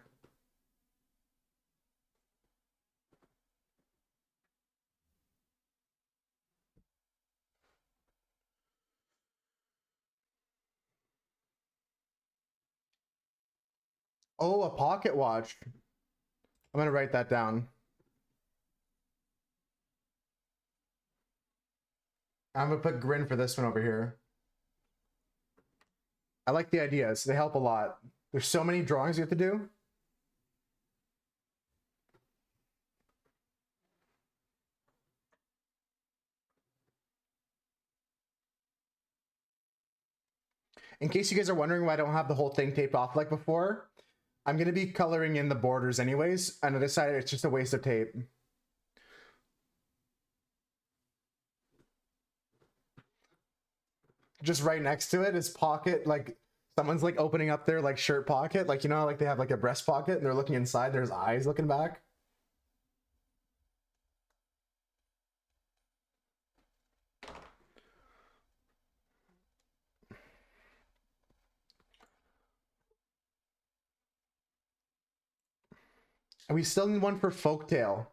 Oh, a pocket watch. I'm gonna write that down. I'm gonna put grin for this one over here. I like the ideas. They help a lot. There's so many drawings you have to do. In case you guys are wondering why I don't have the whole thing taped off like before, I'm going to be coloring in the borders anyways, and I decided it's just a waste of tape. just right next to it is pocket, like someone's like opening up their like shirt pocket, like you know, like they have like a breast pocket and they're looking inside. There's eyes looking back. And we still need one for folktale.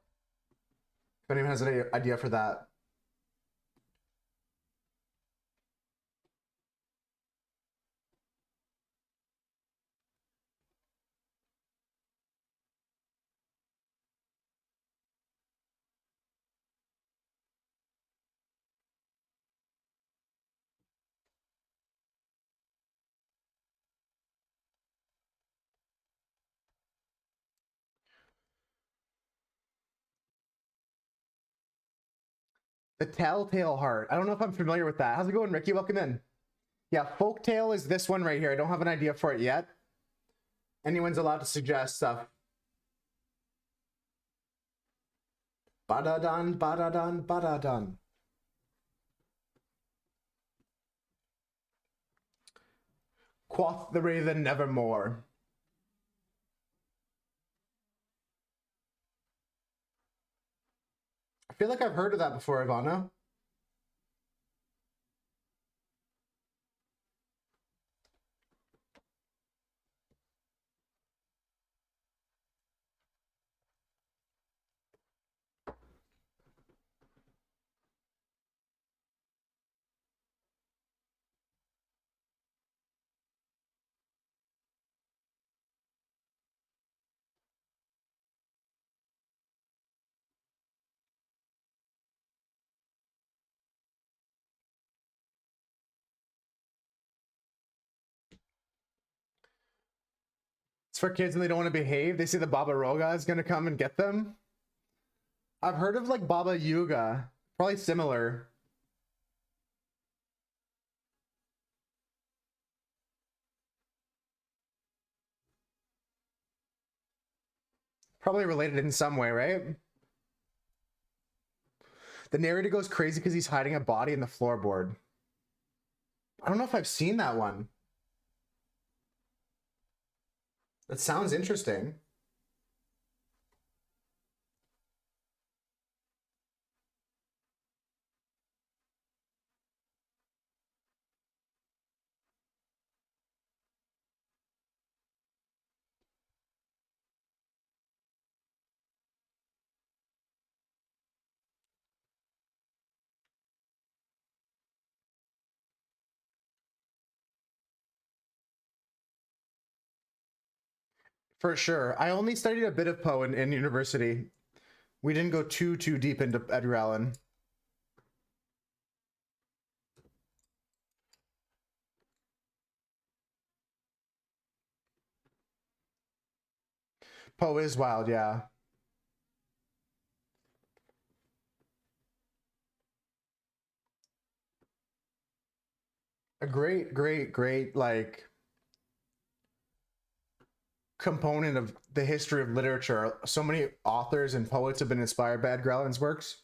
If anyone has any idea for that. The Telltale Heart. I don't know if I'm familiar with that. How's it going, Ricky? Welcome in. Yeah, folktale is this one right here. I don't have an idea for it yet. Anyone's allowed to suggest stuff. Ba-da-dun, ba-da-dun, ba-da-dun. Quoth the raven nevermore. I feel like I've heard of that before, Ivana. It's for kids and they don't want to behave. They say the Baba Roga is going to come and get them. I've heard of like Baba Yuga. Probably similar. Probably related in some way, right? The narrator goes crazy because he's hiding a body in the floorboard. I don't know if I've seen that one. That sounds interesting. For sure. I only studied a bit of Poe in university. We didn't go too deep into Edgar Allan. Poe is wild, yeah. A great like component of the history of literature. So many authors and poets have been inspired by Edgar Allan's works.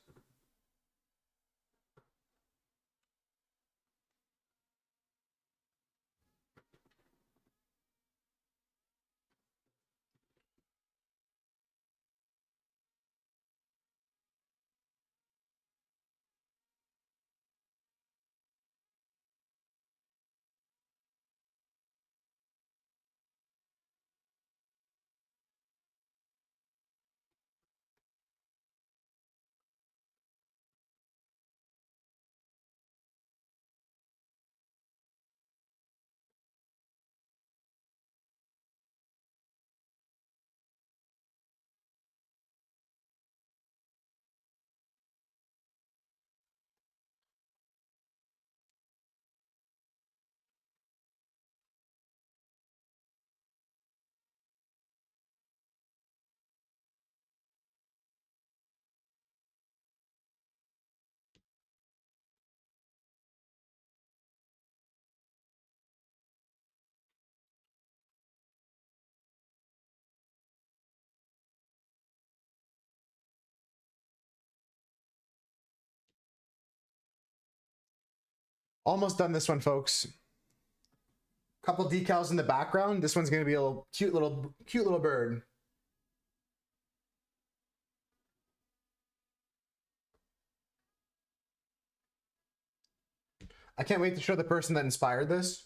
Almost done this one, folks. Couple decals in the background. This one's gonna be a little cute little bird. I can't wait to show the person that inspired this.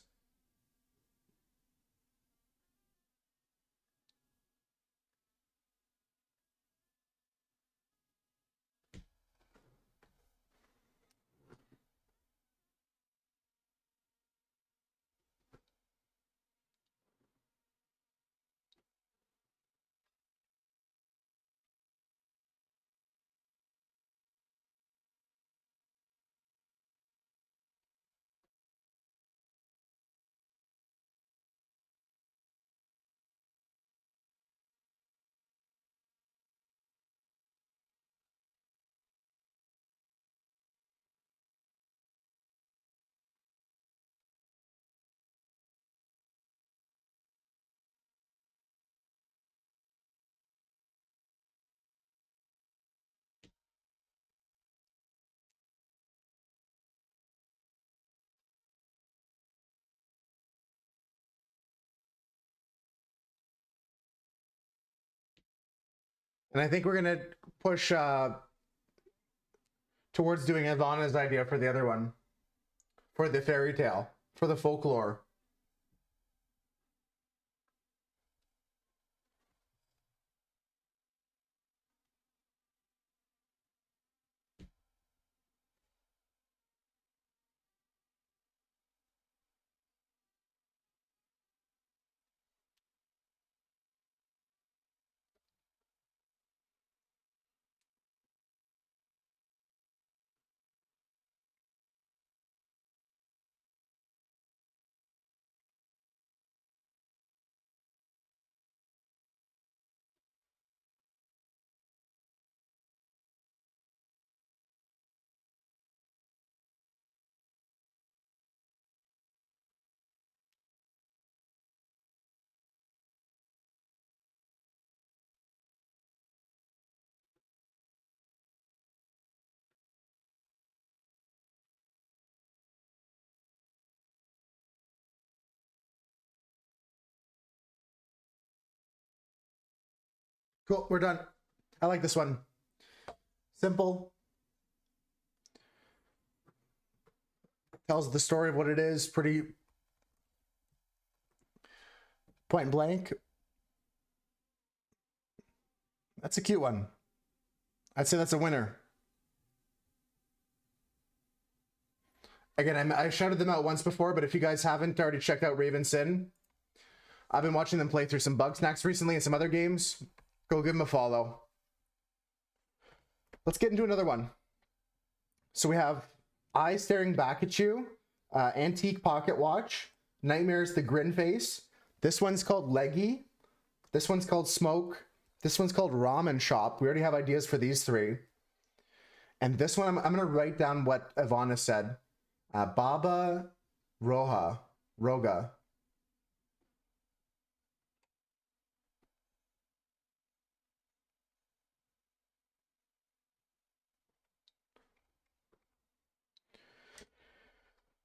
And I think we're gonna push towards doing Ivana's idea for the other one, for the fairy tale, for the folklore. Cool, we're done. I like this one. Simple. Tells the story of what it is, pretty point blank. That's a cute one. I'd say that's a winner. Again, I shouted them out once before, but if you guys haven't already checked out Raven Sin, I've been watching them play through some Bug Snacks recently and some other games. Go give them a follow. Let's get into another one. So we have Eye Staring Back at You, Antique Pocket Watch, Nightmares the Grin Face. This one's called Leggy. This one's called Smoke. This one's called Ramen Shop. We already have ideas for these three. And this one, I'm going to write down what Ivana said. Baba Roga.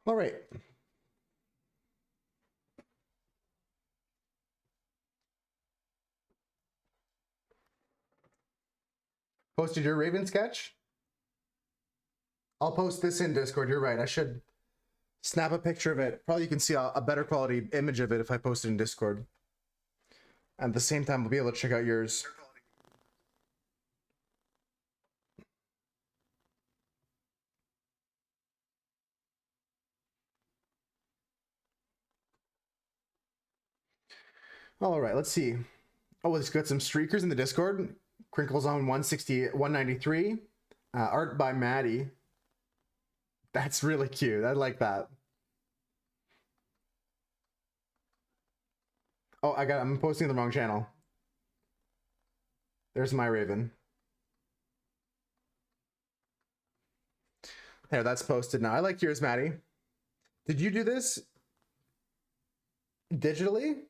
All right. Posted your Raven sketch? I'll post this in Discord. You're right. I should snap a picture of it. Probably you can see a better quality image of it if I post it in Discord. At the same time, we'll be able to check out yours. All right, let's see. Oh, it's got some streakers in the Discord. Crinkles on 193. Art by Maddie. That's really cute. I like that. Oh, I'm posting the wrong channel. There's my Raven. There, that's posted now. I like yours, Maddie. Did you do this digitally?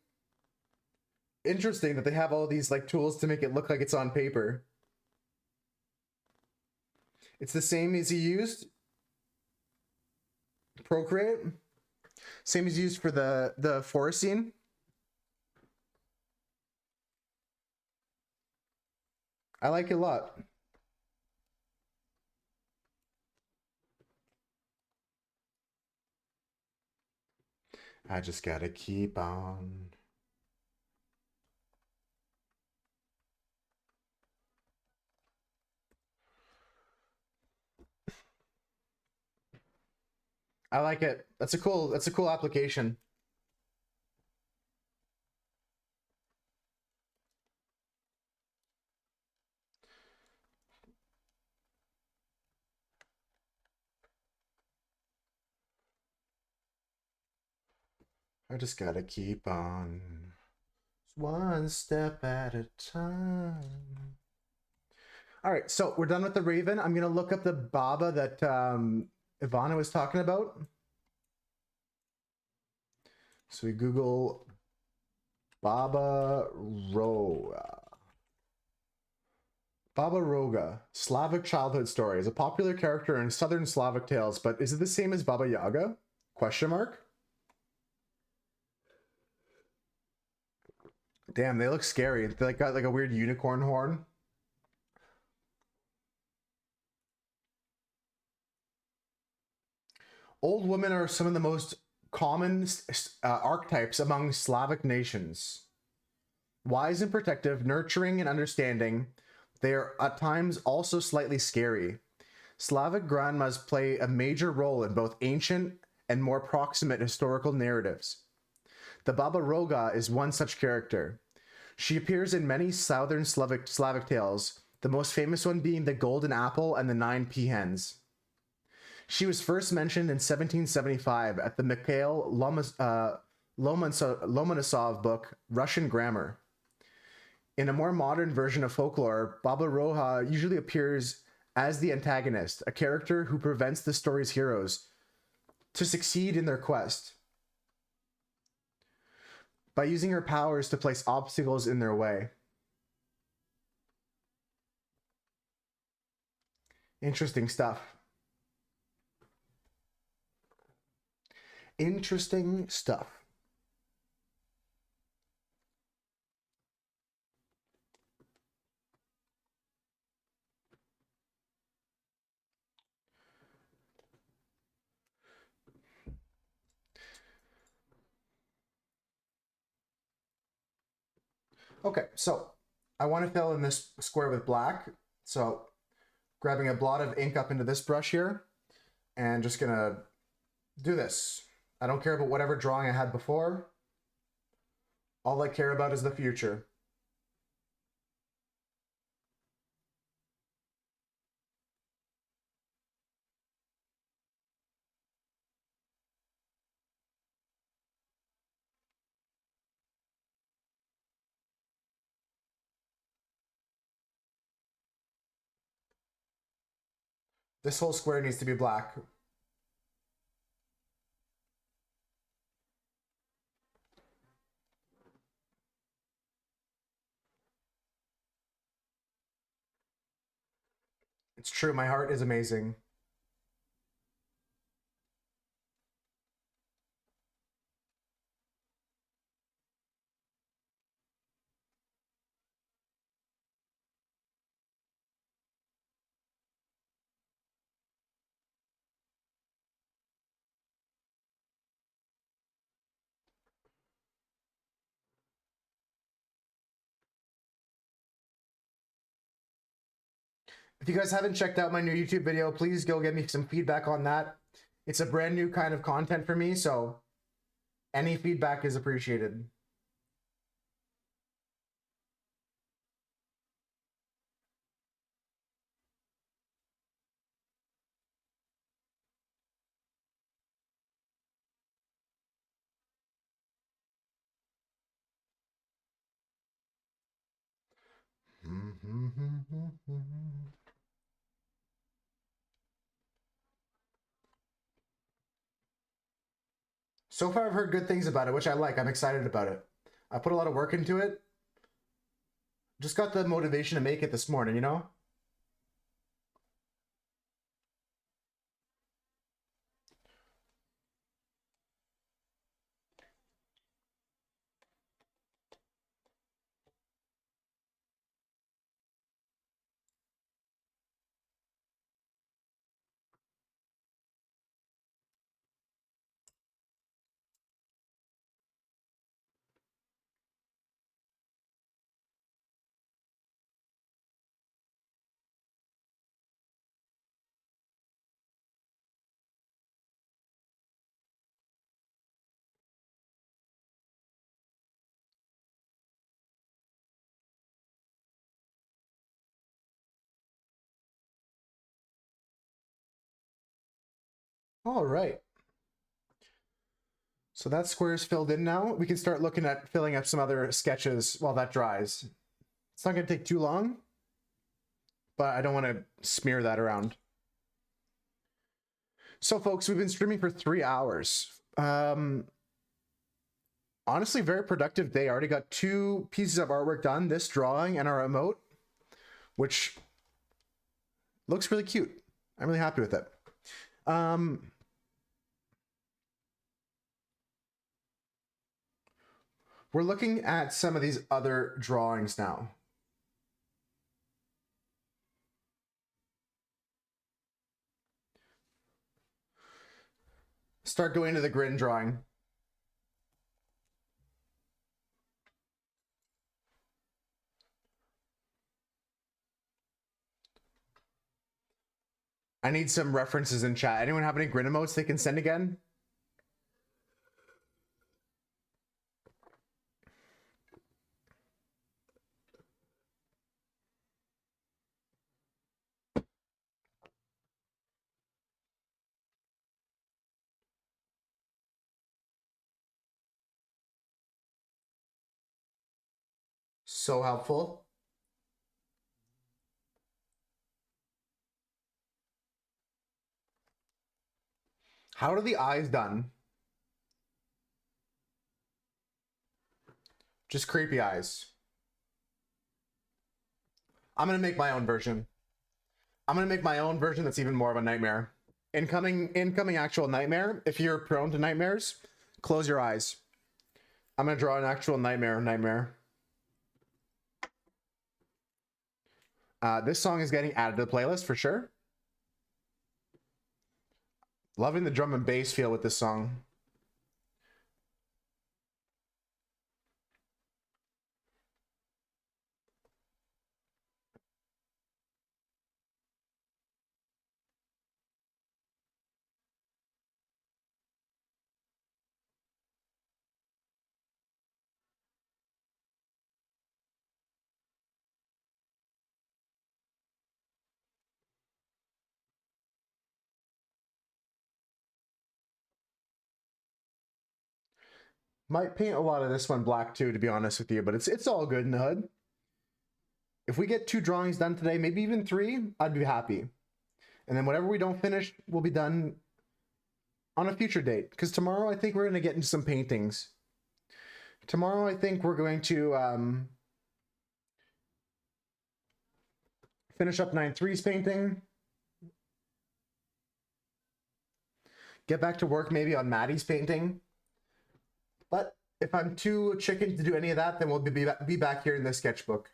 Interesting that they have all these like tools to make it look like it's on paper. It's the same as you used. Procreate. Same as used for the forest scene. I like it a lot. I just gotta keep on. I like it. That's a cool application. I just gotta keep on. One step at a time. All right, so we're done with the Raven. I'm gonna look up the Baba that Ivana was talking about. So we Google Baba Roga. Baba Roga, Slavic childhood story, is a popular character in Southern Slavic tales, but is it the same as Baba Yaga? Question mark. Damn, they look scary. They like got like a weird unicorn horn. Old women are some of the most common archetypes among Slavic nations. Wise and protective, nurturing and understanding, they are at times also slightly scary. Slavic grandmas play a major role in both ancient and more proximate historical narratives. The Baba Roga is one such character. She appears in many southern Slavic tales, the most famous one being the Golden Apple and the 9 Peahens. She was first mentioned in 1775 at the Mikhail Lomonosov book, Russian Grammar. In a more modern version of folklore, Baba Roga usually appears as the antagonist, a character who prevents the story's heroes to succeed in their quest by using her powers to place obstacles in their way. Interesting stuff. Interesting stuff. Okay, so I want to fill in this square with black. So grabbing a blot of ink up into this brush here and just gonna do this. I don't care about whatever drawing I had before. All I care about is the future. This whole square needs to be black. It's true, my heart is amazing. If you guys haven't checked out my new YouTube video, please go give me some feedback on that. It's a brand new kind of content for me, so any feedback is appreciated. So far, I've heard good things about it, which I like. I'm excited about it. I put a lot of work into it. Just got the motivation to make it this morning, you know? All right. So that square is filled in now. We can start looking at filling up some other sketches while that dries. It's not going to take too long, but I don't want to smear that around. So folks, we've been streaming for 3 hours. Honestly, very productive day. I already got 2 pieces of artwork done, this drawing and our emote, which looks really cute. I'm really happy with it. We're looking at some of these other drawings now. Start going to the grin drawing. I need some references in chat. Anyone have any grin emotes they can send again? So helpful. How are the eyes done? Just creepy eyes. I'm gonna make my own version. I'm gonna make my own version that's even more of a nightmare. Incoming actual nightmare. If you're prone to nightmares, close your eyes. I'm gonna draw an actual nightmare. This song is getting added to the playlist for sure. Loving the drum and bass feel with this song. Might paint a lot of this one black too, to be honest with you, but it's all good in the hood. If we get 2 drawings done today, maybe even 3, I'd be happy. And then whatever we don't finish will be done on a future date. Because tomorrow I think we're going to get into some paintings. Tomorrow I think we're going to finish up 9-3's painting. Get back to work maybe on Maddie's painting. But if I'm too chicken to do any of that, then we'll be back here in the sketchbook.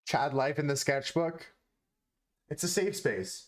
Chad life in the sketchbook. It's a safe space.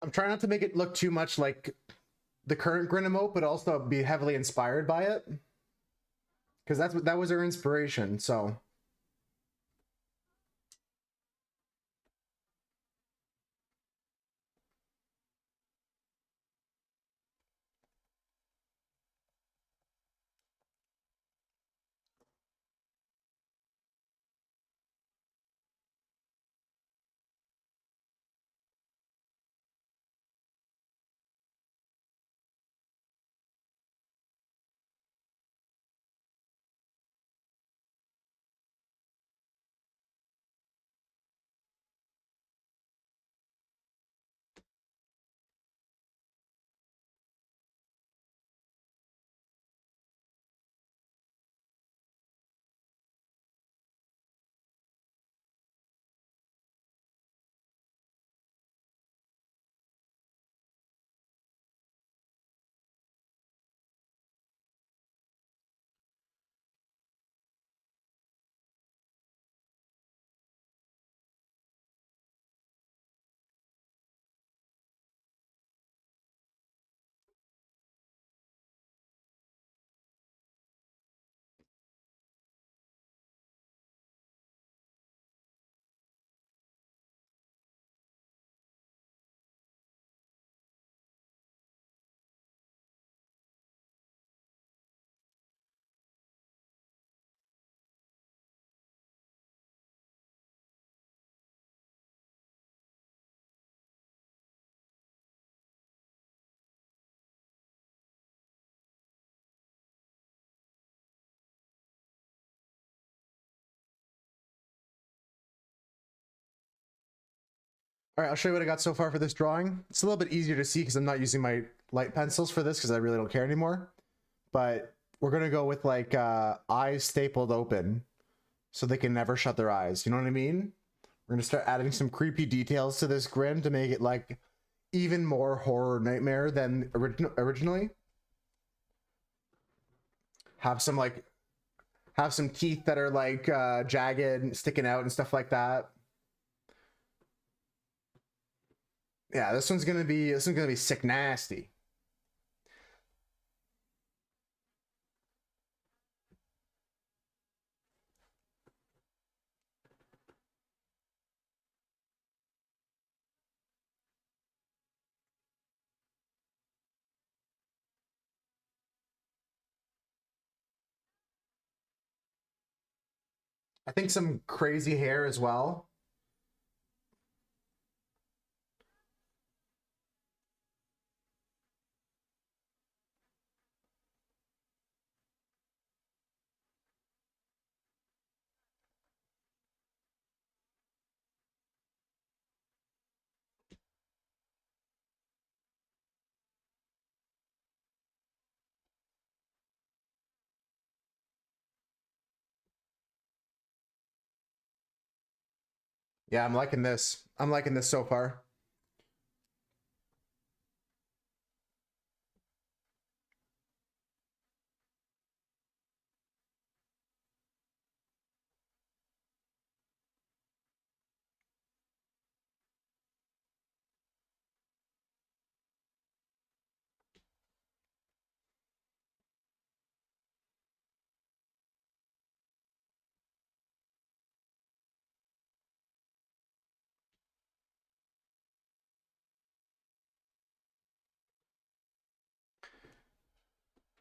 I'm trying not to make it look too much like the current grin emote, but also be heavily inspired by it, because that was our inspiration. So all right, I'll show you what I got so far for this drawing. It's a little bit easier to see because I'm not using my light pencils for this because I really don't care anymore. But we're gonna go with like eyes stapled open so they can never shut their eyes. You know what I mean? We're gonna start adding some creepy details to this grin to make it like even more horror nightmare than originally. Have some like have some teeth that are like jagged and sticking out and stuff like that. Yeah, this one's gonna be sick nasty. I think some crazy hair as well. Yeah, I'm liking this. I'm liking this so far.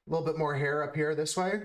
A little bit more hair up here this way.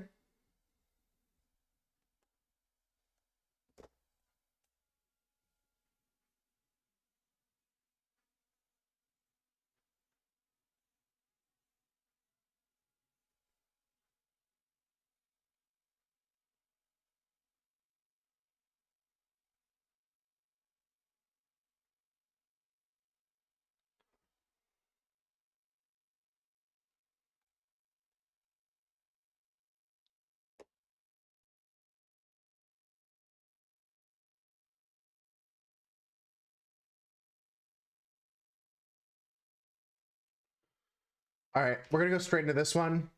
All right, we're gonna go straight into this one.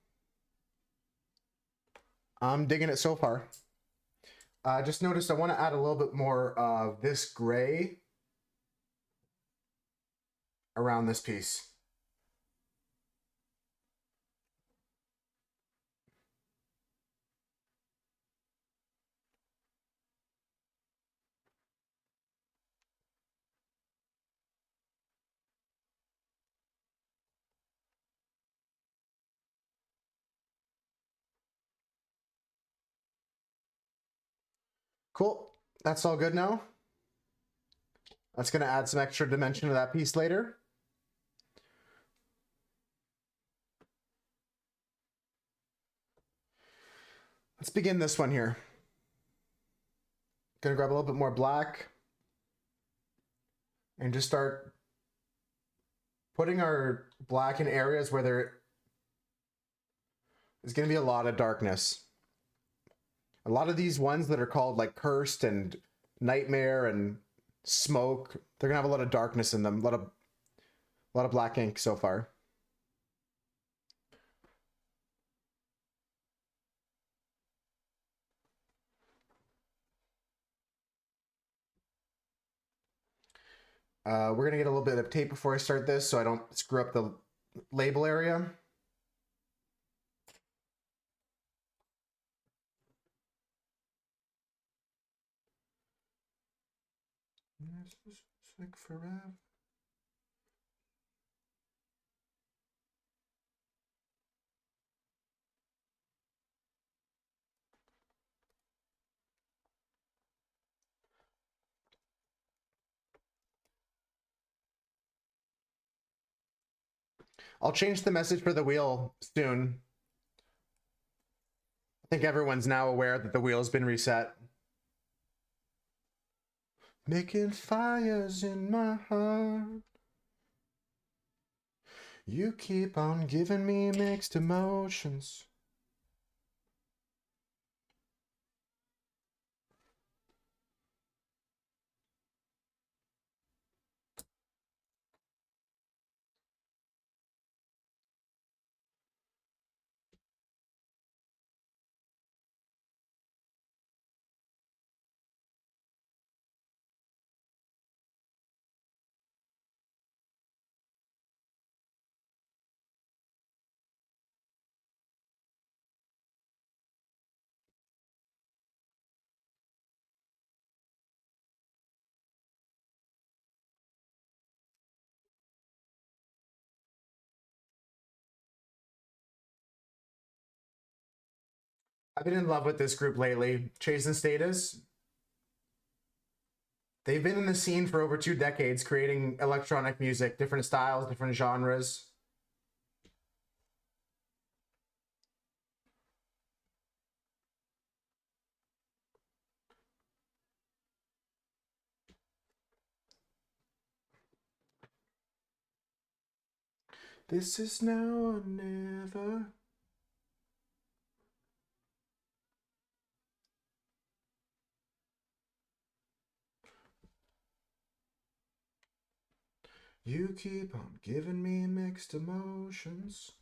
I'm digging it so far. Just noticed I want to add a little bit more of this gray around this piece. Cool. That's all good now. That's going to add some extra dimension to that piece later. Let's begin this one here. Gonna grab a little bit more black and just start putting our black in areas where there is gonna be a lot of darkness. A lot of these ones that are called like Cursed and Nightmare and Smoke, they're gonna have a lot of darkness in them, a lot of black ink so far. We're gonna get a little bit of tape before I start this so I don't screw up the label area. It's like forever. I'll change the message for the wheel soon. I think everyone's now aware that the wheel's been reset. Making fires in my heart. You keep on giving me mixed emotions. I've been in love with this group lately. Chase and Status. They've been in the scene for over 2 decades, creating electronic music, different styles, different genres. This is now or never. You keep on giving me mixed emotions.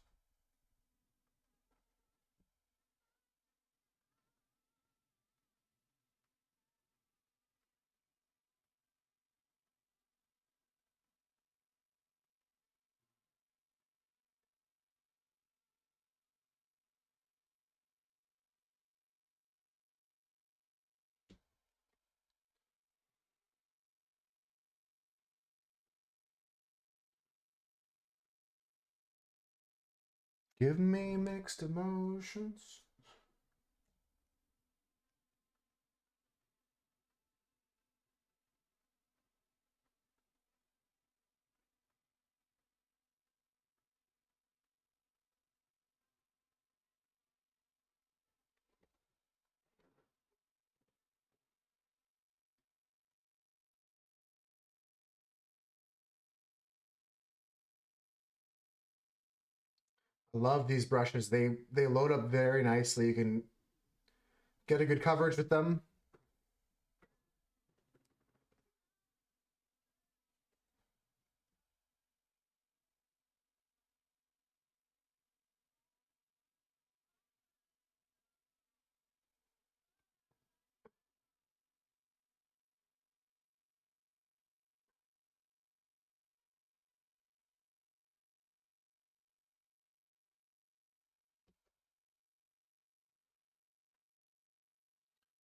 Give me mixed emotions. I love these brushes. They load up very nicely. You can get a good coverage with them.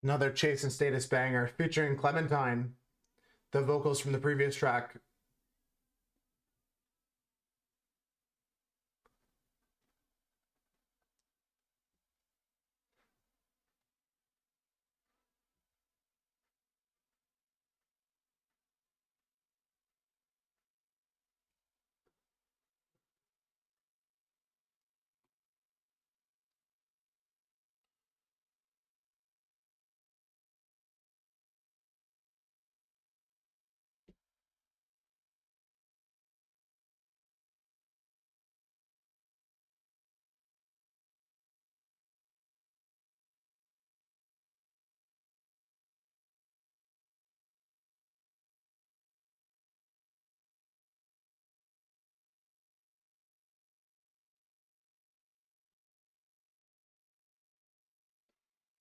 Another Chase and Status banger featuring Clementine, the vocals from the previous track.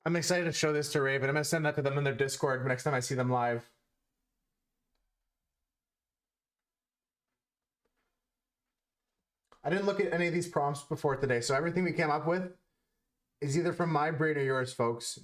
I'm excited to show this to Raven. I'm gonna send that to them in their Discord next time I see them live. I didn't look at any of these prompts before today, so everything we came up with is either from my brain or yours, folks.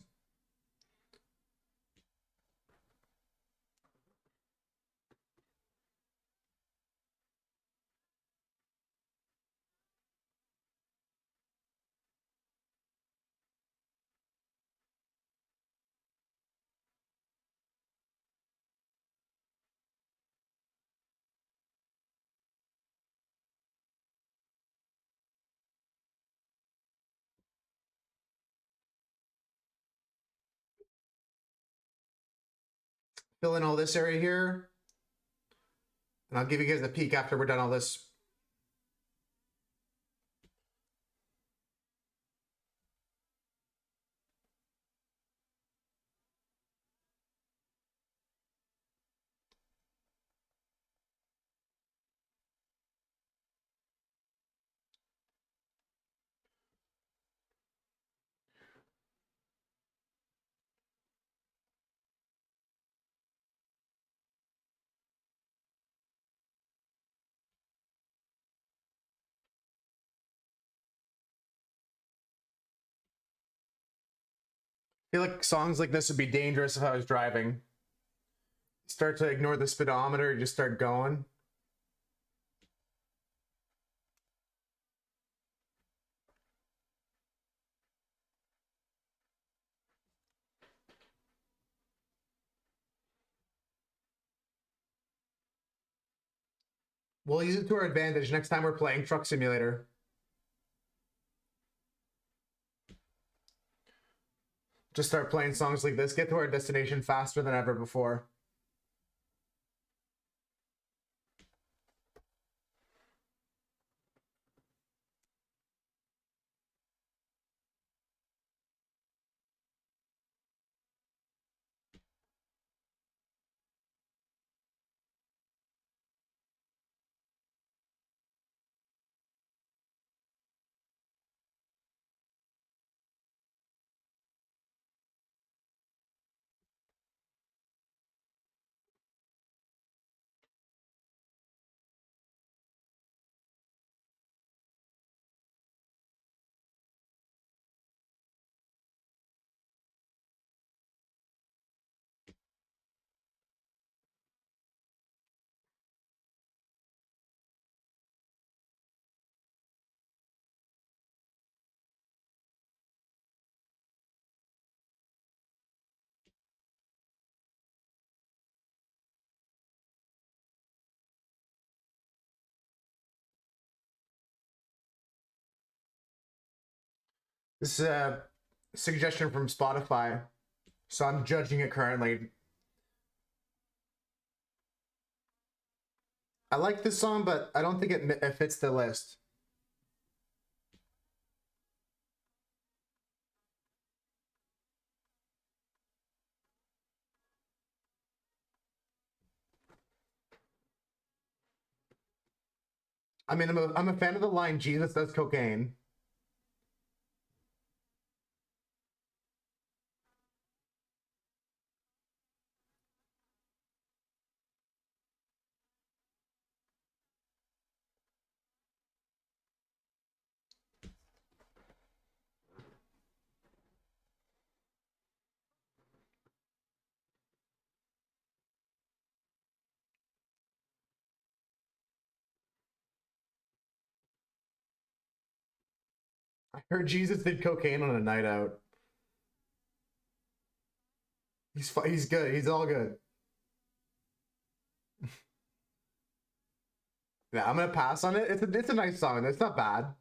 Fill in all this area here, and I'll give you guys a peek after we're done all this. I feel like songs like this would be dangerous if I was driving. Start to ignore the speedometer, just start going. We'll use it to our advantage next time we're playing Truck Simulator. Just start playing songs like this, get to our destination faster than ever before. This is a suggestion from Spotify, so I'm judging it currently. I like this song, but I don't think it fits the list. I mean, I'm a fan of the line, Jesus does cocaine. Her Jesus did cocaine on a night out. He's good. He's all good. Yeah, I'm gonna pass on it. It's a nice song. It's not bad.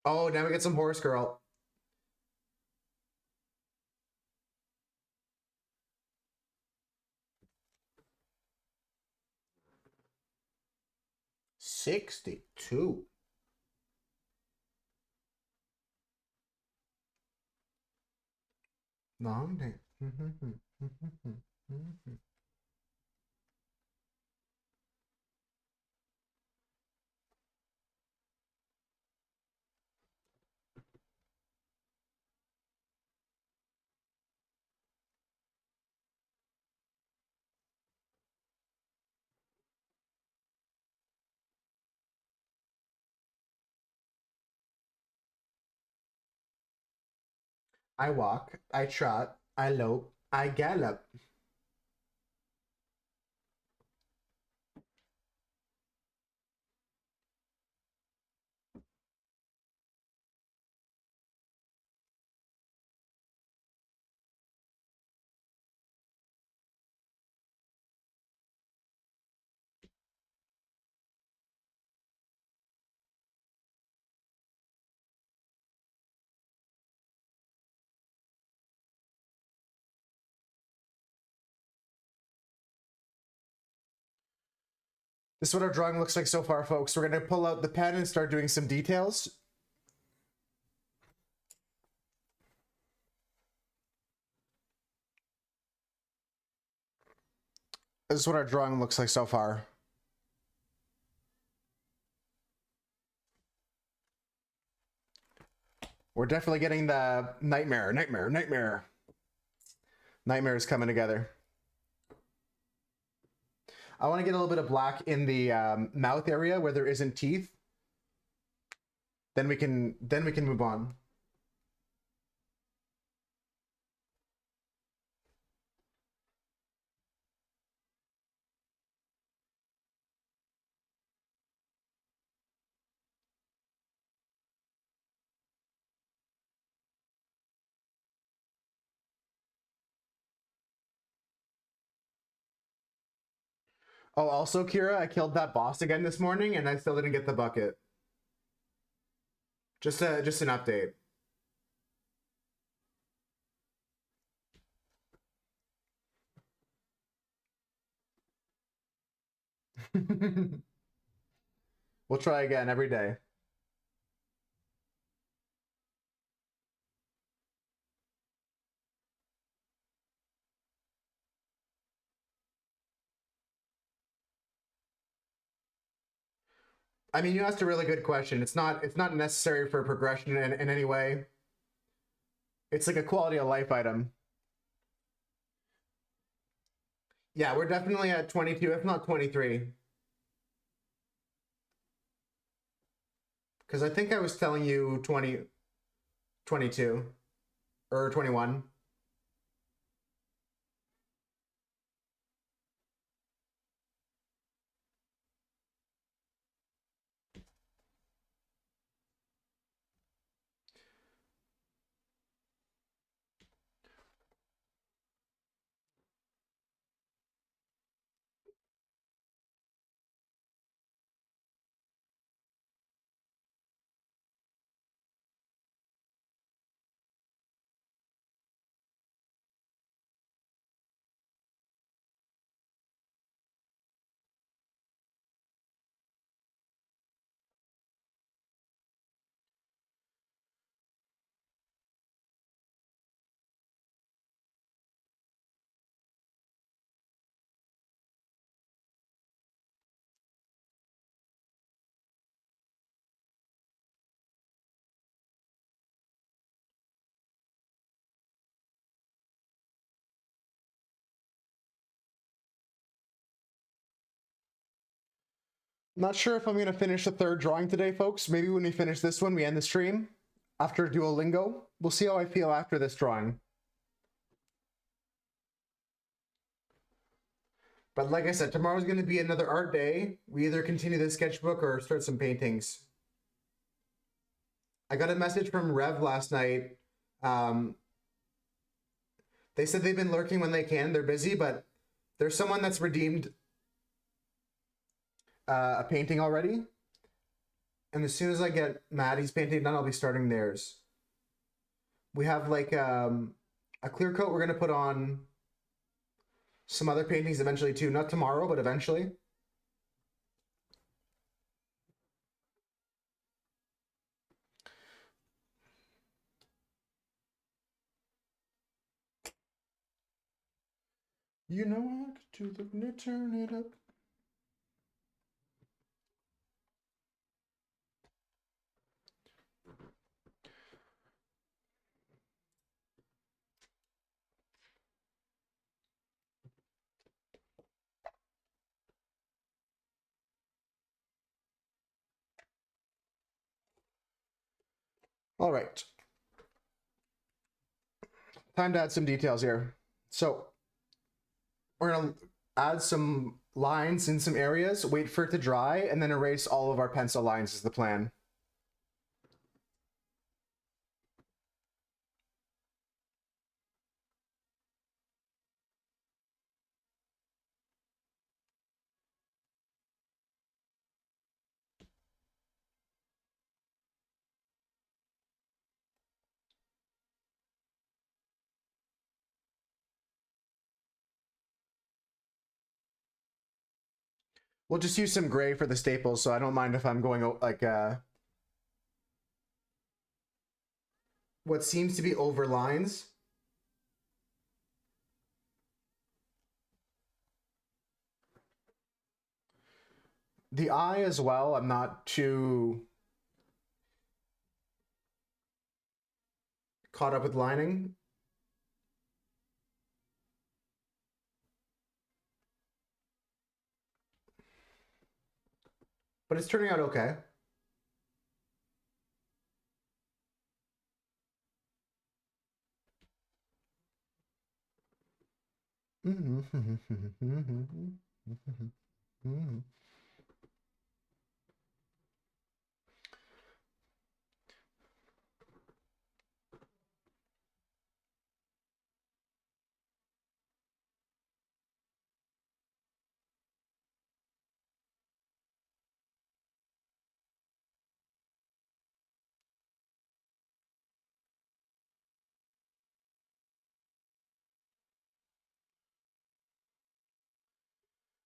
Oh, now we get some Horse Girl. $62. Long day. I walk, I trot, I lope, I gallop. This is what our drawing looks like so far, folks. We're gonna pull out the pen and start doing some details. This is what our drawing looks like so far. We're definitely getting the nightmare is coming together. I want to get a little bit of black in the mouth area where there isn't teeth. Then we can move on. Oh, also, Kira, I killed that boss again this morning, and I still didn't get the bucket. Just an update. We'll try again every day. I mean, you asked a really good question. It's not necessary for progression in any way. It's like a quality of life item. Yeah, we're definitely at 22, if not 23. Because I think I was telling you 22 or 21. Not sure if I'm going to finish the third drawing today, folks. Maybe when we finish this one, we end the stream after Duolingo. We'll see how I feel after this drawing. But like I said, tomorrow's going to be another art day. We either continue the sketchbook or start some paintings. I got a message from Rev last night. They said they've been lurking when they can. They're busy, but there's someone that's redeemed a painting already. And as soon as I get Maddie's painting done, I'll be starting theirs. We have like a clear coat we're going to put on some other paintings eventually too. Not tomorrow, but eventually. You know I could do the turn it up. All right. Time to add some details here. So we're going to add some lines in some areas, wait for it to dry, and then erase all of our pencil lines is the plan. We'll just use some gray for the staples, so I don't mind if I'm going like what seems to be over lines. The eye as well, I'm not too caught up with lining. But it's turning out okay.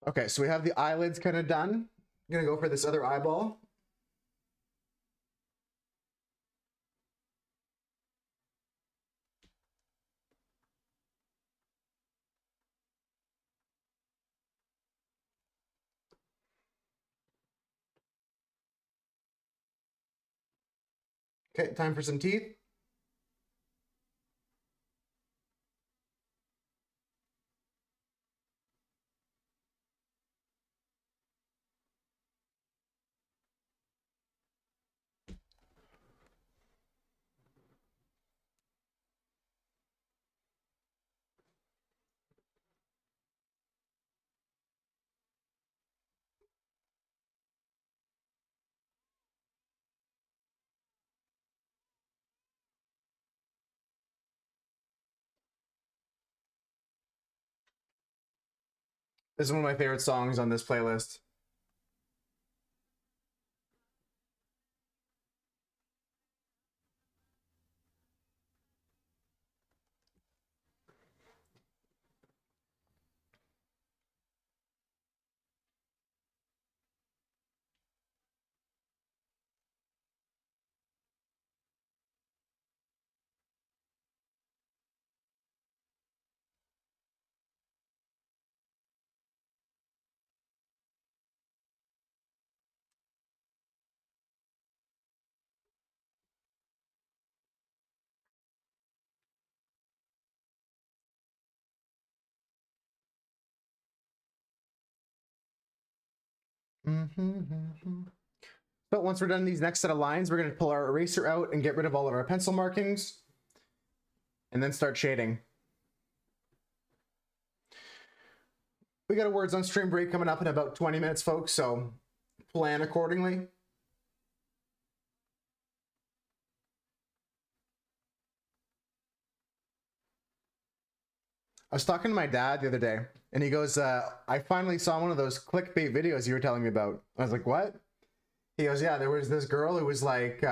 Okay, so we have the eyelids kind of done. I'm gonna go for this other eyeball. Okay, time for some teeth. This is one of my favorite songs on this playlist. But once we're done these next set of lines, we're going to pull our eraser out and get rid of all of our pencil markings and then start shading. We got a words on stream break coming up in about 20 minutes, folks, so plan accordingly. I was talking to my dad the other day, and he goes, I finally saw one of those clickbait videos you were telling me about. I was like, what? He goes, yeah, there was this girl who was like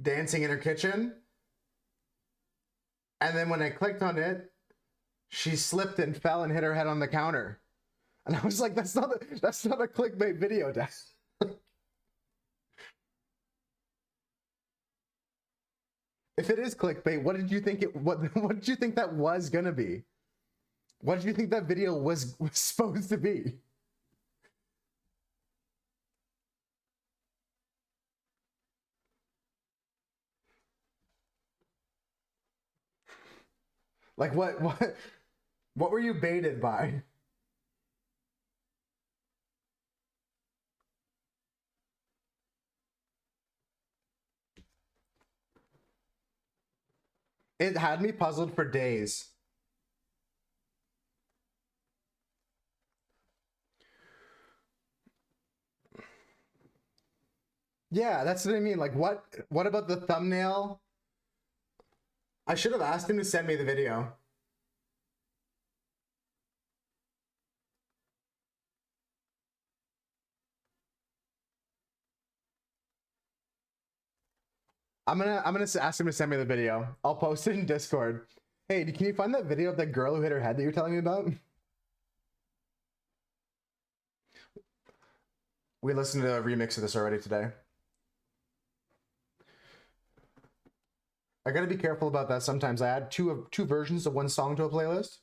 dancing in her kitchen. And then when I clicked on it, she slipped and fell and hit her head on the counter. And I was like, that's not a clickbait video, Dad. If it is clickbait, what did you think what did you think that was gonna be? What did you think that video was supposed to be? Like what were you baited by? It had me puzzled for days. Yeah, that's what I mean. Like what about the thumbnail? I should have asked him to send me the video. I'm gonna ask him to send me the video. I'll post it in Discord. Hey, can you find that video of that girl who hit her head that you're telling me about? We listened to a remix of this already today. I gotta be careful about that sometimes. I add two versions of one song to a playlist.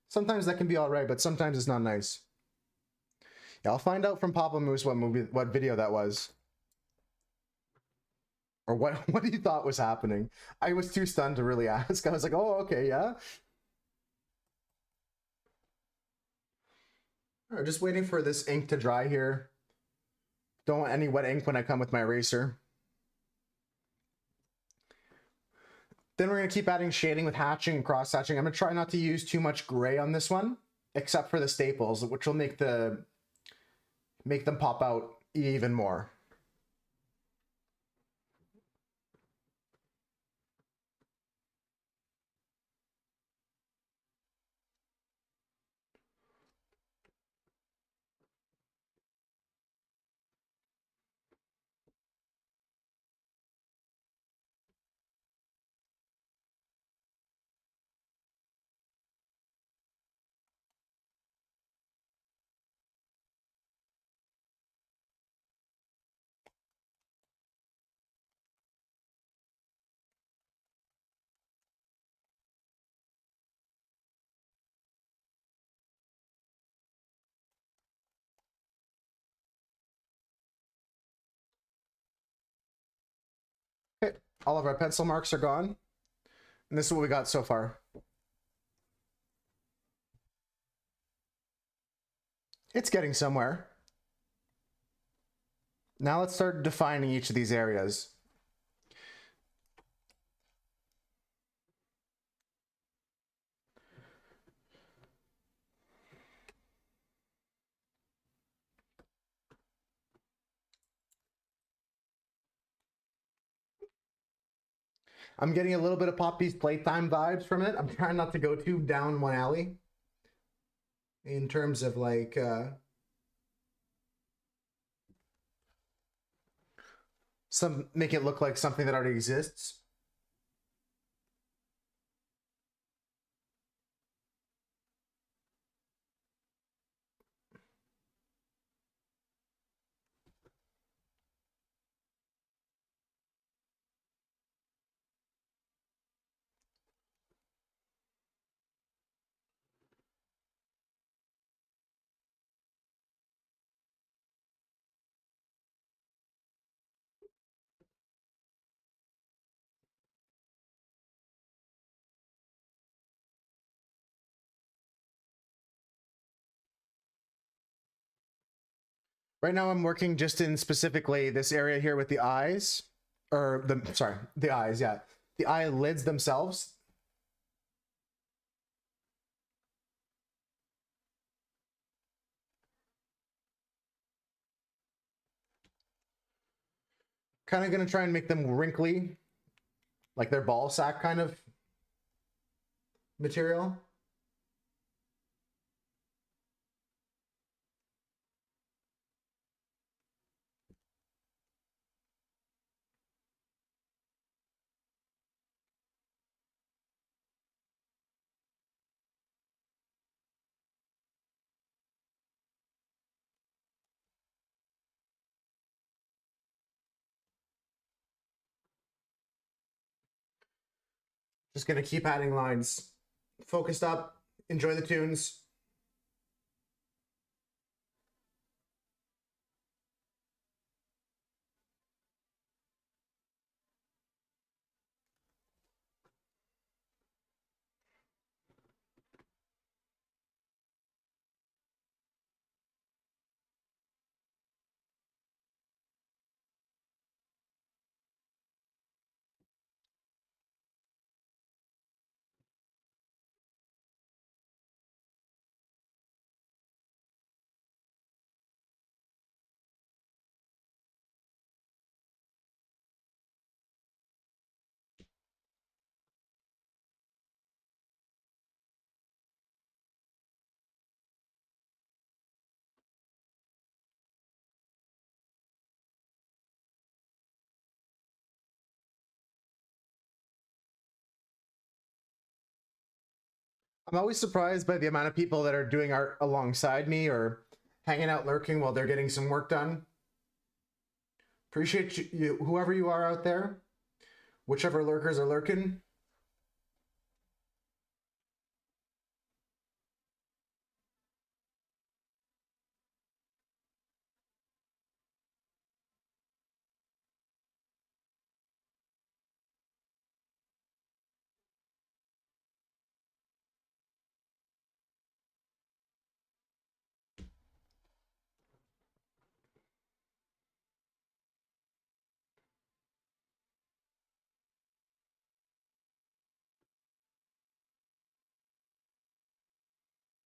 Sometimes that can be all right, but sometimes it's not nice. Yeah, I'll find out from Papa Moose what video that was. Or what he thought was happening. I was too stunned to really ask. I was like, oh, okay, yeah. All right, just waiting for this ink to dry here. Don't want any wet ink when I come with my eraser. Then we're going to keep adding shading with hatching and cross hatching. I'm going to try not to use too much gray on this one, except for the staples, which will make them pop out even more. Okay, all of our pencil marks are gone. And this is what we got so far. It's getting somewhere. Now let's start defining each of these areas. I'm getting a little bit of Poppy's Playtime vibes from it. I'm trying not to go too down one alley in terms of like make it look like something that already exists. Right now I'm working just in specifically this area here with the eyes, or the eyes, yeah. The eyelids themselves. Kind of gonna try and make them wrinkly, like their ball sack kind of material. Just gonna keep adding lines. Focused up, enjoy the tunes. I'm always surprised by the amount of people that are doing art alongside me or hanging out lurking while they're getting some work done. Appreciate you whoever you are out there, whichever lurkers are lurking.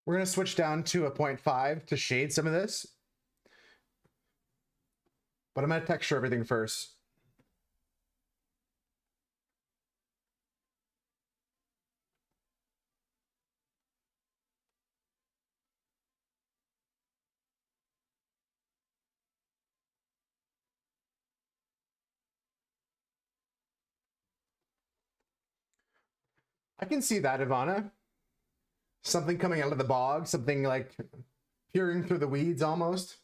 We're going to switch down to a 0.5 to shade some of this. But I'm going to texture everything first. I can see that, Ivana. Something coming out of the bog, something like peering through the weeds almost.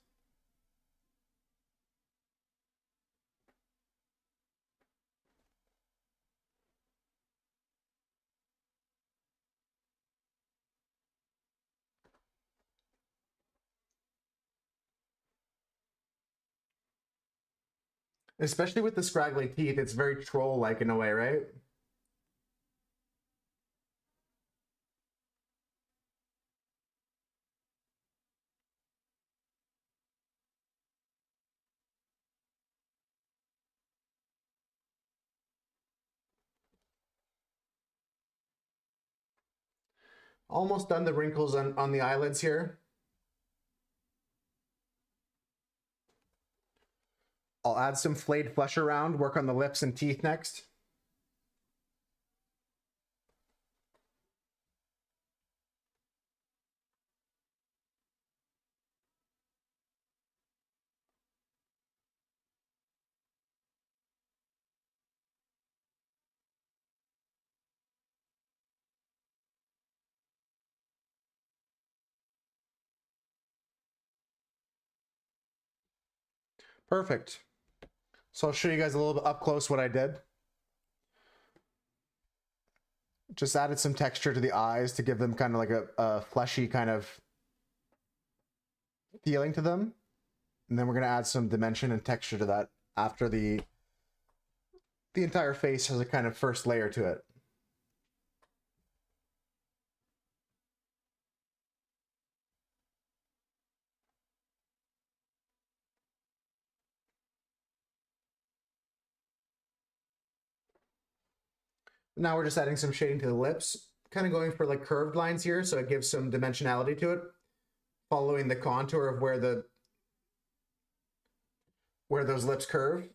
Especially with the scraggly teeth, it's very troll-like in a way, right? Almost done the wrinkles on the eyelids here. I'll add some flayed flesh around, work on the lips and teeth next. Perfect. So I'll show you guys a little bit up close what I did. Just added some texture to the eyes to give them kind of like a fleshy kind of feeling to them. And then we're going to add some dimension and texture to that after the entire face has a kind of first layer to it. Now we're just adding some shading to the lips, kind of going for like curved lines here, so it gives some dimensionality to it, following the contour of where those lips curve.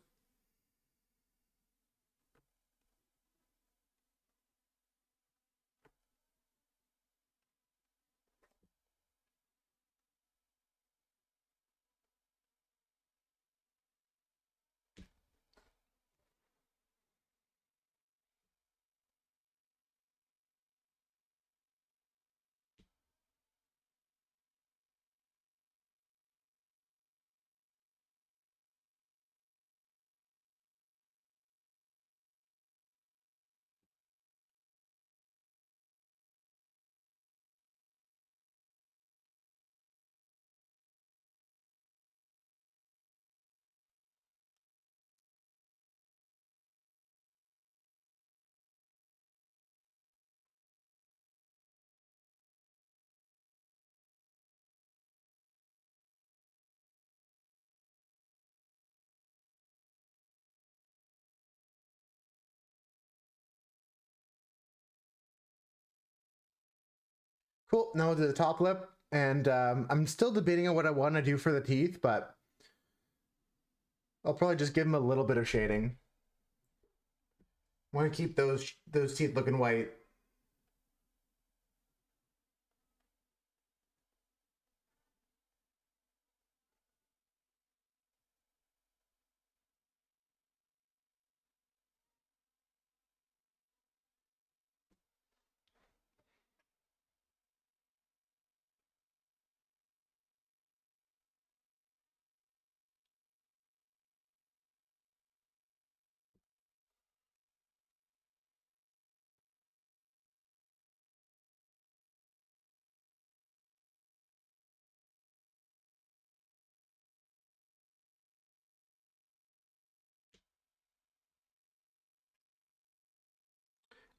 Cool. Now we'll do the top lip, and I'm still debating on what I want to do for the teeth, but I'll probably just give them a little bit of shading. Want to keep those teeth looking white.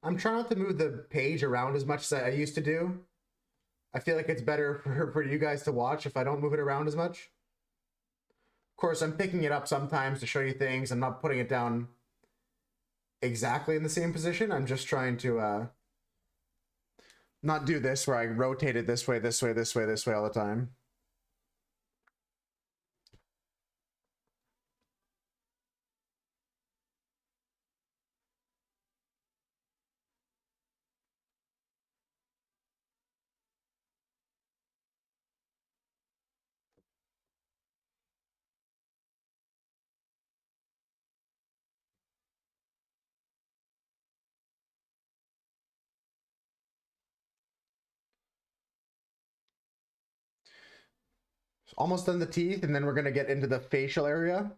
I'm trying not to move the page around as much as I used to do. I feel like it's better for you guys to watch if I don't move it around as much. Of course, I'm picking it up sometimes to show you things. I'm not putting it down exactly in the same position. I'm just trying to not do this where I rotate it this way, this way, this way, this way all the time. Almost done the teeth, and then we're gonna get into the facial area.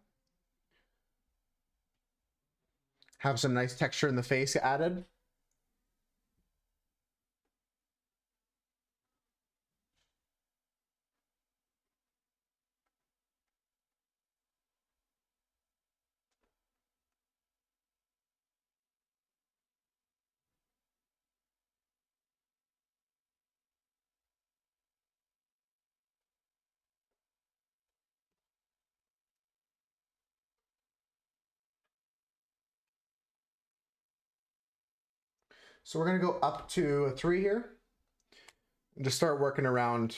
Have some nice texture in the face added. So we're gonna go up to a 3 here. And just start working around.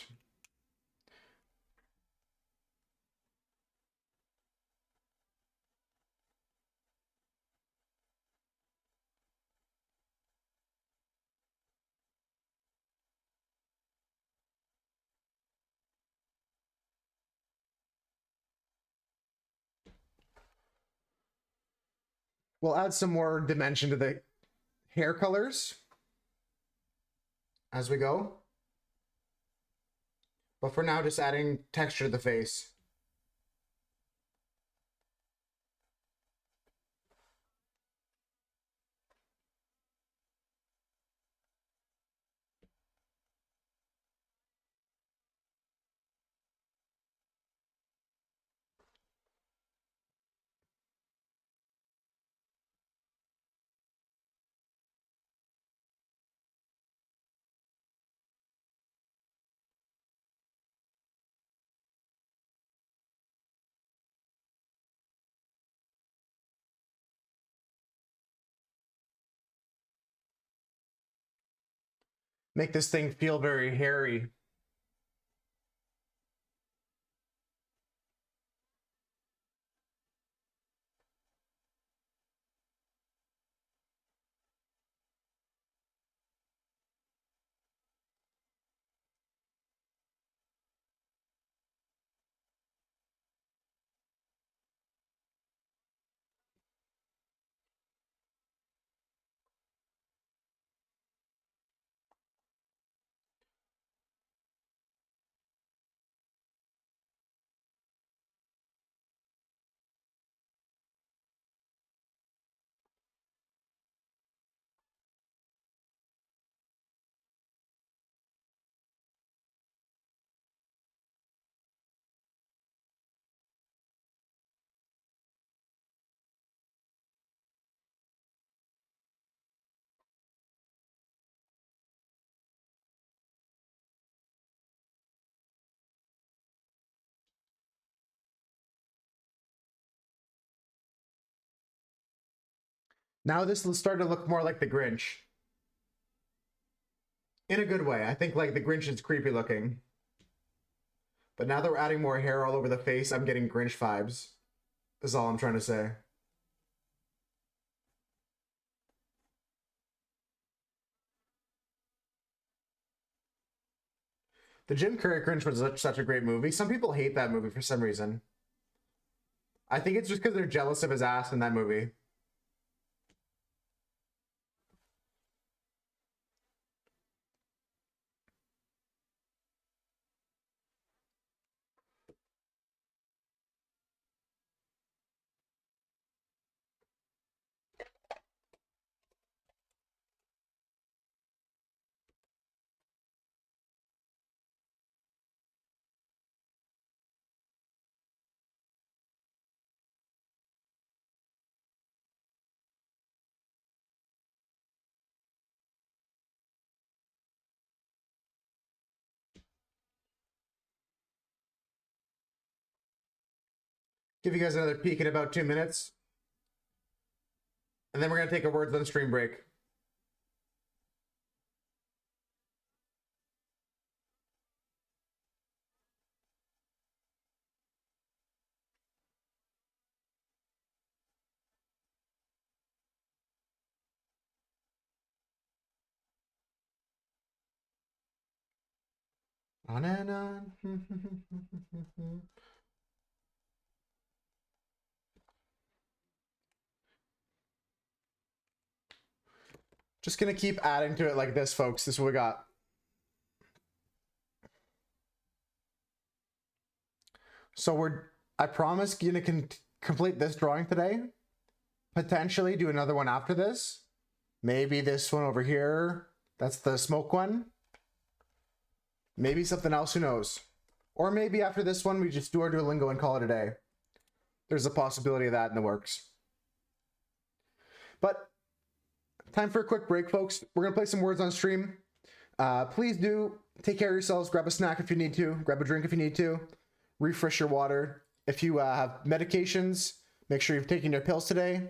We'll add some more dimension to the hair colors as we go. But for now, just adding texture to the face. make this thing feel very hairy. Now this will start to look more like the Grinch. In a good way. I think like the Grinch is creepy looking. But now that we're adding more hair all over the face, I'm getting Grinch vibes. Is all I'm trying to say. The Jim Carrey Grinch was such a great movie. Some people hate that movie for some reason. I think it's just because they're jealous of his ass in that movie. Give you guys another peek in about 2 minutes. And then we're going to take a words on stream break. On and on. Just gonna keep adding to it like this, folks. This is what we got. So I promise, gonna complete this drawing today. Potentially do another one after this. Maybe this one over here. That's the smoke one. Maybe something else, who knows? Or maybe after this one, we just do our Duolingo and call it a day. There's a possibility of that in the works. But time for a quick break, folks. We're going to play some words on stream. Please do take care of yourselves. Grab a snack if you need to. Grab a drink if you need to. Refresh your water. If you have medications, make sure you're taking your pills today.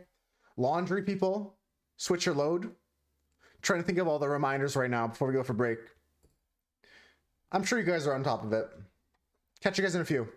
Laundry, people, switch your load. Trying to think of all the reminders right now before we go for break. I'm sure you guys are on top of it. Catch you guys in a few.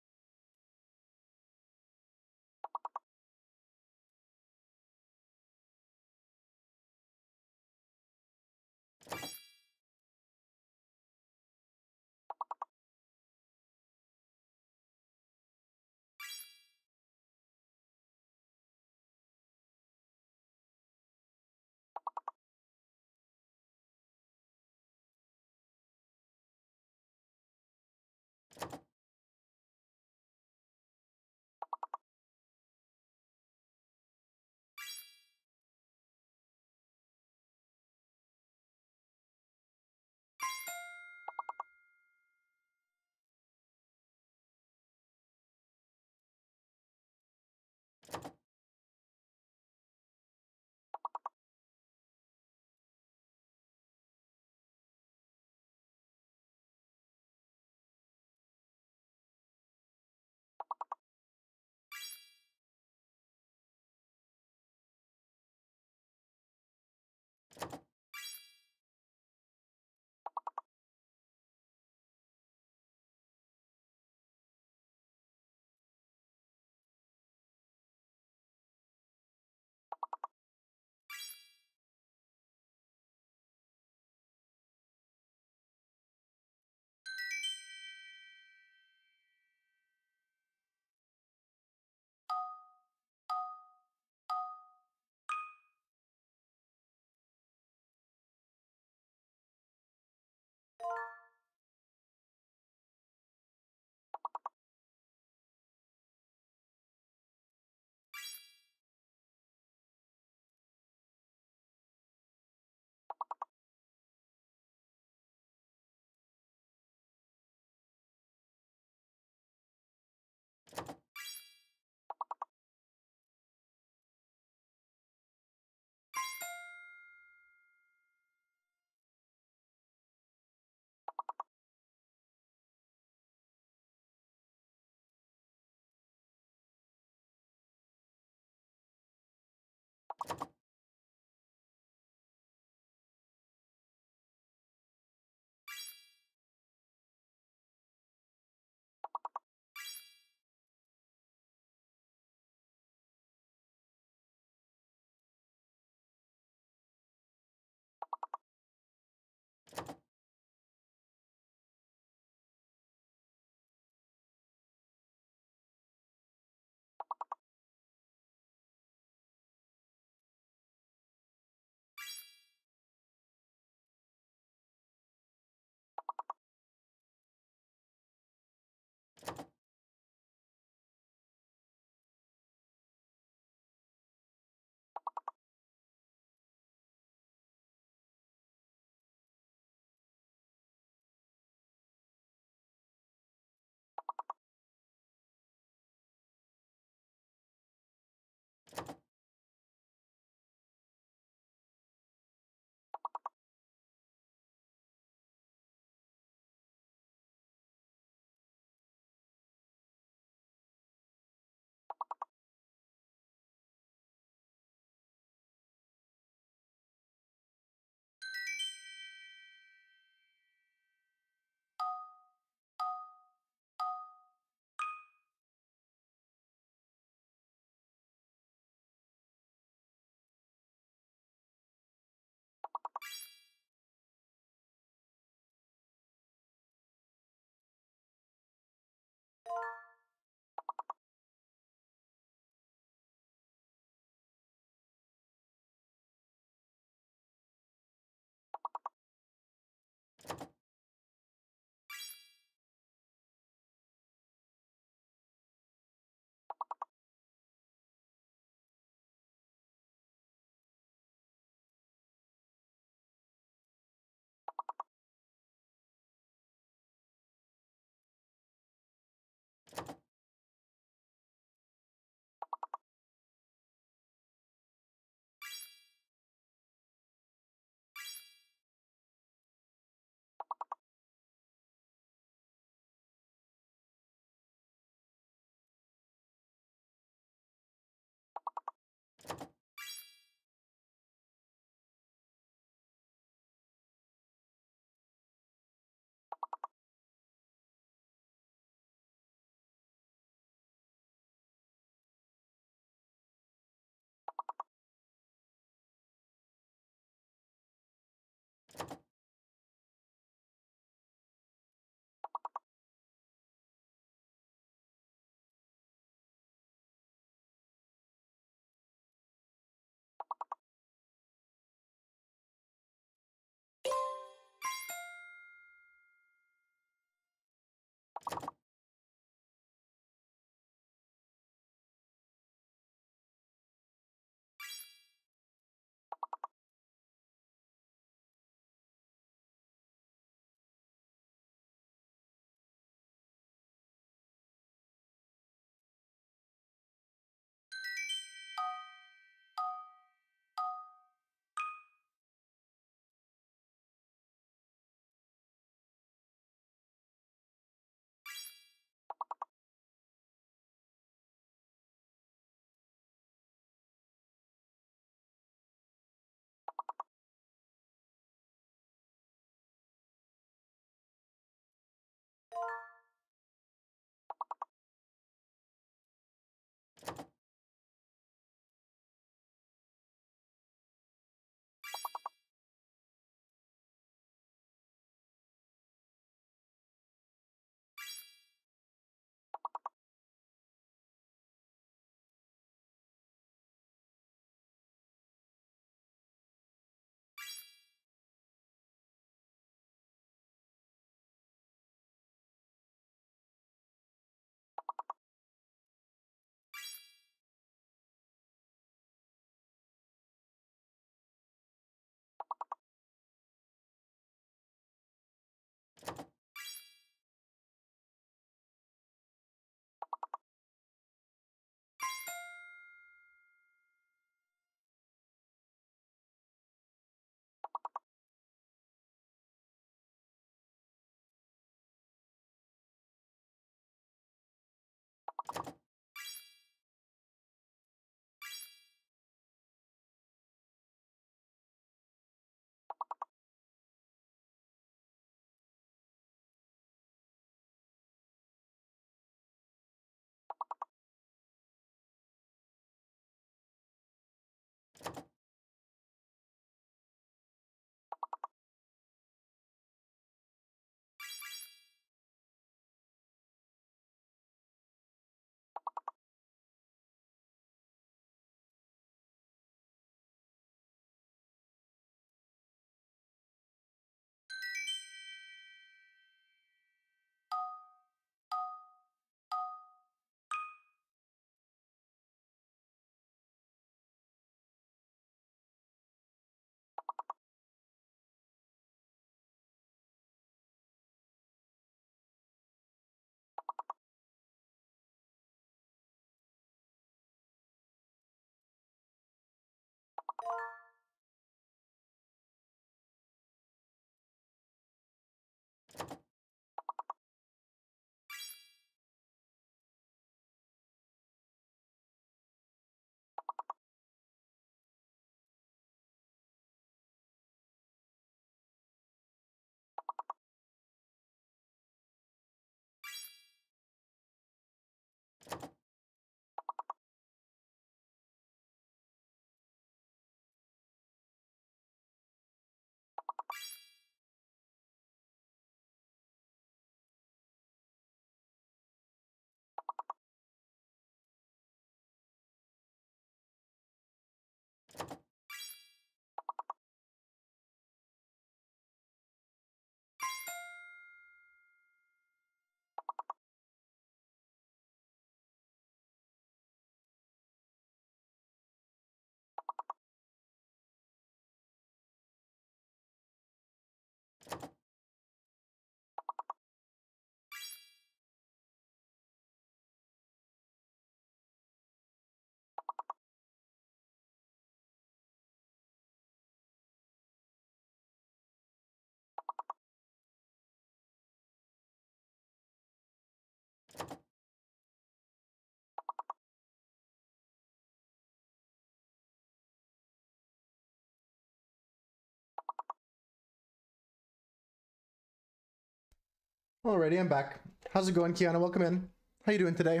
Alrighty, I'm back. How's it going, Kiana? Welcome in. How you doing today?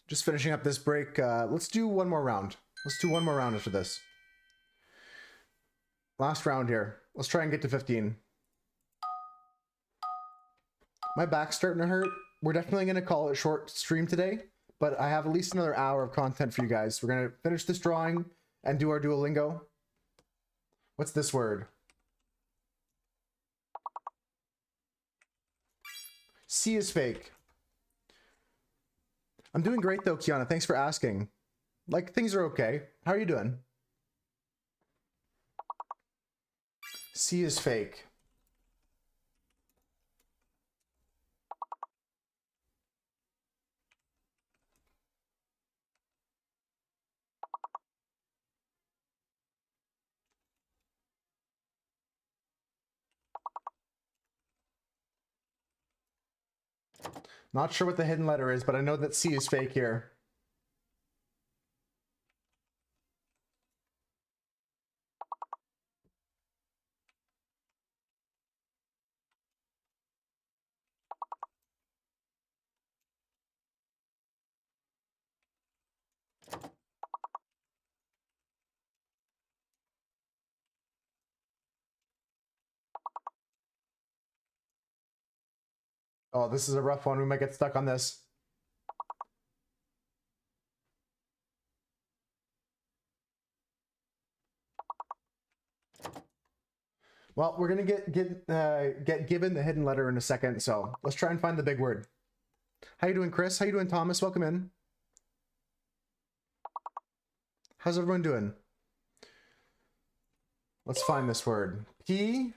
Just finishing up this break. Let's do one more round. Let's do one more round after this. Last round here. Let's try and get to 15. My back's starting to hurt. We're definitely going to call it a short stream today, but I have at least another hour of content for you guys. We're going to finish this drawing and do our Duolingo. What's this word? C is fake. I'm doing great though, Kiana. Thanks for asking. Like, things are okay. How are you doing? C is fake. Not sure what the hidden letter is, but I know that C is fake here. Oh, this is a rough one. We might get stuck on this. Well, we're gonna get given the hidden letter in a second, so let's try and find the big word. How you doing, Chris? How you doing, Thomas? Welcome in. How's everyone doing? Let's find this word. P.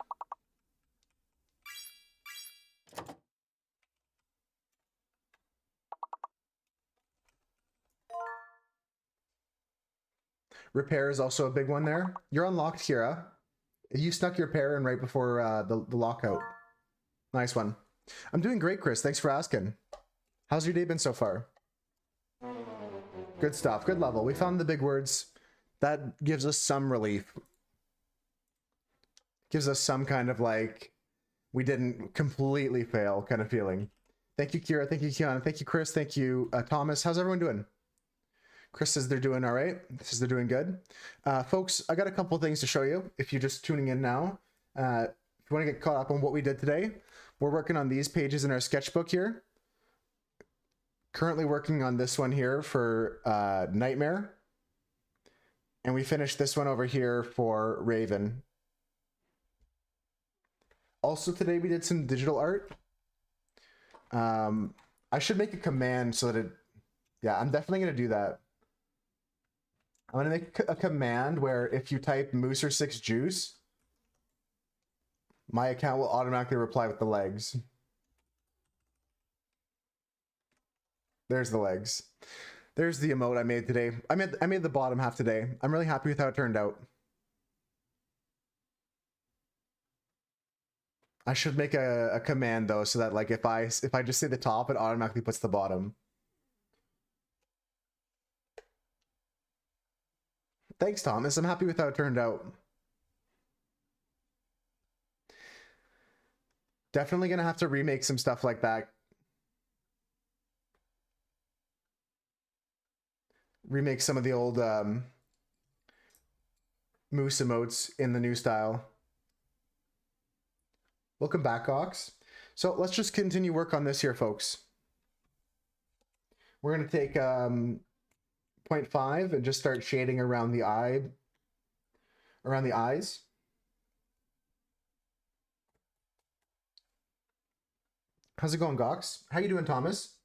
Repair is also a big one there. You're unlocked, Kira. You snuck your pair in right before the lockout. Nice one. I'm doing great, Chris. Thanks for asking. How's your day been so far? Good stuff. Good level. We found the big words. That gives us some relief. Gives us some kind of like, we didn't completely fail kind of feeling. Thank you, Kira. Thank you, Kiana. Thank you, Chris. Thank you, Thomas. How's everyone doing? Chris says they're doing all right. Says they're doing good. Folks, I got a couple things to show you if you're just tuning in now. If you want to get caught up on what we did today, we're working on these pages in our sketchbook here. Currently working on this one here for Nightmare. And we finished this one over here for Raven. Also today we did some digital art. I should make a command so that it, yeah, I'm definitely going to do that. I'm going to make a command where if you type Mooser6 Juice, my account will automatically reply with the legs. There's the legs. There's the emote I made today. I made the bottom half today. I'm really happy with how it turned out. I should make a command though, so that like if I just say the top, it automatically puts the bottom. Thanks, Thomas. I'm happy with how it turned out. Definitely gonna have to remake some stuff like that. Remake some of the old moose emotes in the new style. Welcome back, Ox. So let's just continue work on this here, folks. We're gonna take 0.5 and just start shading around the eyes. How's it going, Gox? How you doing, Thomas?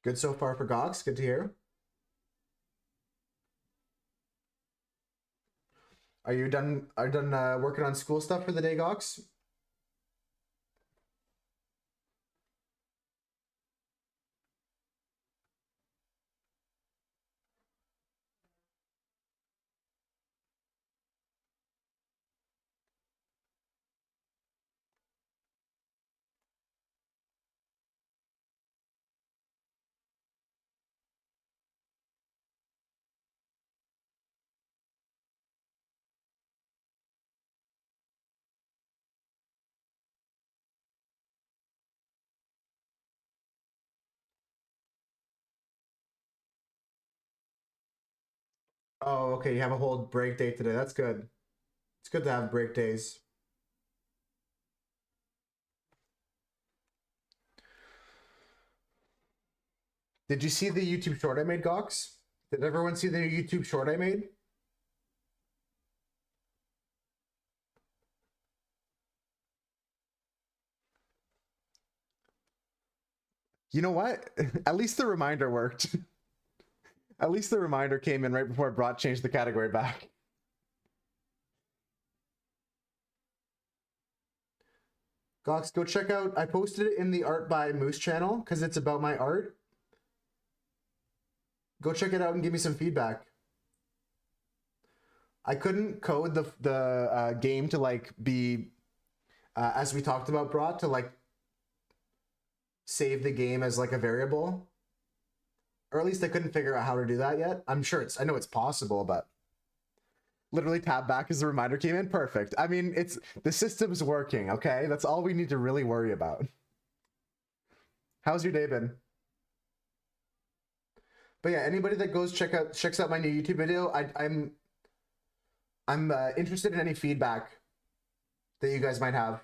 Good so far for Gox. Good to hear. Are you done? Are you done working on school stuff for the day, Gox? Oh, okay. You have a whole break day today. That's good. It's good to have break days. Did you see the YouTube short I made, Gox? Did everyone see the YouTube short I made? You know what? At least the reminder worked. At least the reminder came in right before Brought changed the category back. Gox, go check out. I posted it in the Art by Moose channel because it's about my art. Go check it out and give me some feedback. I couldn't code the game to like be as we talked about, Brought, to like save the game as like a variable, or at least I couldn't figure out how to do that yet. I'm sure I know it's possible, but literally tab back as the reminder came in. Perfect. I mean, the system's working. Okay, that's all we need to really worry about. How's your day been? But yeah, anybody that goes checks out my new YouTube video, I'm interested in any feedback that you guys might have.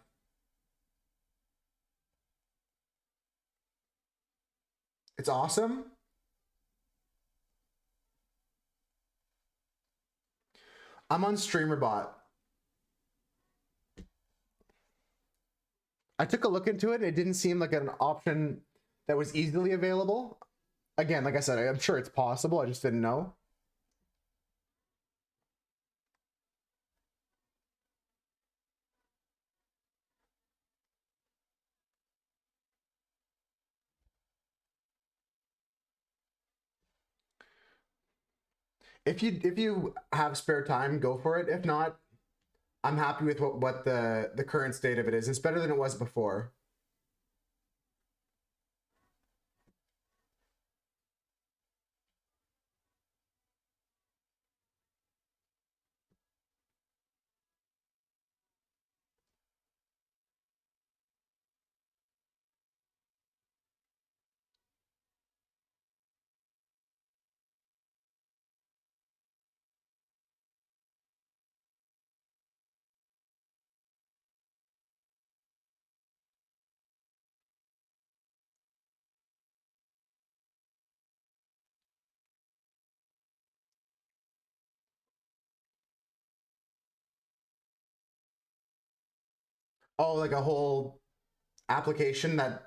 It's awesome. I'm on StreamerBot. I took a look into it. It didn't seem like an option that was easily available. Again, like I said, I'm sure it's possible. I just didn't know. If you have spare time, go for it. If not, I'm happy with what the current state of it is. It's better than it was before. Oh, like a whole application that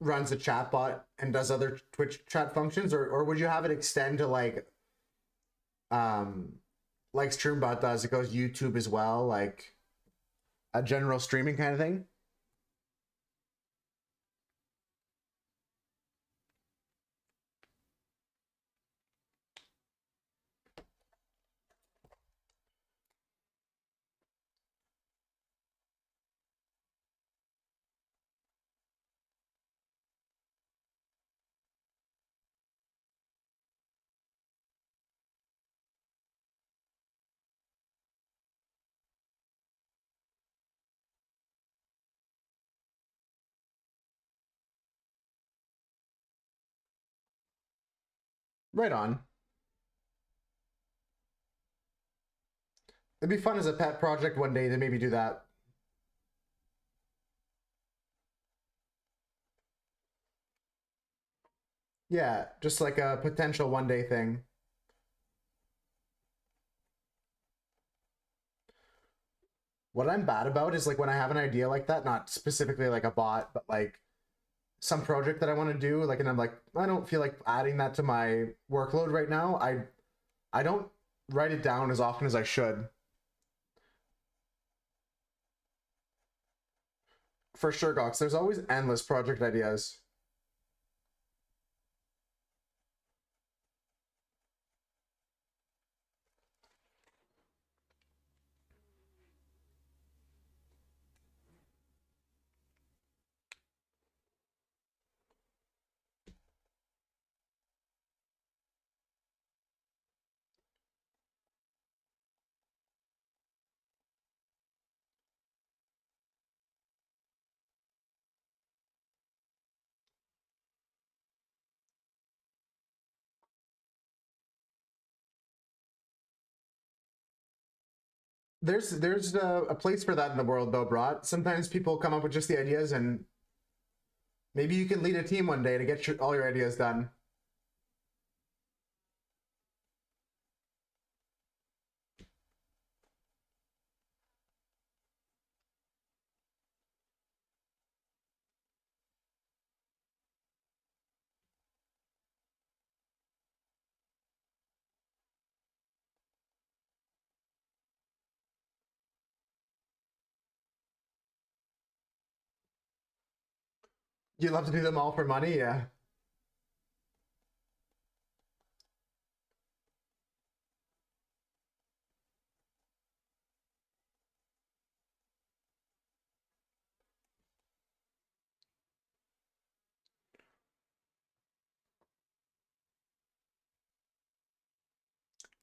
runs a chatbot and does other Twitch chat functions, or would you have it extend to like like stream, but does it goes YouTube as well, like a general streaming kind of thing? Right on. It'd be fun as a pet project one day to maybe do that. Yeah, just like a potential one day thing. What I'm bad about is like when I have an idea like that, not specifically like a bot, but like some project that I want to do, like, and I'm like, I don't feel like adding that to my workload right now. I don't write it down as often as I should. For sure, Gox. There's always endless project ideas. There's a place for that in the world though, Brat. Sometimes people come up with just the ideas, and maybe you can lead a team one day to get all your ideas done. You love to do them all for money, yeah.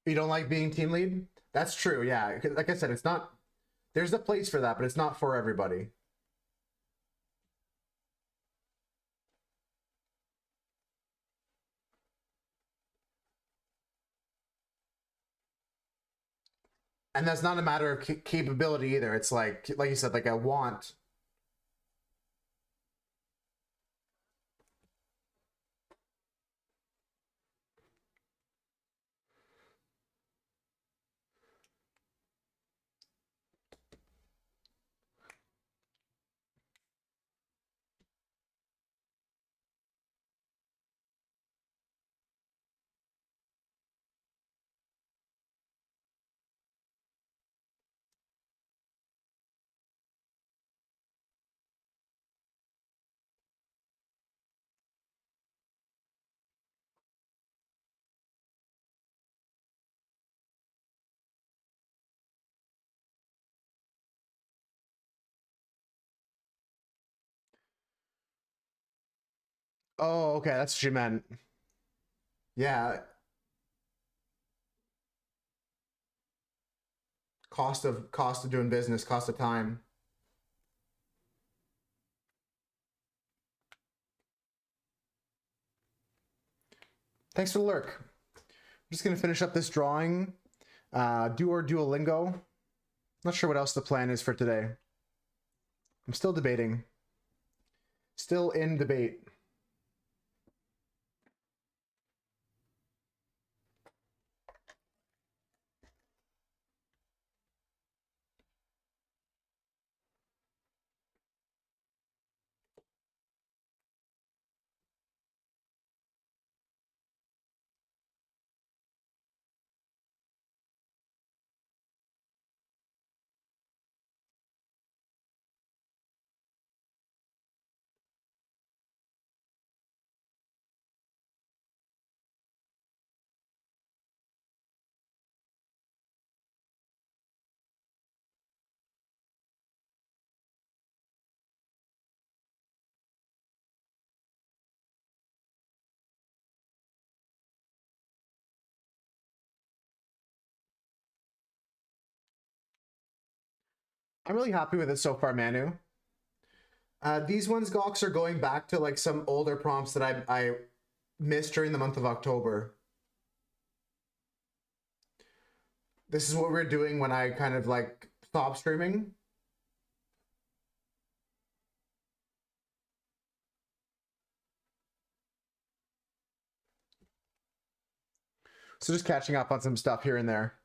You don't like being team lead? That's true, yeah. Like I said, it's not. There's a place for that, but it's not for everybody. And that's not a matter of capability either. It's like you said, like a want. Oh, okay, that's what you meant. Yeah, cost of doing business, cost of time. Thanks for the lurk. I'm just gonna finish up this drawing. Do or Duolingo. Not sure what else the plan is for today. I'm still debating. Still in debate. I'm really happy with it so far, Manu. These ones, Gox, are going back to like some older prompts that I missed during the month of October. This is what we're doing when I kind of like stop streaming. So just catching up on some stuff here and there.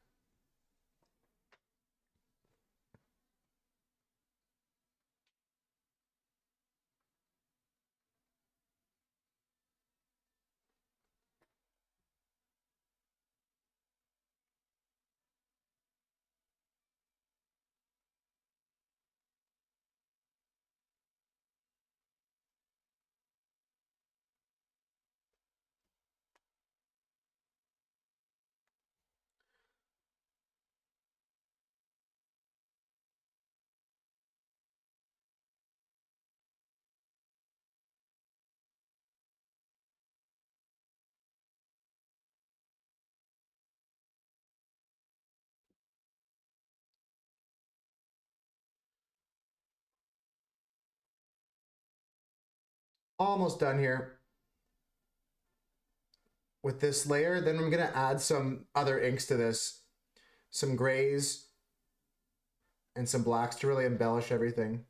Almost done here with this layer. Then I'm gonna add some other inks to this, some grays and some blacks to really embellish everything.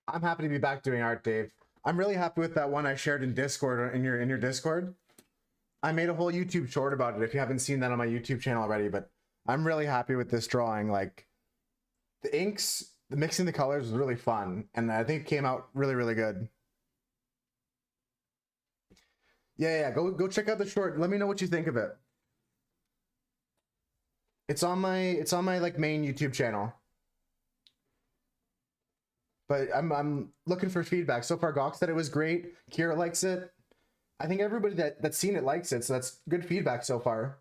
I'm happy to be back doing art, Dave. I'm really happy with that one I shared in Discord in your Discord. I made a whole YouTube short about it if you haven't seen that on my YouTube channel already, but I'm really happy with this drawing. Like the inks, the mixing the colors was really fun, and I think it came out really, really good. Yeah, go check out the short. Let me know what you think of it. It's on my like main YouTube channel. But I'm looking for feedback. So far, Gawk said it was great. Kira likes it. I think everybody that's seen it likes it, so that's good feedback so far.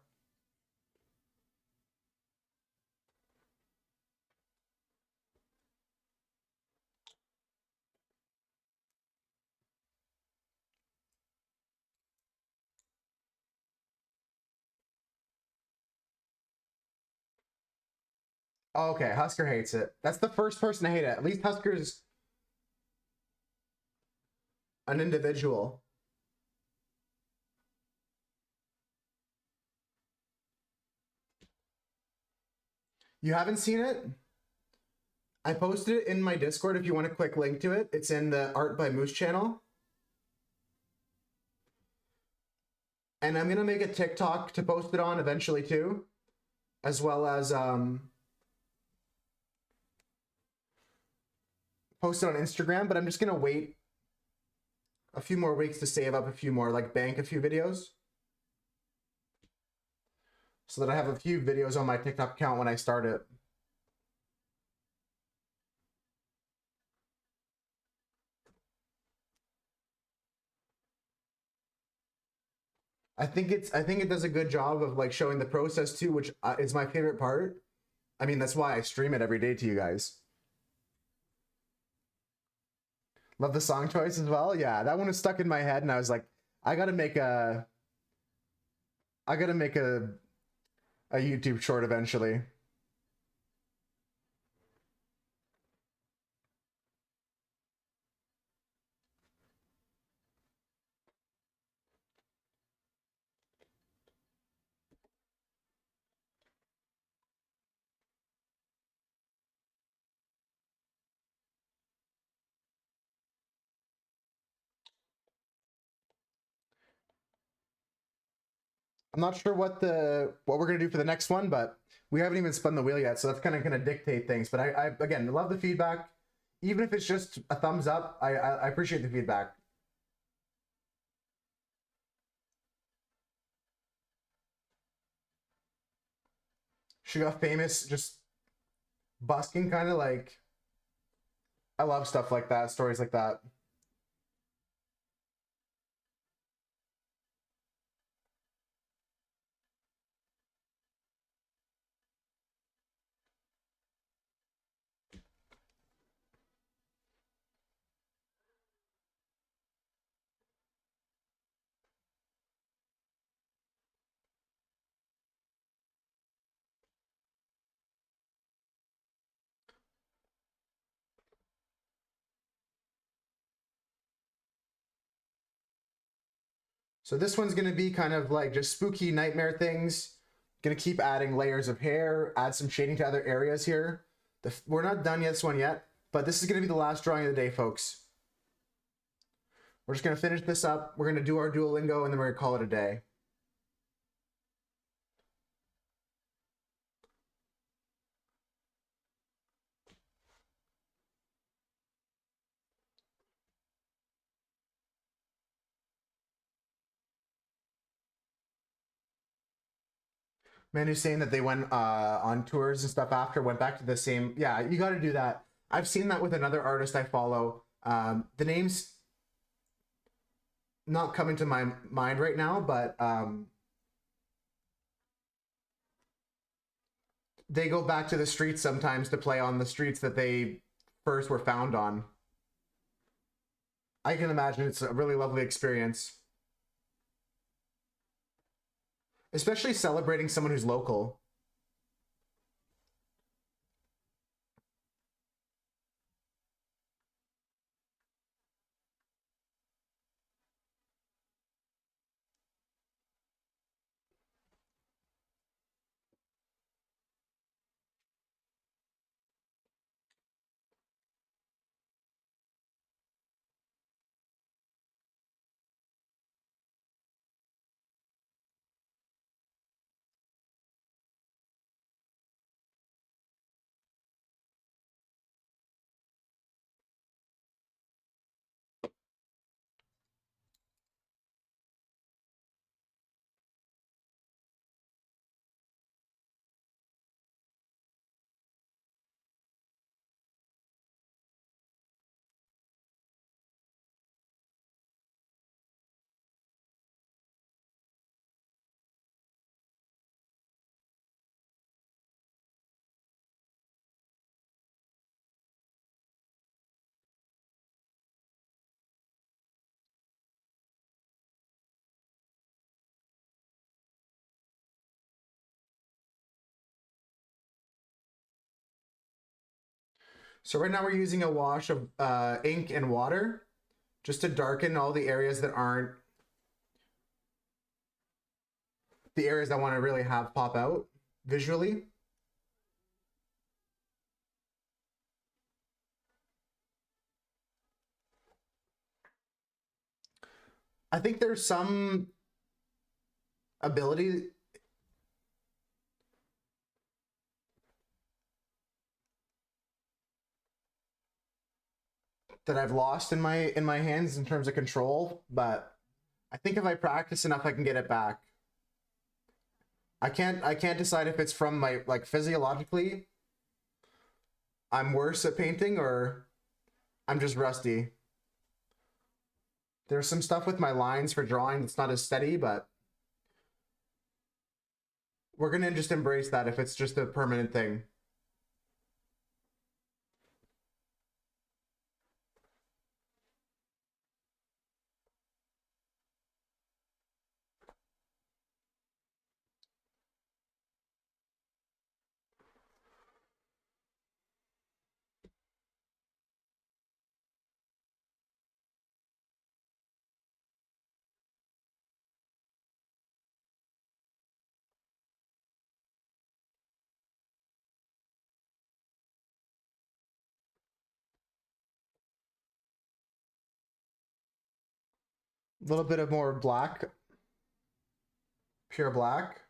Oh, okay, Husker hates it. That's the first person to hate it. At least Husker's an individual. You haven't seen it? I posted it in my Discord if you want a quick link to it. It's in the Art by Moose channel. And I'm gonna make a TikTok to post it on eventually too, as well as post it on Instagram, but I'm just gonna wait a few more weeks to save up a few more, like bank a few videos, so that I have a few videos on my TikTok account when I start it. I think it does a good job of like showing the process too, which is my favorite part. I mean, that's why I stream it every day to you guys. Love the song choice as well. Yeah, that one was stuck in my head, and I was like, I gotta make a, I gotta make a YouTube short eventually. I'm not sure what we're gonna do for the next one, but we haven't even spun the wheel yet, so that's kind of gonna dictate things. But I again love the feedback, even if it's just a thumbs up. I appreciate the feedback. She got famous just busking, kind of like I love stuff like that, stories like that. So this one's gonna be kind of like just spooky nightmare things. Gonna keep adding layers of hair, add some shading to other areas here. We're not done this one yet, but this is gonna be the last drawing of the day, folks. We're just gonna finish this up. We're gonna do our Duolingo, and then we're gonna call it a day. Man who's saying that they went on tours and stuff after, went back to the same. Yeah, you got to do that. I've seen that with another artist I follow. The name's not coming to my mind right now, but they go back to the streets sometimes to play on the streets that they first were found on. I can imagine it's a really lovely experience, especially celebrating someone who's local. So right now we're using a wash of ink and water just to darken all the areas that aren't the areas I want to really have pop out visually. I think there's some ability that I've lost in my hands in terms of control, but I think if I practice enough, I can get it back. I can't decide if it's from my like physiologically I'm worse at painting or I'm just rusty. There's some stuff with my lines for drawing that's not as steady, but we're gonna just embrace that if it's just a permanent thing. A little bit of more black Pure black.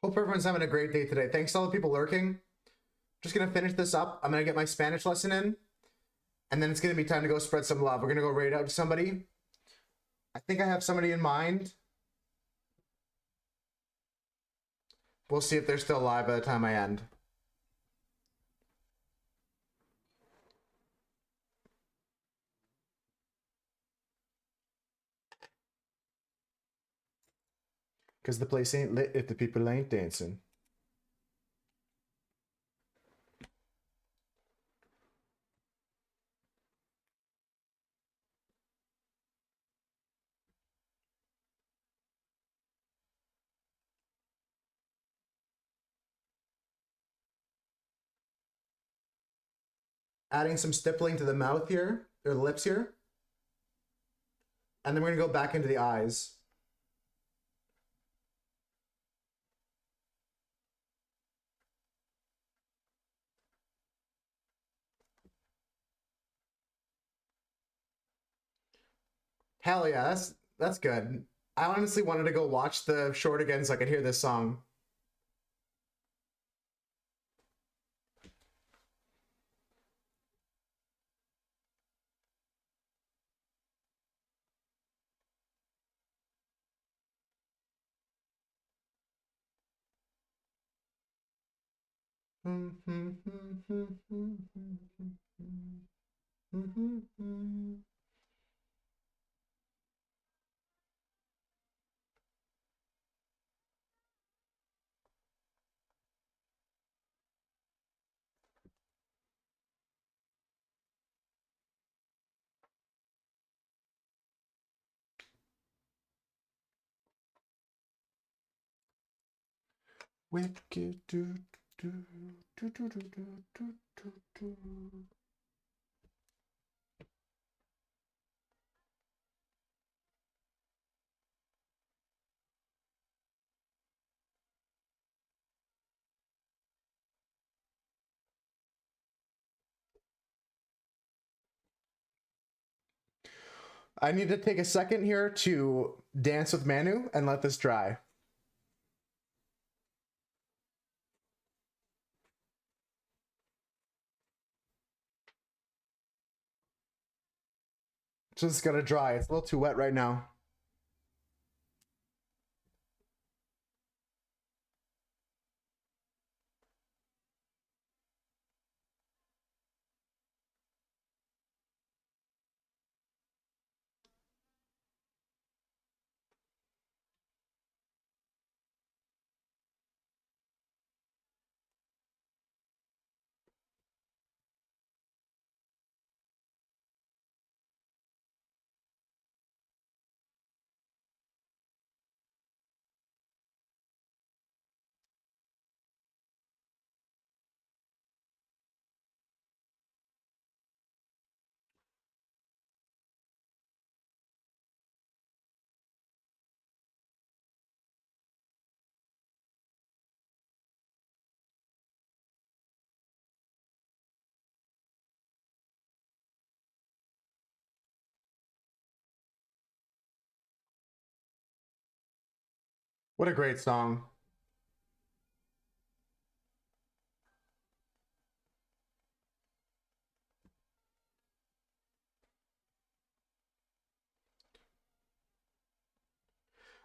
Hope everyone's having a great day today. Thanks to all the people lurking. Just gonna finish this up. I'm gonna get my Spanish lesson in, and then it's gonna be time to go spread some love. We're gonna go raid out to somebody. I think I have somebody in mind. We'll see if they're still alive by the time I end. Because the place ain't lit if the people ain't dancing. Adding some stippling to the mouth here, or the lips here. And then we're gonna go back into the eyes. Hell yeah, that's good. I honestly wanted to go watch the short again so I could hear this song. Wicked do do do do do do do do. I need to take a second here to dance with Manu and let this dry. Just gotta dry. It's a little too wet right now. What a great song.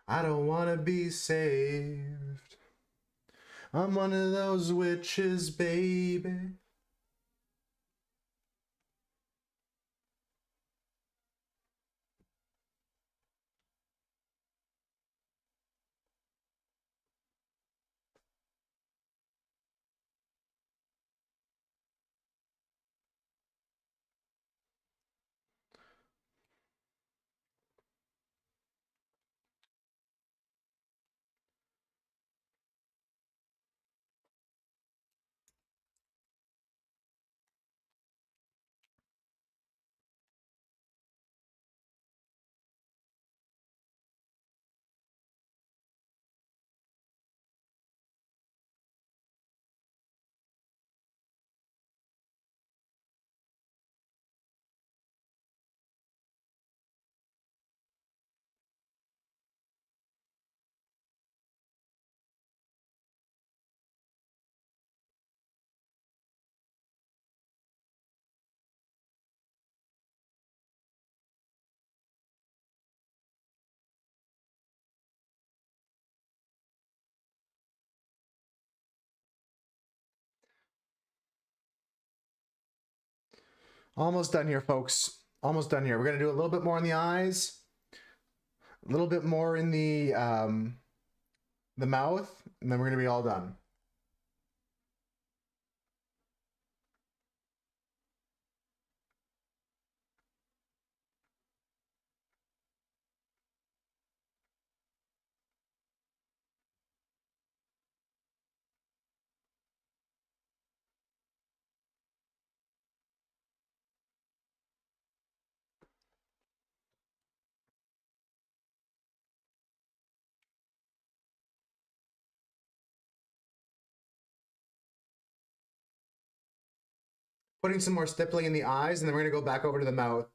I don't wanna be saved. I'm one of those witches, baby. Almost done here, folks. Almost done here. We're gonna do a little bit more in the eyes, a little bit more in the mouth, and then we're gonna be all done. Putting some more stippling in the eyes, and then we're gonna go back over to the mouth.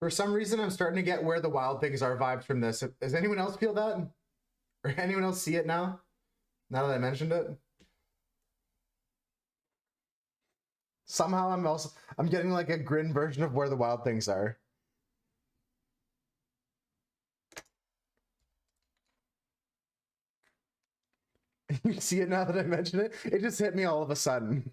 For some reason, I'm starting to get where the wild things are vibes from this. Does anyone else feel that? Or anyone else see it now? Now that I mentioned it? Somehow I'm getting like a grin version of where the wild things are. You see it now that I mentioned it? It just hit me all of a sudden.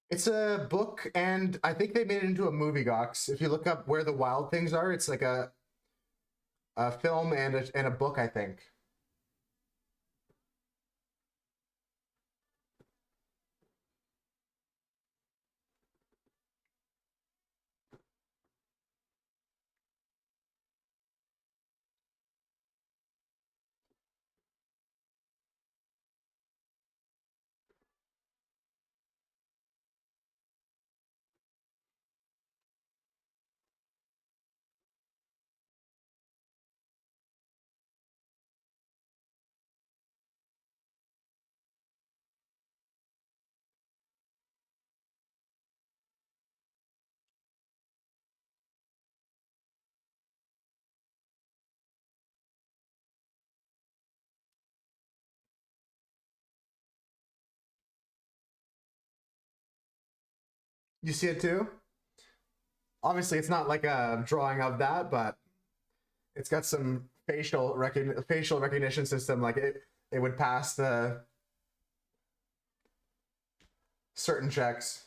It's a book, and I think they made it into a movie, Gox. If you look up where the wild things are, it's like a film and a book, I think. You see it too? Obviously, it's not like a drawing of that, but it's got some facial recognition system. Like it would pass the certain checks.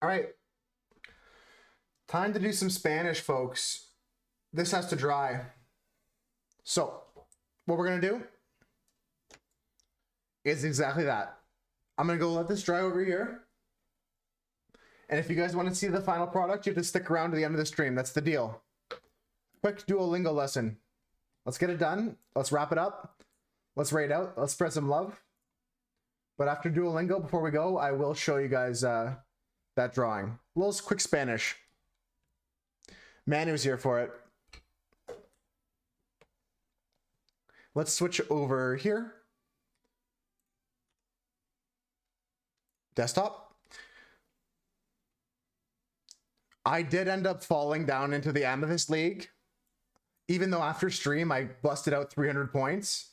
All right. Time to do some Spanish, folks. This has to dry. So, what we're going to do is exactly that. I'm going to go let this dry over here. And if you guys want to see the final product, you have to stick around to the end of the stream. That's the deal. Quick Duolingo lesson. Let's get it done. Let's wrap it up. Let's rate out. Let's spread some love. But after Duolingo, before we go, I will show you guys that drawing. A little quick Spanish. Manu's here for it. Let's switch over here. Desktop. I did end up falling down into the Amethyst League. Even though after stream I busted out 300 points.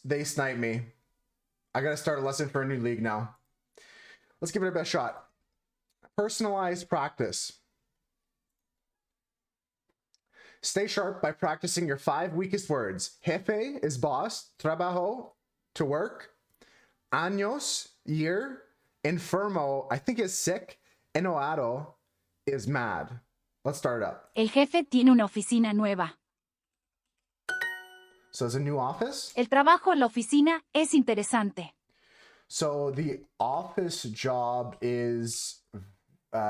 They sniped me. I gotta start a lesson for a new league now. Let's give it our best shot. Personalized practice. Stay sharp by practicing your 5 weakest words. Jefe is boss. Trabajo, to work. Años, year. Enfermo, I think is sick. Enojado is mad. Let's start it up. El jefe tiene una oficina nueva. So it's a new office? El trabajo en la oficina es interesante. So the office job is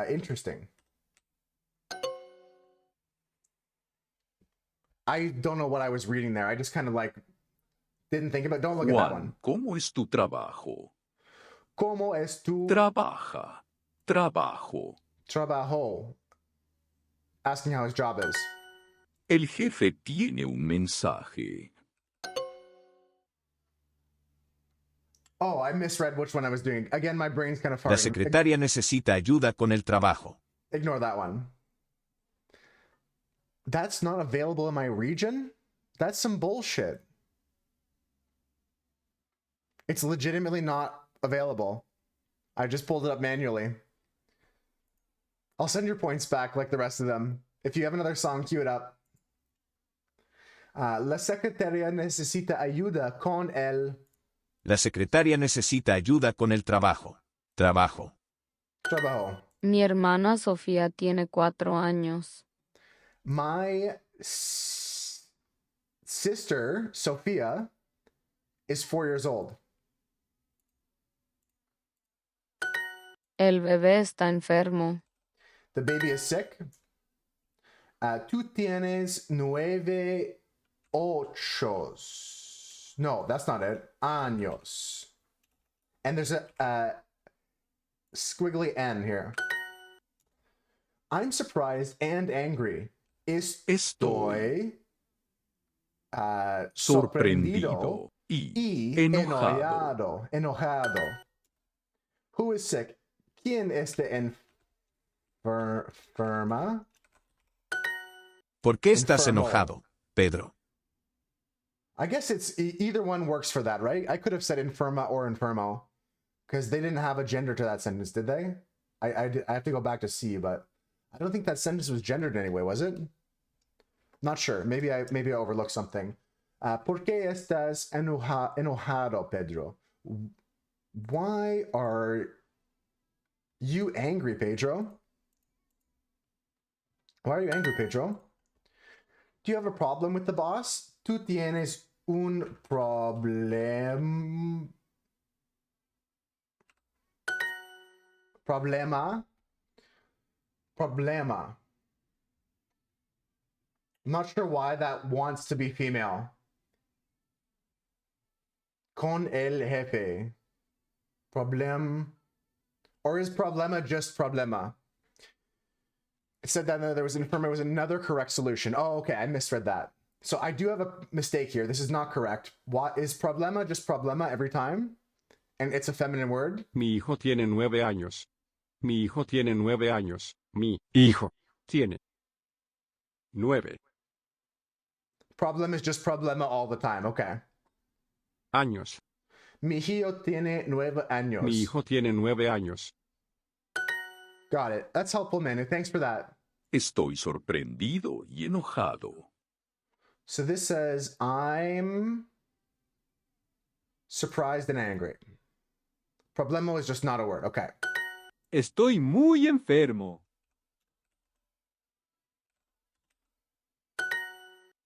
interesting. I don't know what I was reading there. I just kind of like didn't think about. Don't look at that one. ¿Cómo es tu trabajo? ¿Cómo es tu Trabaja. Trabajo. trabajo? Asking how his job is. El jefe tiene un mensaje. Oh, I misread which one I was doing. Again, my brain's kind of La farting. secretaria necesita ayuda con el trabajo. Ignore that one. That's not available in my region? That's some bullshit. It's legitimately not available. I just pulled it up manually. I'll send your points back like the rest of them. If you have another song, cue it up. La secretaria necesita ayuda con el La secretaria necesita ayuda con el trabajo. Trabajo. trabajo. Mi hermana Sofía tiene 4 años. My sister, Sophia, is 4 years old. El bebé está enfermo. The baby is sick. Tú tienes 9 ochos. No, that's not it. Años. And there's a squiggly N here. I'm surprised and angry. Estoy sorprendido y enojado. Who is sick? ¿Quién está enferma? ¿Por qué estás Enfermo. enojado, Pedro? I guess it's either one works for that, right? I could have said infirma or infermo because they didn't have a gender to that sentence, did they? I have to go back to see, but I don't think that sentence was gendered anyway, was it? Not sure. Maybe I overlooked something. ¿Por qué estás enojado, Pedro? Why are you angry, Pedro? Why are you angry, Pedro? Do you have a problem with the boss? Tú tienes un problema. I'm not sure why that wants to be female. Con el jefe. Problem. Or is problema just problema? It said that there was another correct solution. Oh, okay, I misread that. So I do have a mistake here. This is not correct. What is problema just problema every time? And it's a feminine word. Mi hijo tiene 9 años. Mi hijo tiene 9 años. Mi hijo tiene 9 Problem is just problema all the time. Okay. años. Mi hijo tiene 9 años. Mi hijo tiene 9 años. Got it. That's helpful, Manu. Thanks for that. Estoy sorprendido y enojado. So this says, I'm surprised and angry. Problema is just not a word. Okay. Estoy muy enfermo.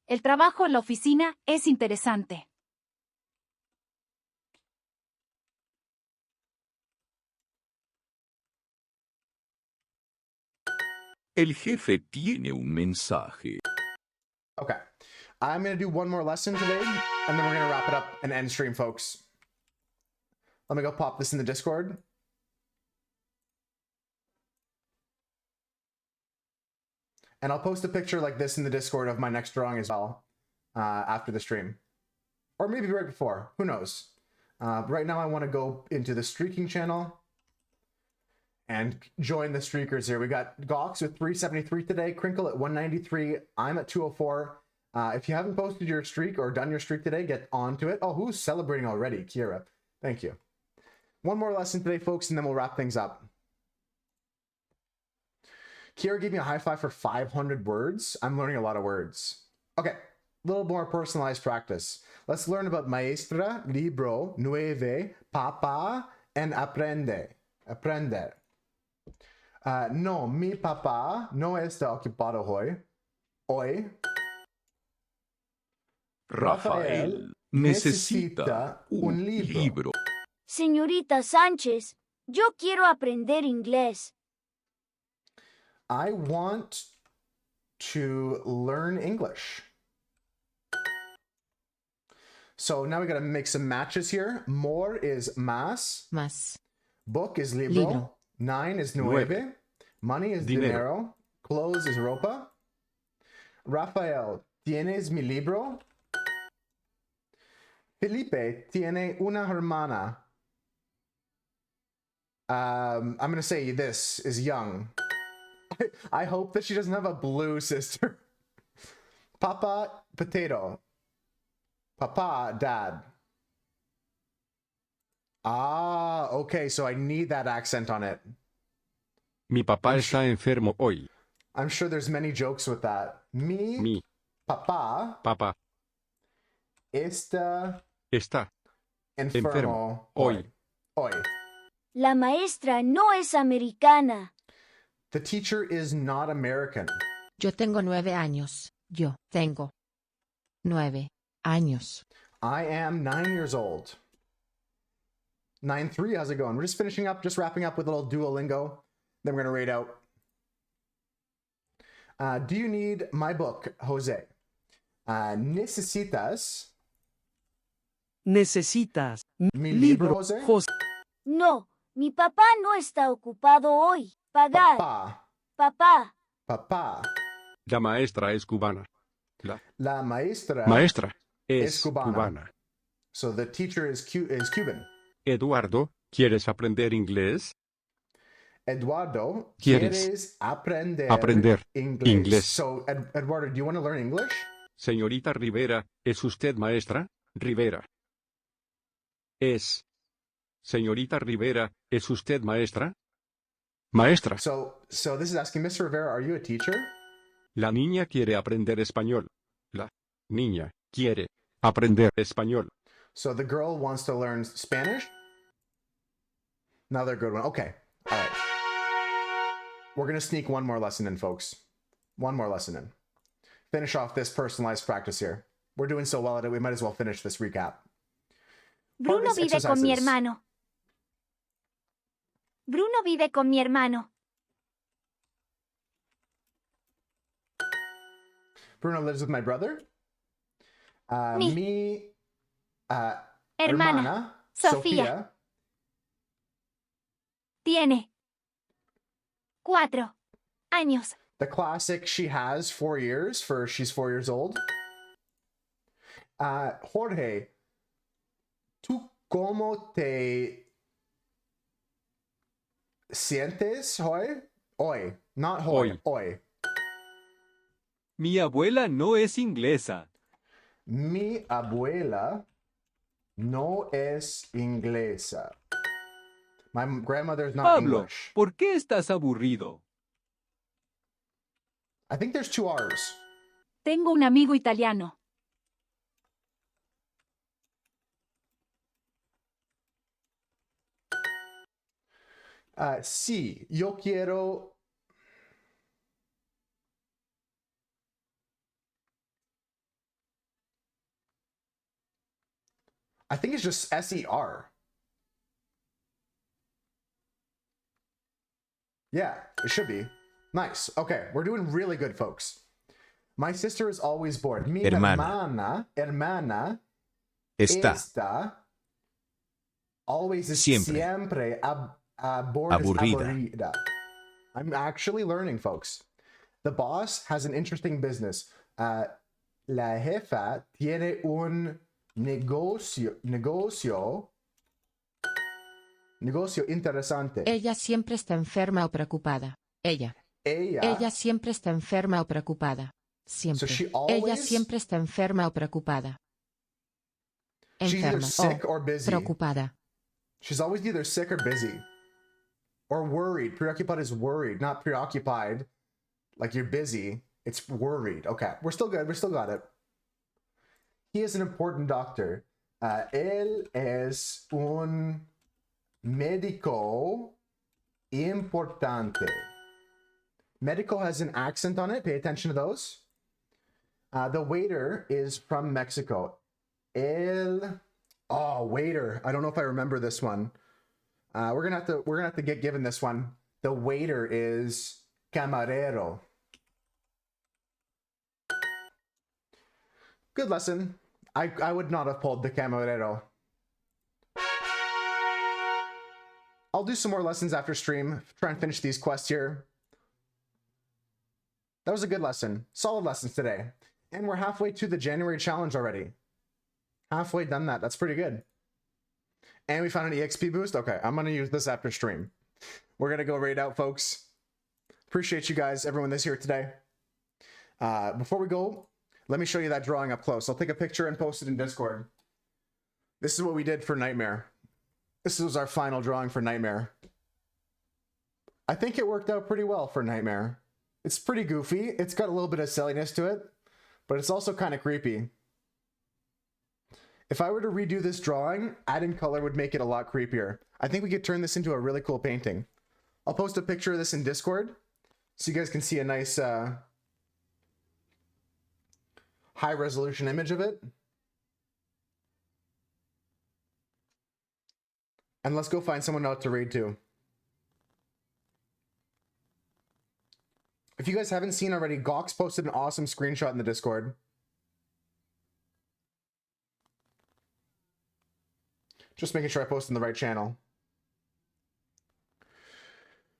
El trabajo en la oficina es interesante. El jefe tiene un mensaje. Okay. I'm going to do one more lesson today, and then we're going to wrap it up and end stream, folks. Let me go pop this in the Discord. And I'll post a picture like this in the Discord of my next drawing as well after the stream. Or maybe right before. Who knows? Right now I want to go into the streaking channel and join the streakers here. We got Gox with 373 today, Crinkle at 193, I'm at 204. If you haven't posted your streak or done your streak today, get on to it. Oh, who's celebrating already? Kira. Thank you. One more lesson today, folks, and then we'll wrap things up. Kira gave me a high five for 500 words. I'm learning a lot of words. Okay, a little more personalized practice. Let's learn about maestra, libro, nueve, papa, and aprende. Aprender. No, mi papá no está ocupado hoy. Hoy. Rafael necesita un libro. Señorita Sánchez, yo quiero aprender inglés. I want to learn English. So now we got to make some matches here. More is más. Más. Book is libro. Libro. 9 is nueve. Money is dinero. Clothes is ropa. Rafael, ¿tienes mi libro? Felipe tiene una hermana. I'm going to say this is young. I hope that she doesn't have a blue sister. Papa, potato. Papa, dad. Ah, okay, so I need that accent on it. Mi papá está enfermo hoy. I'm sure there's many jokes with that. Mi papá Papá está está enfermo hoy. Hoy. La maestra no es americana. The teacher is not American. Yo tengo 9 años. Yo tengo 9 años. I am 9 years old. 9-3, how's it going? We're just finishing up, just wrapping up with a little Duolingo. Then we're going to rate out. Do you need my book, Jose? Necesitas mi libro, Jose? No, mi papá no está ocupado hoy. Pagar. Papá. Papá. Papá. La maestra es cubana. La maestra es cubana. cubana. So the teacher is Cuban. Eduardo, ¿quieres aprender inglés? Eduardo, ¿Quieres aprender inglés? So, Eduardo, do you want to learn English? Señorita Rivera, ¿es usted maestra? Rivera. Es. Señorita Rivera, ¿es usted maestra? Maestra. So this is asking, Mr. Rivera, are you a teacher? La niña quiere aprender español. La niña quiere aprender español. So the girl wants to learn Spanish? Another good one. Okay. All right. We're going to sneak one more lesson in, folks. One more lesson in. Finish off this personalized practice here. We're doing so well at it, we might as well finish this recap. Bruno Practice vive con mi exercises. hermano. Bruno vive con mi hermano. Bruno lives with my brother. Mi Hermana, Sofía. Tiene 4 años. The classic, she has 4 years for she's 4 years old. Jorge, ¿tú cómo te sientes hoy? Hoy, not hoy. Hoy. Mi abuela no es inglesa. Mi abuela no es inglesa. My grandmother is not Pablo, English. ¿por qué estás aburrido? I think there's 2 R's. Tengo un amigo italiano. Sí, yo quiero. I think it's just SER. Yeah, it should be. Nice. Okay, we're doing really good, folks. My sister is always bored. Mi Hermana. hermana Está. está. Always is Siempre. siempre. Bored is Aburrida. aburrida. I'm actually learning, folks. The boss has an interesting business. La jefa tiene un negocio interesante. Ella siempre está enferma o preocupada. Ella siempre está enferma o preocupada. Siempre. she Ella always- siempre está enferma o preocupada. She's either Enferma sick o or busy. preocupada. She's always either sick or busy. Or worried. Preoccupied is worried, not preoccupied. Like you're busy. It's worried. Okay, we're still good. We still got it. He is an important doctor. Él es un médico importante. Medical has an accent on it. Pay attention to those. The waiter is from Mexico. Waiter. I don't know if I remember this one. We're gonna have to get given this one. The waiter is camarero. Good lesson. I would not have pulled the camarero. I'll do some more lessons after stream. Try and finish these quests here. That was a good lesson. Solid lessons today. And we're halfway to the January challenge already. Halfway done that. That's pretty good. And we found an EXP boost. Okay, I'm going to use this after stream. We're going to go raid out, folks. Appreciate you guys, everyone that's here today. Before we go, let me show you that drawing up close. I'll take a picture and post it in Discord. This is what we did for Nightmare. This was our final drawing for Nightmare. I think it worked out pretty well for Nightmare. It's pretty goofy. It's got a little bit of silliness to it, but it's also kind of creepy. If I were to redo this drawing, adding color would make it a lot creepier. I think we could turn this into a really cool painting. I'll post a picture of this in Discord so you guys can see a nice high resolution image of it. And let's go find someone else to raid to. If you guys haven't seen already, Gox posted an awesome screenshot in the Discord. Just making sure I post in the right channel.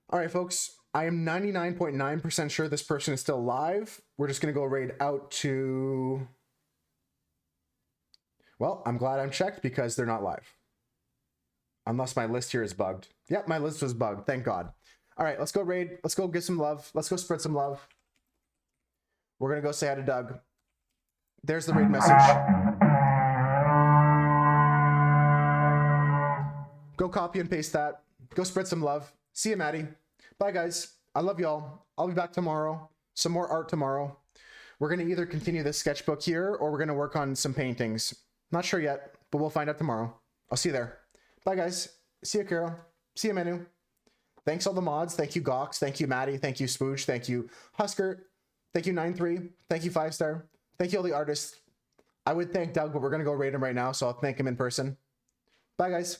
All right, folks. I am 99.9% sure this person is still alive. We're just going to go raid out to... Well, I'm glad I'm checked because they're not live. Unless my list here is bugged. Yep, my list was bugged. Thank God. All right, let's go raid. Let's go give some love. Let's go spread some love. We're going to go say hi to Doug. There's the raid message. Go copy and paste that. Go spread some love. See you, Maddie. Bye, guys. I love y'all. I'll be back tomorrow. Some more art tomorrow. We're going to either continue this sketchbook here or we're going to work on some paintings. Not sure yet, but we'll find out tomorrow. I'll see you there. Bye, guys. See you, Carol. See you, Manu. Thanks, all the mods. Thank you, Gox. Thank you, Maddie. Thank you, Spooch. Thank you, Husker. Thank you, 9-3. Thank you, 5-star. Thank you, all the artists. I would thank Doug, but we're going to go raid him right now, so I'll thank him in person. Bye, guys.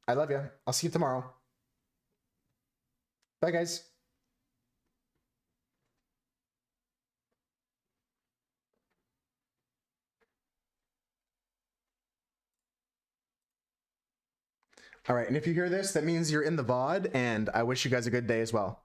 I love you. I'll see you tomorrow. Bye, guys. All right, and if you hear this, that means you're in the VOD, and I wish you guys a good day as well.